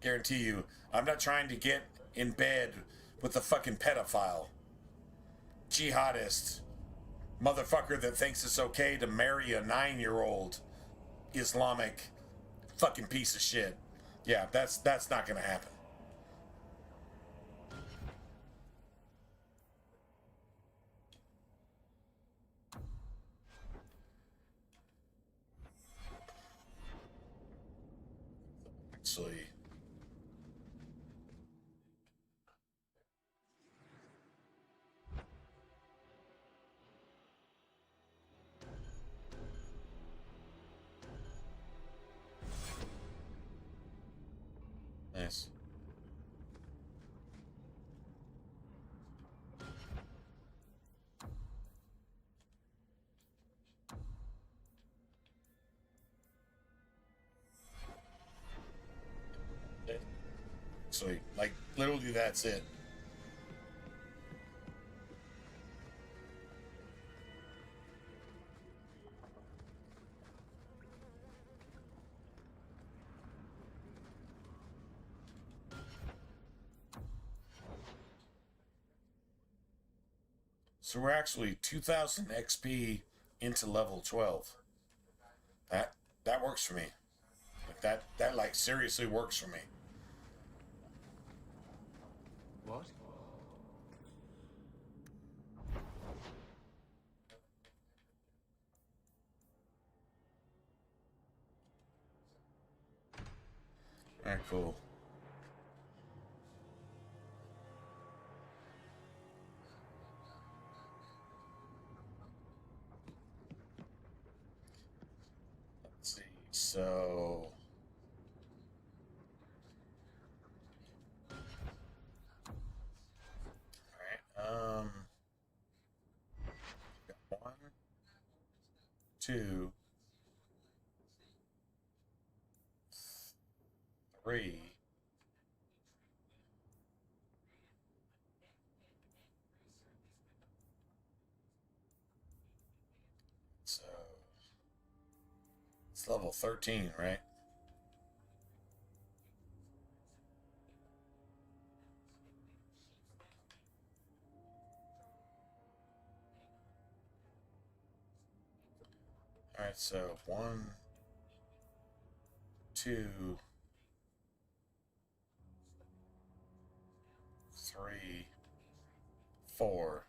Guarantee you. I'm not trying to get in bed with the fucking pedophile. Jihadist. Motherfucker that thinks it's okay to marry a 9-year-old Islamic fucking piece of shit. Yeah, that's not gonna happen. Actually, nice. Sweet. Like, literally, that's it. So we're actually 2,000 XP into level 12. That works for me. Like that like seriously works for me. What? Alright, cool. Let's see, so... Alright, got 1, 2, It's level 13, right? Alright, so 1, 2, 3, 4.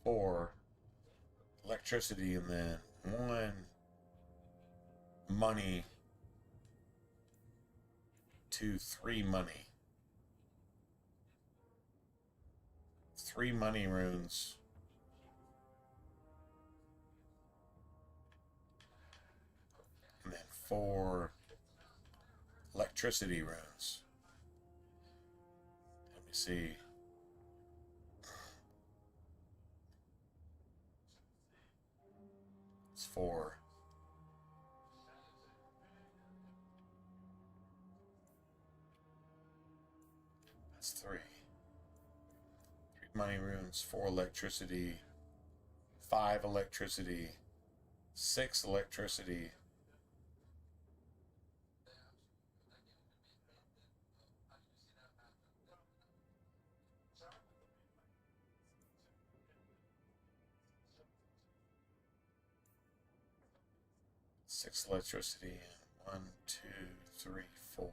Four electricity, and then 1 money, 2, 3 money. 3 money runes. And then 4 electricity runes. Let me see. It's 4. That's 3. 3 money runes, 4 electricity, 5 electricity, 6 electricity. Six electricity, and 1, 2, 3, 4.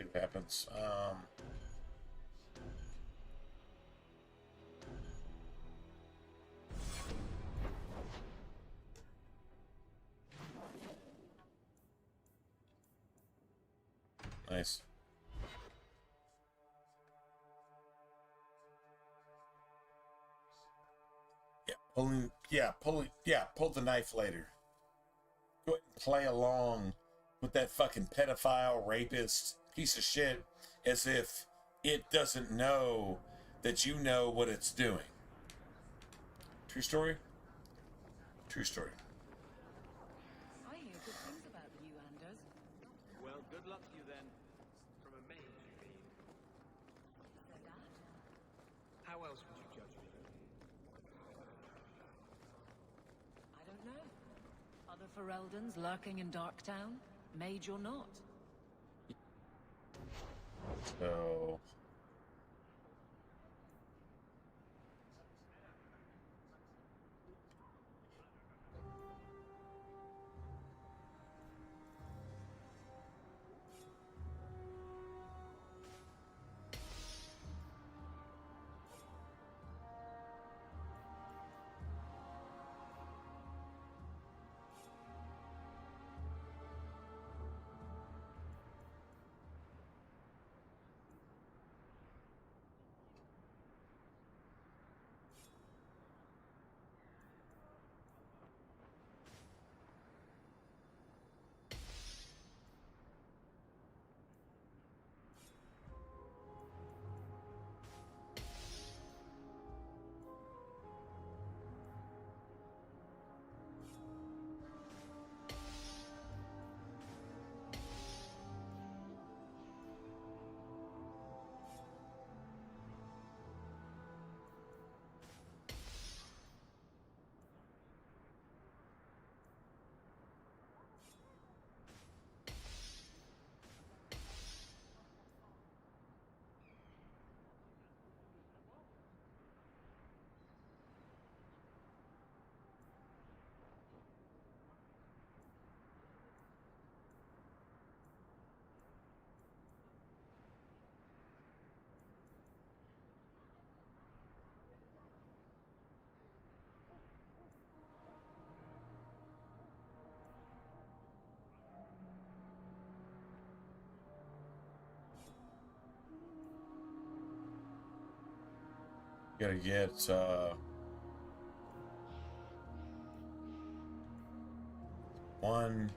It happens. Nice. Pull the knife later. Go ahead and play along with that fucking pedophile, rapist, piece of shit as if it doesn't know that you know what it's doing. True story? True story. I hear good things about you, Anders. Well, good luck to you then. From a mage, you mean? How else would you judge me? I don't know. Other Fereldans lurking in Darktown? Mage or not? So... Gotta get, 1,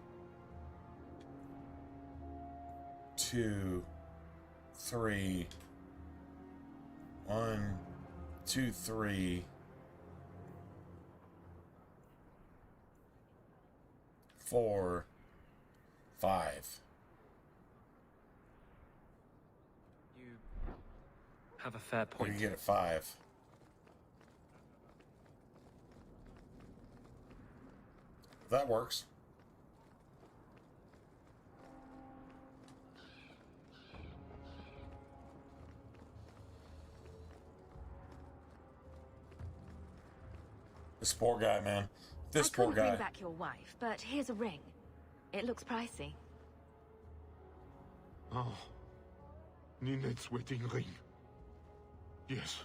2, 3. 1, 2, 3. 4, 5. You have a fair point. You get it 5. That works. This poor guy, man. This poor couldn't guy. bring back your wife, but here's a ring. It looks pricey. Oh, Ninette's wedding ring. Yes.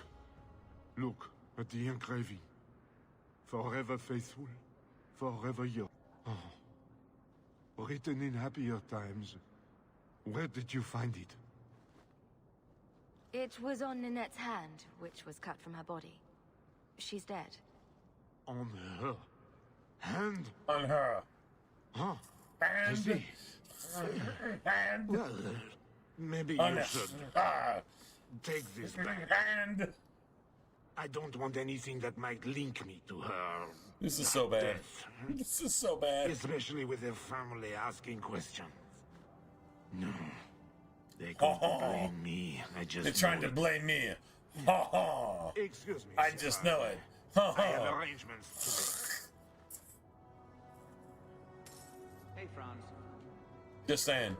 Look at the engraving. Forever faithful, forever young. Oh. Written in happier times. Where did you find it? It was on Ninette's hand, which was cut from her body. She's dead. On her hand? On her. Huh? And I see. and Well, maybe on you a- should take this back. and I don't want anything that might link me to her. this is so bad. death. This is so bad. Especially with her family asking questions. No. They're going to blame me. I just They're trying to know it. blame me. Ha ha. Excuse me. I sir. just know it. Ha I have ha. arrangements Hey, Franz. Just saying.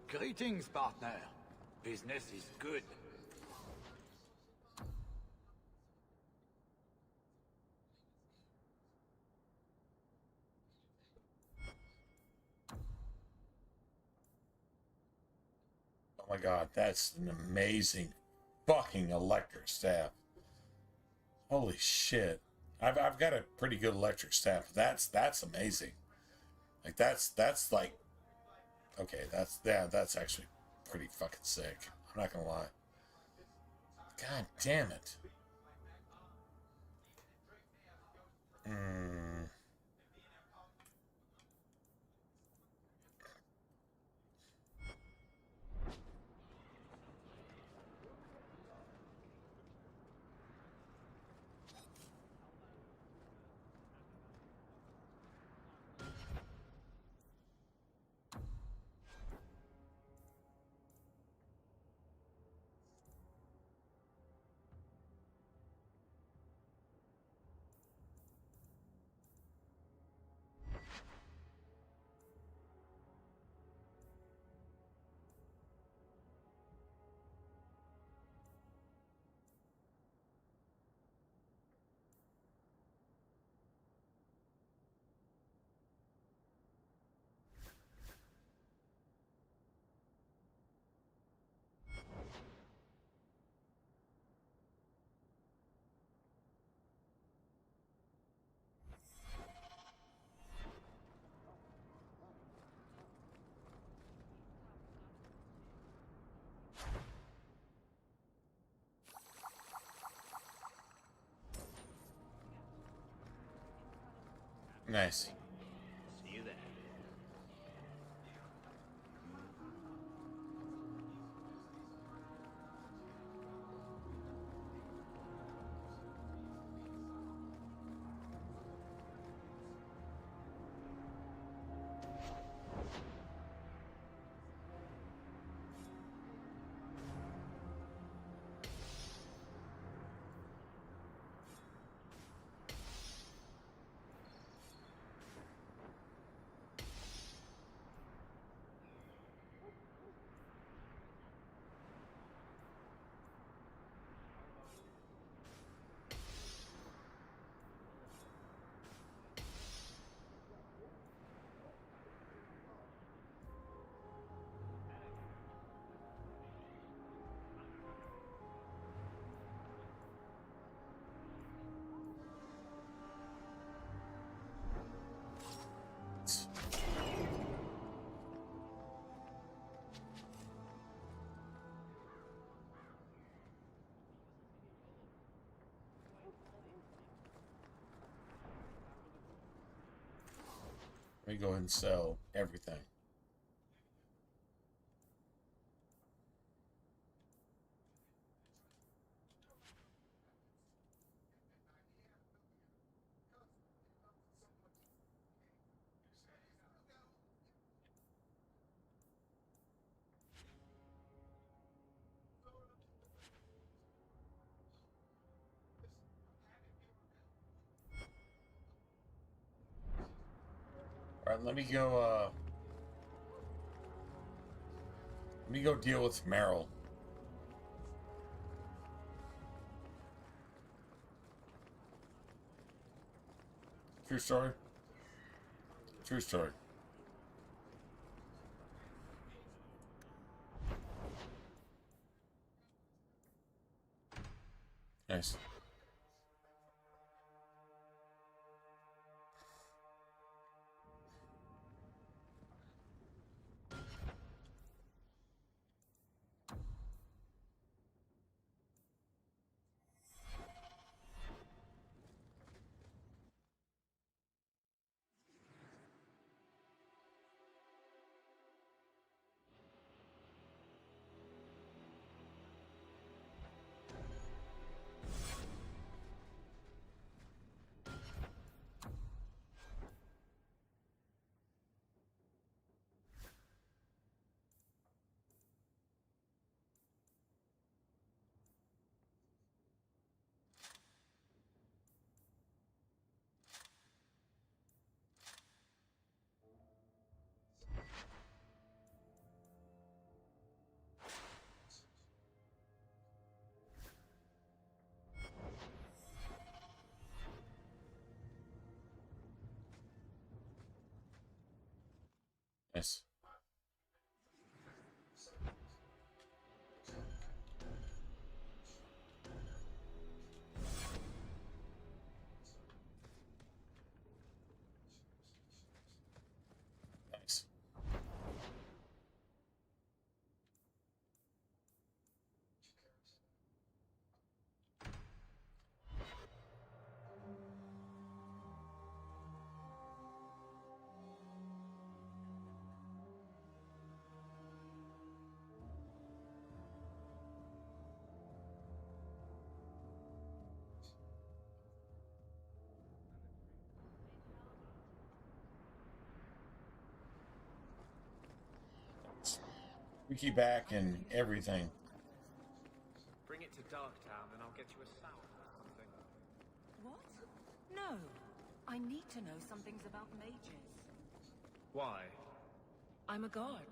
Greetings, partner. Business is good. Oh my god, that's an amazing fucking electric staff. Holy shit. I've got a pretty good electric staff. That's amazing. Like that's like okay, that's actually pretty fucking sick. I'm not gonna lie. God damn it. Nice. See you there. Let me go ahead and sell everything. All right, let me go deal with Meryl. True story. True story. Nice. Nice. Nice. Wiki back and everything. Bring it to Darktown and I'll get you a sound or something. What? No. I need to know some things about mages. Why? I'm a guard.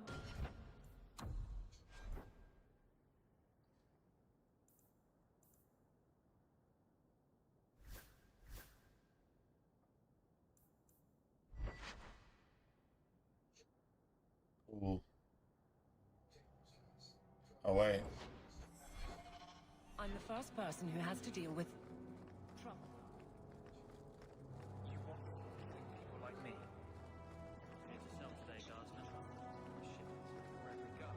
Ooh. Oh, wait. I'm the first person who has to deal with trouble. You want people like me? Here to sell today, Guardsman. Shipments wherever we go.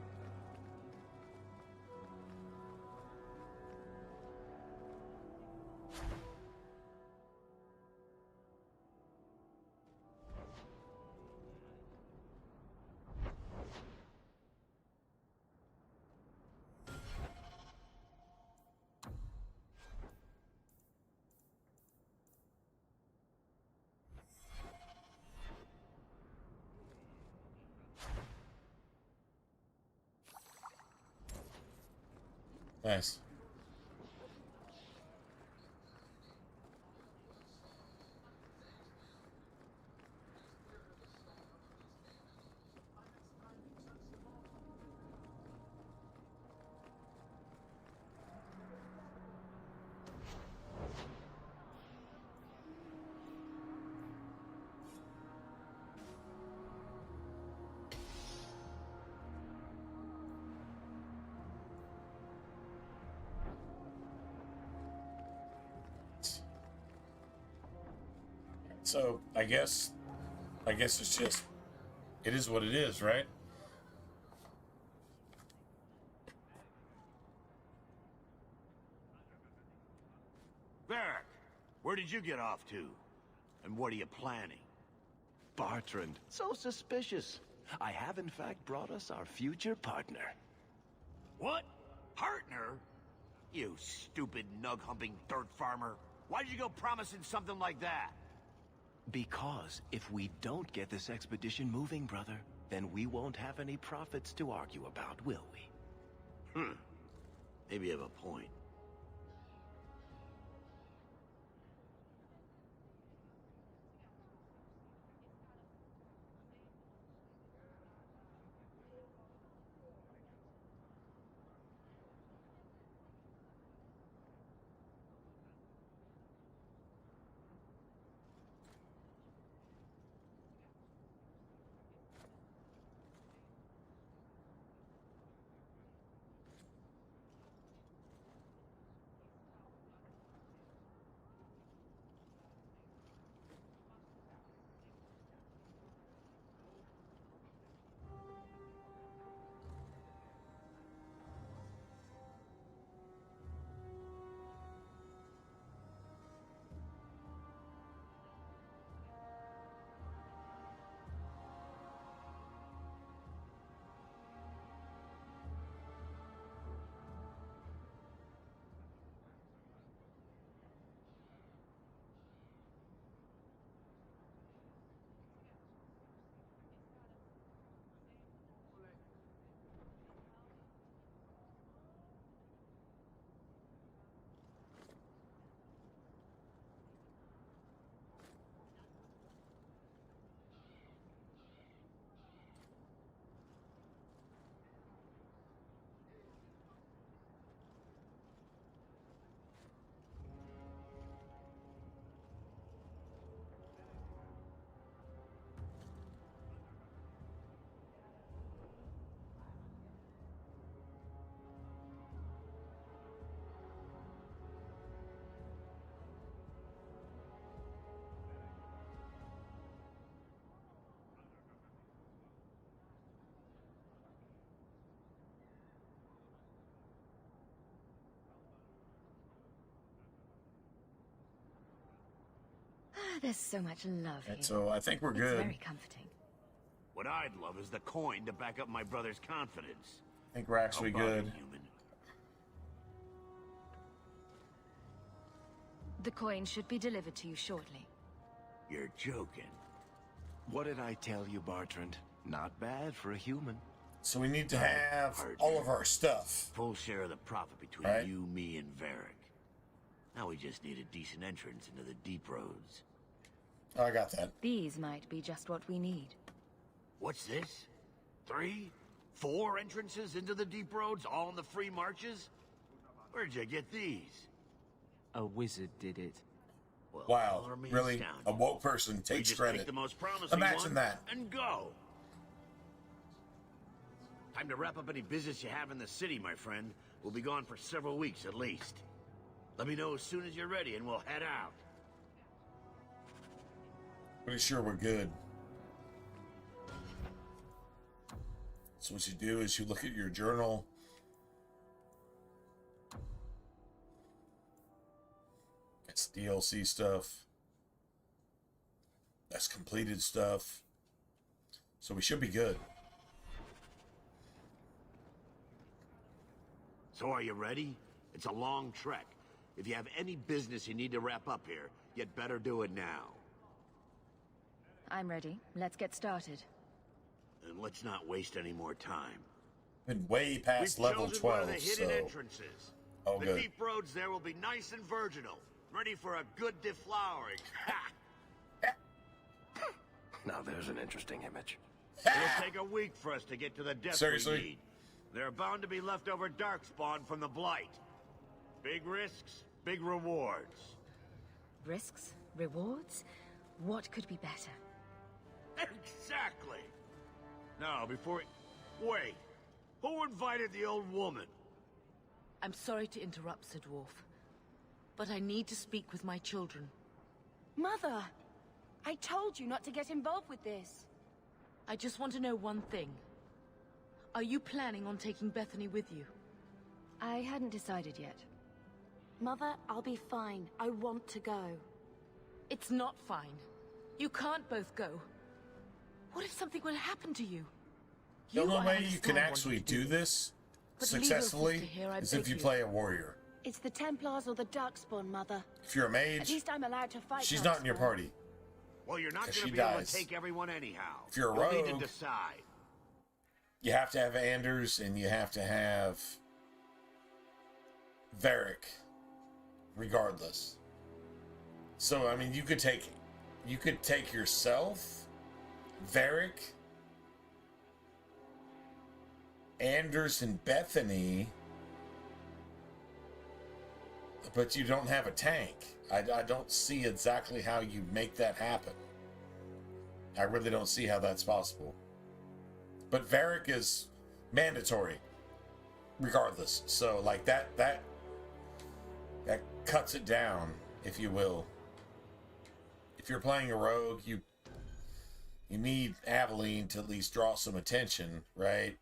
Nice. So I guess it's just, it is what it is, right? Varric, where did you get off to? And what are you planning? Bartrand, so suspicious. I have in fact brought us our future partner. What? Partner? You stupid nug-humping dirt farmer. Why did you go promising something like that? Because if we don't get this expedition moving, brother, then we won't have any profits to argue about, will we? Maybe you have a point. There's so much love here. And so I think we're It's good. very comforting. What I'd love is the coin to back up my brother's confidence. I think we're actually How about good. it, human? The coin should be delivered to you shortly. You're joking. What did I tell you, Bartrand? Not bad for a human. So we need to have all of our stuff. Full share of the profit between Right. you, me, and Varric. Now we just need a decent entrance into the deep roads. Oh, I got that. These might be just what we need. What's this? 3? 4 entrances into the deep roads, all in the free marches? Where'd you get these? A wizard did it. Well, Wow, color me really? astounded. A woke person We takes just credit. take the most promising Imagine one that. and go. Time to wrap up any business you have in the city, my friend. We'll be gone for several weeks at least. Let me know as soon as you're ready and we'll head out. Pretty sure we're good. So what you do is you look at your journal. That's DLC stuff. That's completed stuff. So we should be good. So are you ready? It's a long trek. If you have any business you need to wrap up here, you'd better do it now. I'm ready. Let's get started. And let's not waste any more time. Been way past We've level chosen one of 12, the hidden so... entrances. Oh, the good. deep roads there will be nice and virginal, ready for a good deflowering. Ha! Now there's an interesting image. It'll take a week for us to get to the depth Seriously? we need. There are bound to be leftover darkspawn from the Blight. Big risks, big rewards. Risks? Rewards? What could be better? Exactly! Now, before... Wait. Who invited the old woman? I'm sorry to interrupt, Sir Dwarf, but I need to speak with my children. Mother! I told you not to get involved with this. I just want to know one thing. Are you planning on taking Bethany with you? I hadn't decided yet. Mother, I'll be fine. I want to go. It's not fine. You can't both go. What if something will happen to you? The only I way you understand can what actually you do this But leave your successfully sister here, I is beg if you you. play a warrior. It's the Templars or the Darkspawn, Mother. If you're a At mage, least I'm allowed to fight. she's not in your Darkspawn. party. Well, you're not 'Cause going she to be able dies. to take everyone anyhow. If you're a You'll need to rogue- decide. You have to have Anders and you have to have Varric, regardless. So I mean, you could take yourself, Varric, Anders, and Bethany, but you don't have a tank. I don't see exactly how you make that happen. I really don't see how that's possible. But Varric is mandatory, regardless. So like that cuts it down, if you will. If you're playing a rogue, you need Aveline to at least draw some attention, right?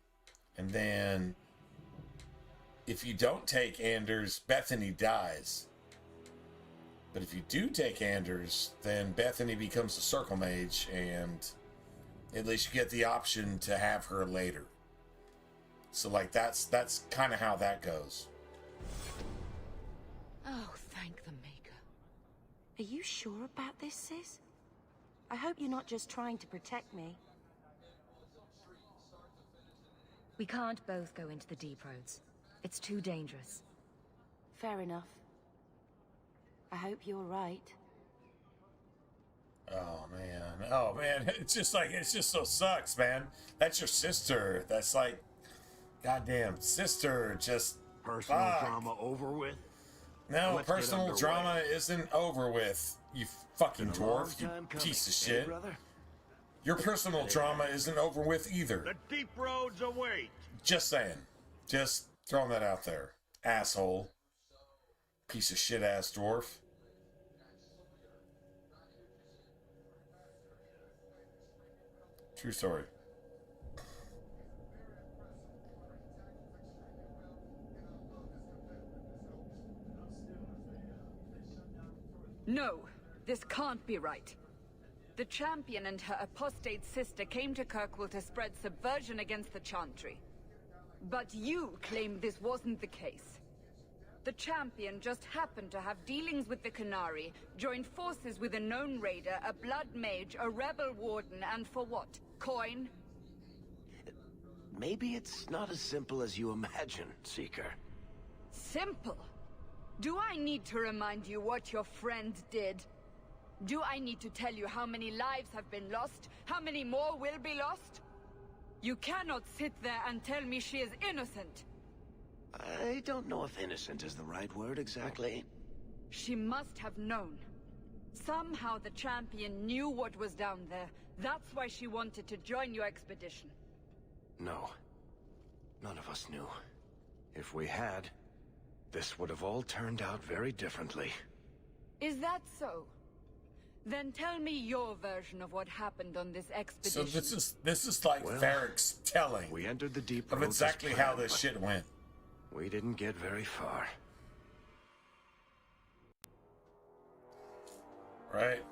And then if you don't take Anders, Bethany dies. But if you do take Anders, then Bethany becomes a circle mage, and at least you get the option to have her later. So like that's kind of how that goes. Oh, thank the Maker. Are you sure about this, sis? I hope you're not just trying to protect me. We can't both go into the deep roads. It's too dangerous. Fair enough. I hope you're right. Oh man, it's just so sucks, man. That's your sister. That's like, goddamn sister. Just personal fuck. drama over with. No, Let's get personal underway. drama isn't over with. You fucking Been a long dwarf. You time coming, piece of eh, shit. brother? Your personal drama isn't over with either. The deep roads await. Just saying. Just throwing that out there. Asshole. Piece of shit ass dwarf. True story. No, this can't be right. The champion and her apostate sister came to Kirkwall to spread subversion against the Chantry. But you claim this wasn't the case. The champion just happened to have dealings with the Canary, joined forces with a known raider, a blood mage, a rebel warden, and for what? Coin? Maybe it's not as simple as you imagine, Seeker. Simple? Do I need to remind you what your friend did? Do I need to tell you how many lives have been lost? How many more will be lost? You cannot sit there and tell me she is innocent. I don't know if innocent is the right word exactly. She must have known. Somehow the champion knew what was down there. That's why she wanted to join your expedition. No. None of us knew. If we had, this would have all turned out very differently. Is that so? Then tell me your version of what happened on this So expedition. this is like Well, Varric's telling We entered the deep of roads as exactly how planned, this but shit went. We didn't get very far. Right?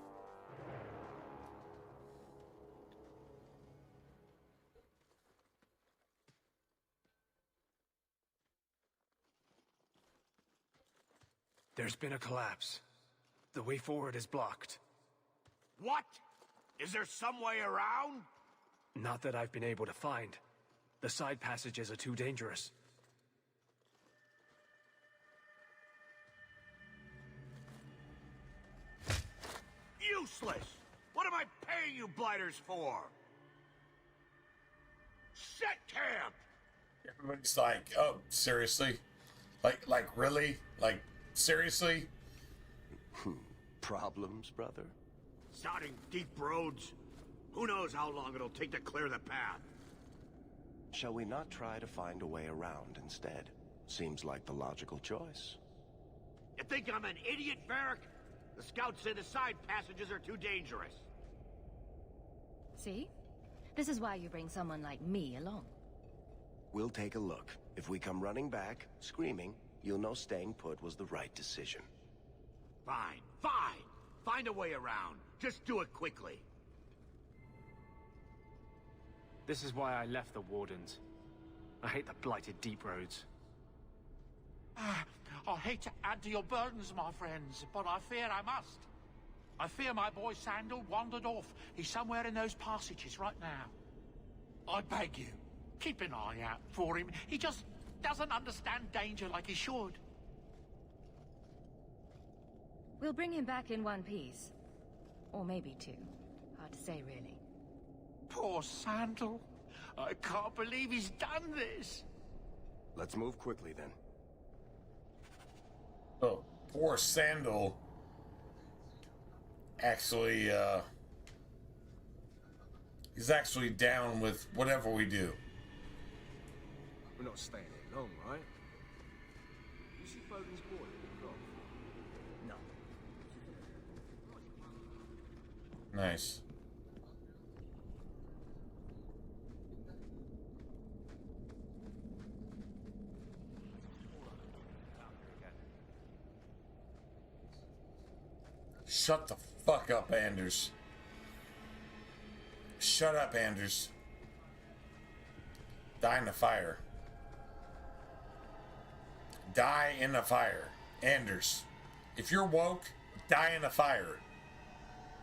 There's been a collapse. The way forward is blocked. What? Is there some way around? Not that I've been able to find. The side passages are too dangerous. Useless! What am I paying you blighters for? Set camp! Everybody's like, oh, seriously? Like really? Like, seriously? Problems, brother? Sounding deep roads. Who knows how long it'll take to clear the path? Shall we not try to find a way around instead? Seems like the logical choice. You think I'm an idiot, Varric? The scouts say the side passages are too dangerous. See? This is why you bring someone like me along. We'll take a look. If we come running back, screaming, you'll know staying put was the right decision. Fine, fine. Find a way around. Just do it quickly. This is why I left the Wardens. I hate the blighted deep roads. I hate to add to your burdens, my friends, but I fear I must. I fear my boy Sandal wandered off. He's somewhere in those passages right now. I beg you, keep an eye out for him. He just doesn't understand danger like he should. We'll bring him back in one piece. Or maybe two. Hard to say, really. Poor Sandal. I can't believe he's done this. Let's move quickly, then. Oh, poor Sandal. Actually, he's actually down with whatever we do. We're not staying here long, right? You see Foden's boy in the golf? No. Nice. Shut the fuck up, Anders. Shut up, Anders. Die in the fire. Die in the fire. Anders. If you're woke, die in the fire.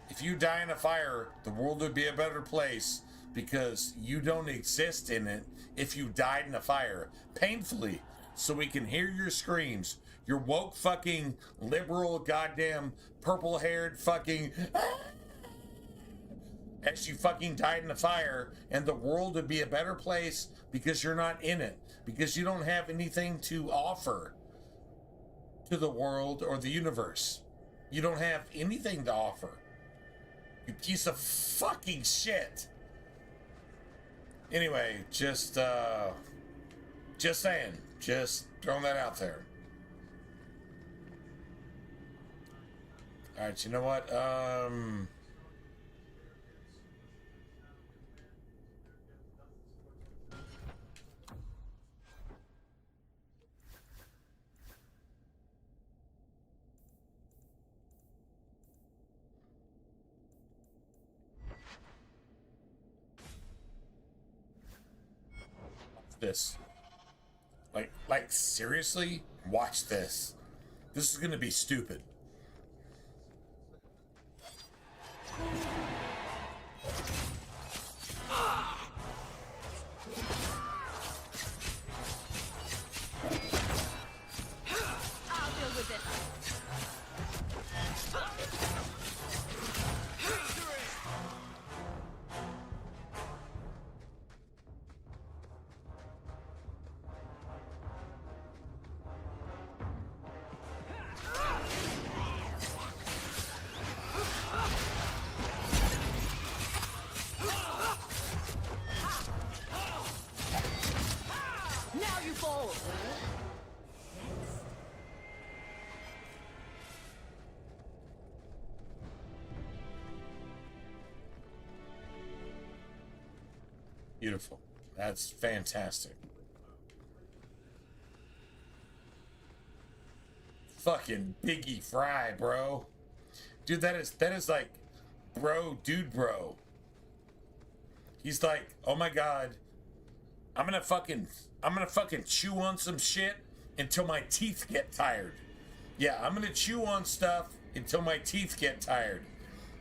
If you die in a fire, the world would be a better place because you don't exist in it if you died in a fire. Painfully, so we can hear your screams. Your woke fucking liberal goddamn purple-haired fucking as you fucking died in the fire, and the world would be a better place because you're not in it. Because you don't have anything to offer to the world or the universe. You don't have anything to offer. You piece of fucking shit. Anyway, just saying. Just throwing that out there. Alright, you know what? This. Like seriously? Watch this. This is gonna be stupid. I'll deal with this. Now you fall! Beautiful. That's fantastic. Fucking Biggie Fry, bro. Dude, that is like bro. He's like, oh my god, I'm gonna fucking chew on some shit until my teeth get tired. Yeah, I'm gonna chew on stuff until my teeth get tired.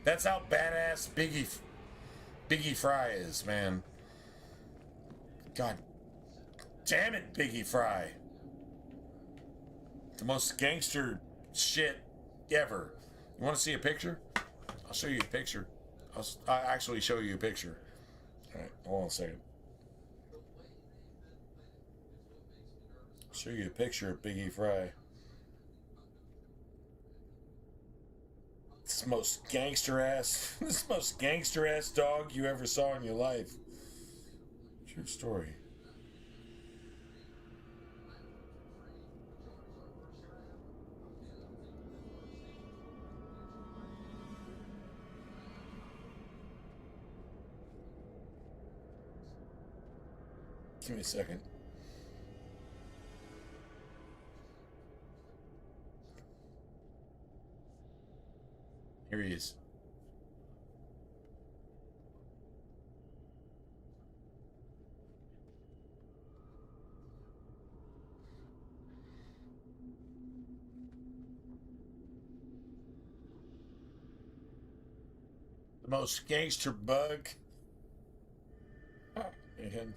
That's how badass Biggie Fry is, man. God damn it, Biggie Fry. The most gangster shit ever. You want to see a picture? I'll show you a picture. I'll actually show you a picture. All right, hold on a second. I'll show you a picture of Biggie Fry. This most gangster ass dog you ever saw in your life. True story. Give me a second. Here he is. most gangster bug. And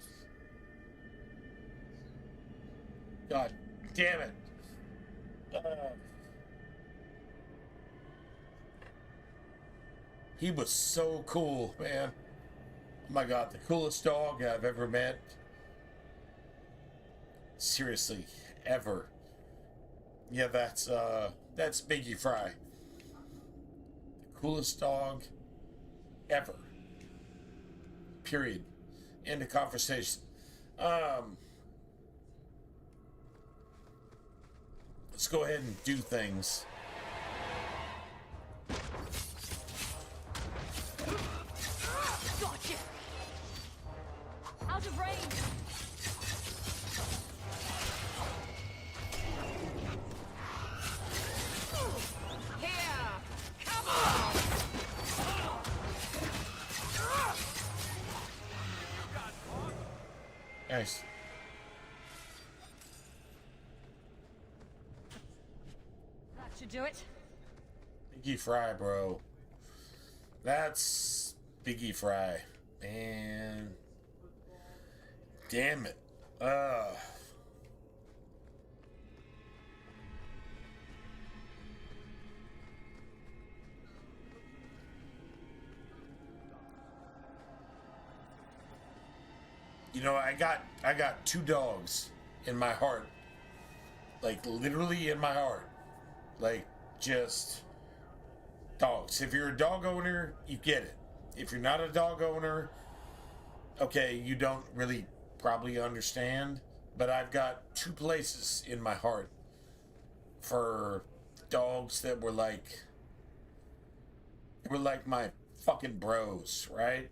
God damn it. He was so cool, man. Oh my God, the coolest dog I've ever met. Seriously, ever. Yeah, that's Biggie Fry. The coolest dog ever. Period. End of conversation. Let's go ahead and do things. Gotcha! Out of range! Here! Come on! Nice. That should do it. Biggie Fry, bro. That's Biggie Fry. Man. Damn it. You know, I got two dogs in my heart. Like, literally in my heart. Like, just dogs. If you're a dog owner, you get it. If you're not a dog owner, okay, you don't really probably understand. But I've got two places in my heart for dogs that were like, they were like my fucking bros, right?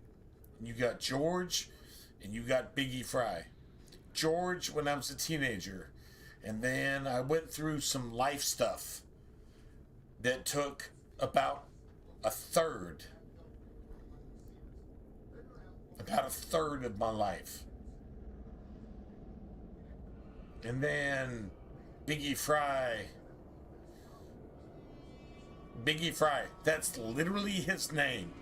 You got George and you got Biggie Fry. George when I was a teenager. And then I went through some life stuff that took about a third of my life. And then Biggie Fry, that's literally his name.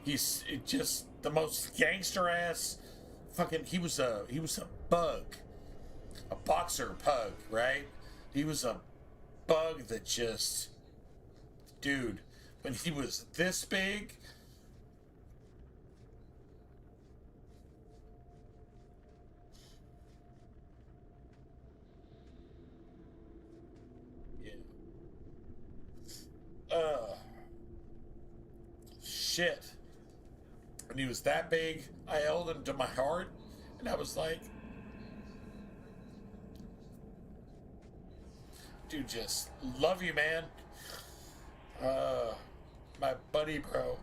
He's just the most gangster ass fucking, he was a bug. A boxer pug, right? He was a bug that just, dude, when he was this big, shit. When he was that big, I held him to my heart, and I was like, dude, just love you, man. My buddy, bro.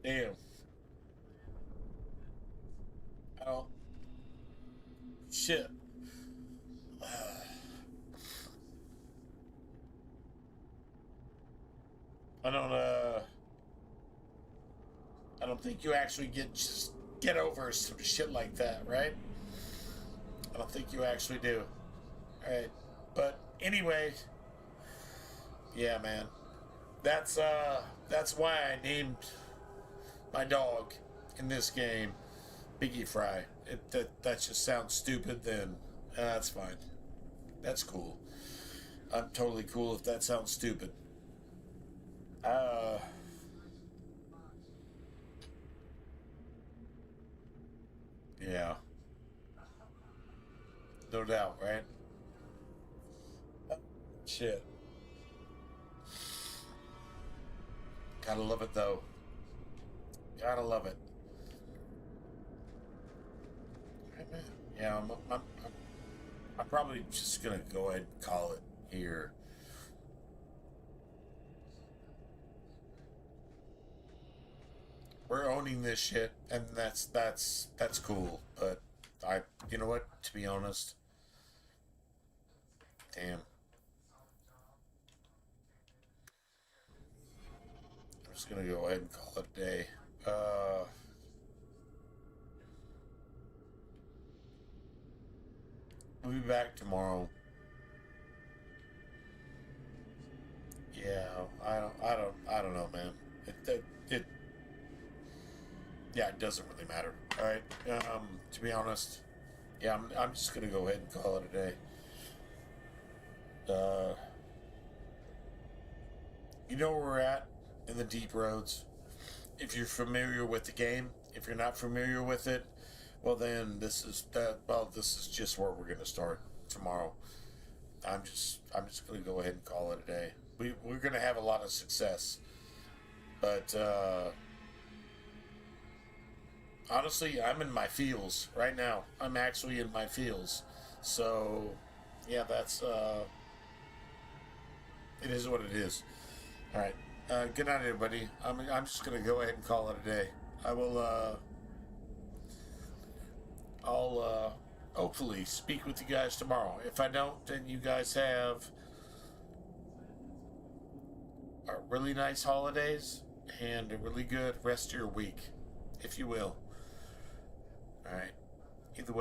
Damn. Oh. Shit. I don't think you actually get over some shit like that, right? I don't think you actually do. Alright. But anyway, yeah, man. That's why I named my dog in this game Biggie Fry. That just sounds stupid, then that's fine. That's cool. I'm totally cool if that sounds stupid. Yeah. No doubt, right? Shit. Gotta love it, though. Gotta love it. Yeah, I'm probably just gonna go ahead and call it here. We're owning this shit, and that's cool. But you know what? To be honest, damn, I'm just gonna go ahead and call it a day. back tomorrow. Yeah, I don't know, man. Yeah, it doesn't really matter. All right. To be honest, yeah, I'm just gonna go ahead and call it a day. You know where we're at in the deep roads. If you're familiar with the game, if you're not familiar with it, well then this is just where we're gonna start tomorrow. I'm just gonna go ahead and call it a day. We're gonna have a lot of success, but honestly, I'm in my feels right now. I'm actually in my feels. So yeah, that's it is what it is. All right. Good night, everybody. I'm just gonna go ahead and call it a day. I'll hopefully speak with you guys tomorrow. If I don't, then you guys have really nice holidays and a really good rest of your week, if you will. All right.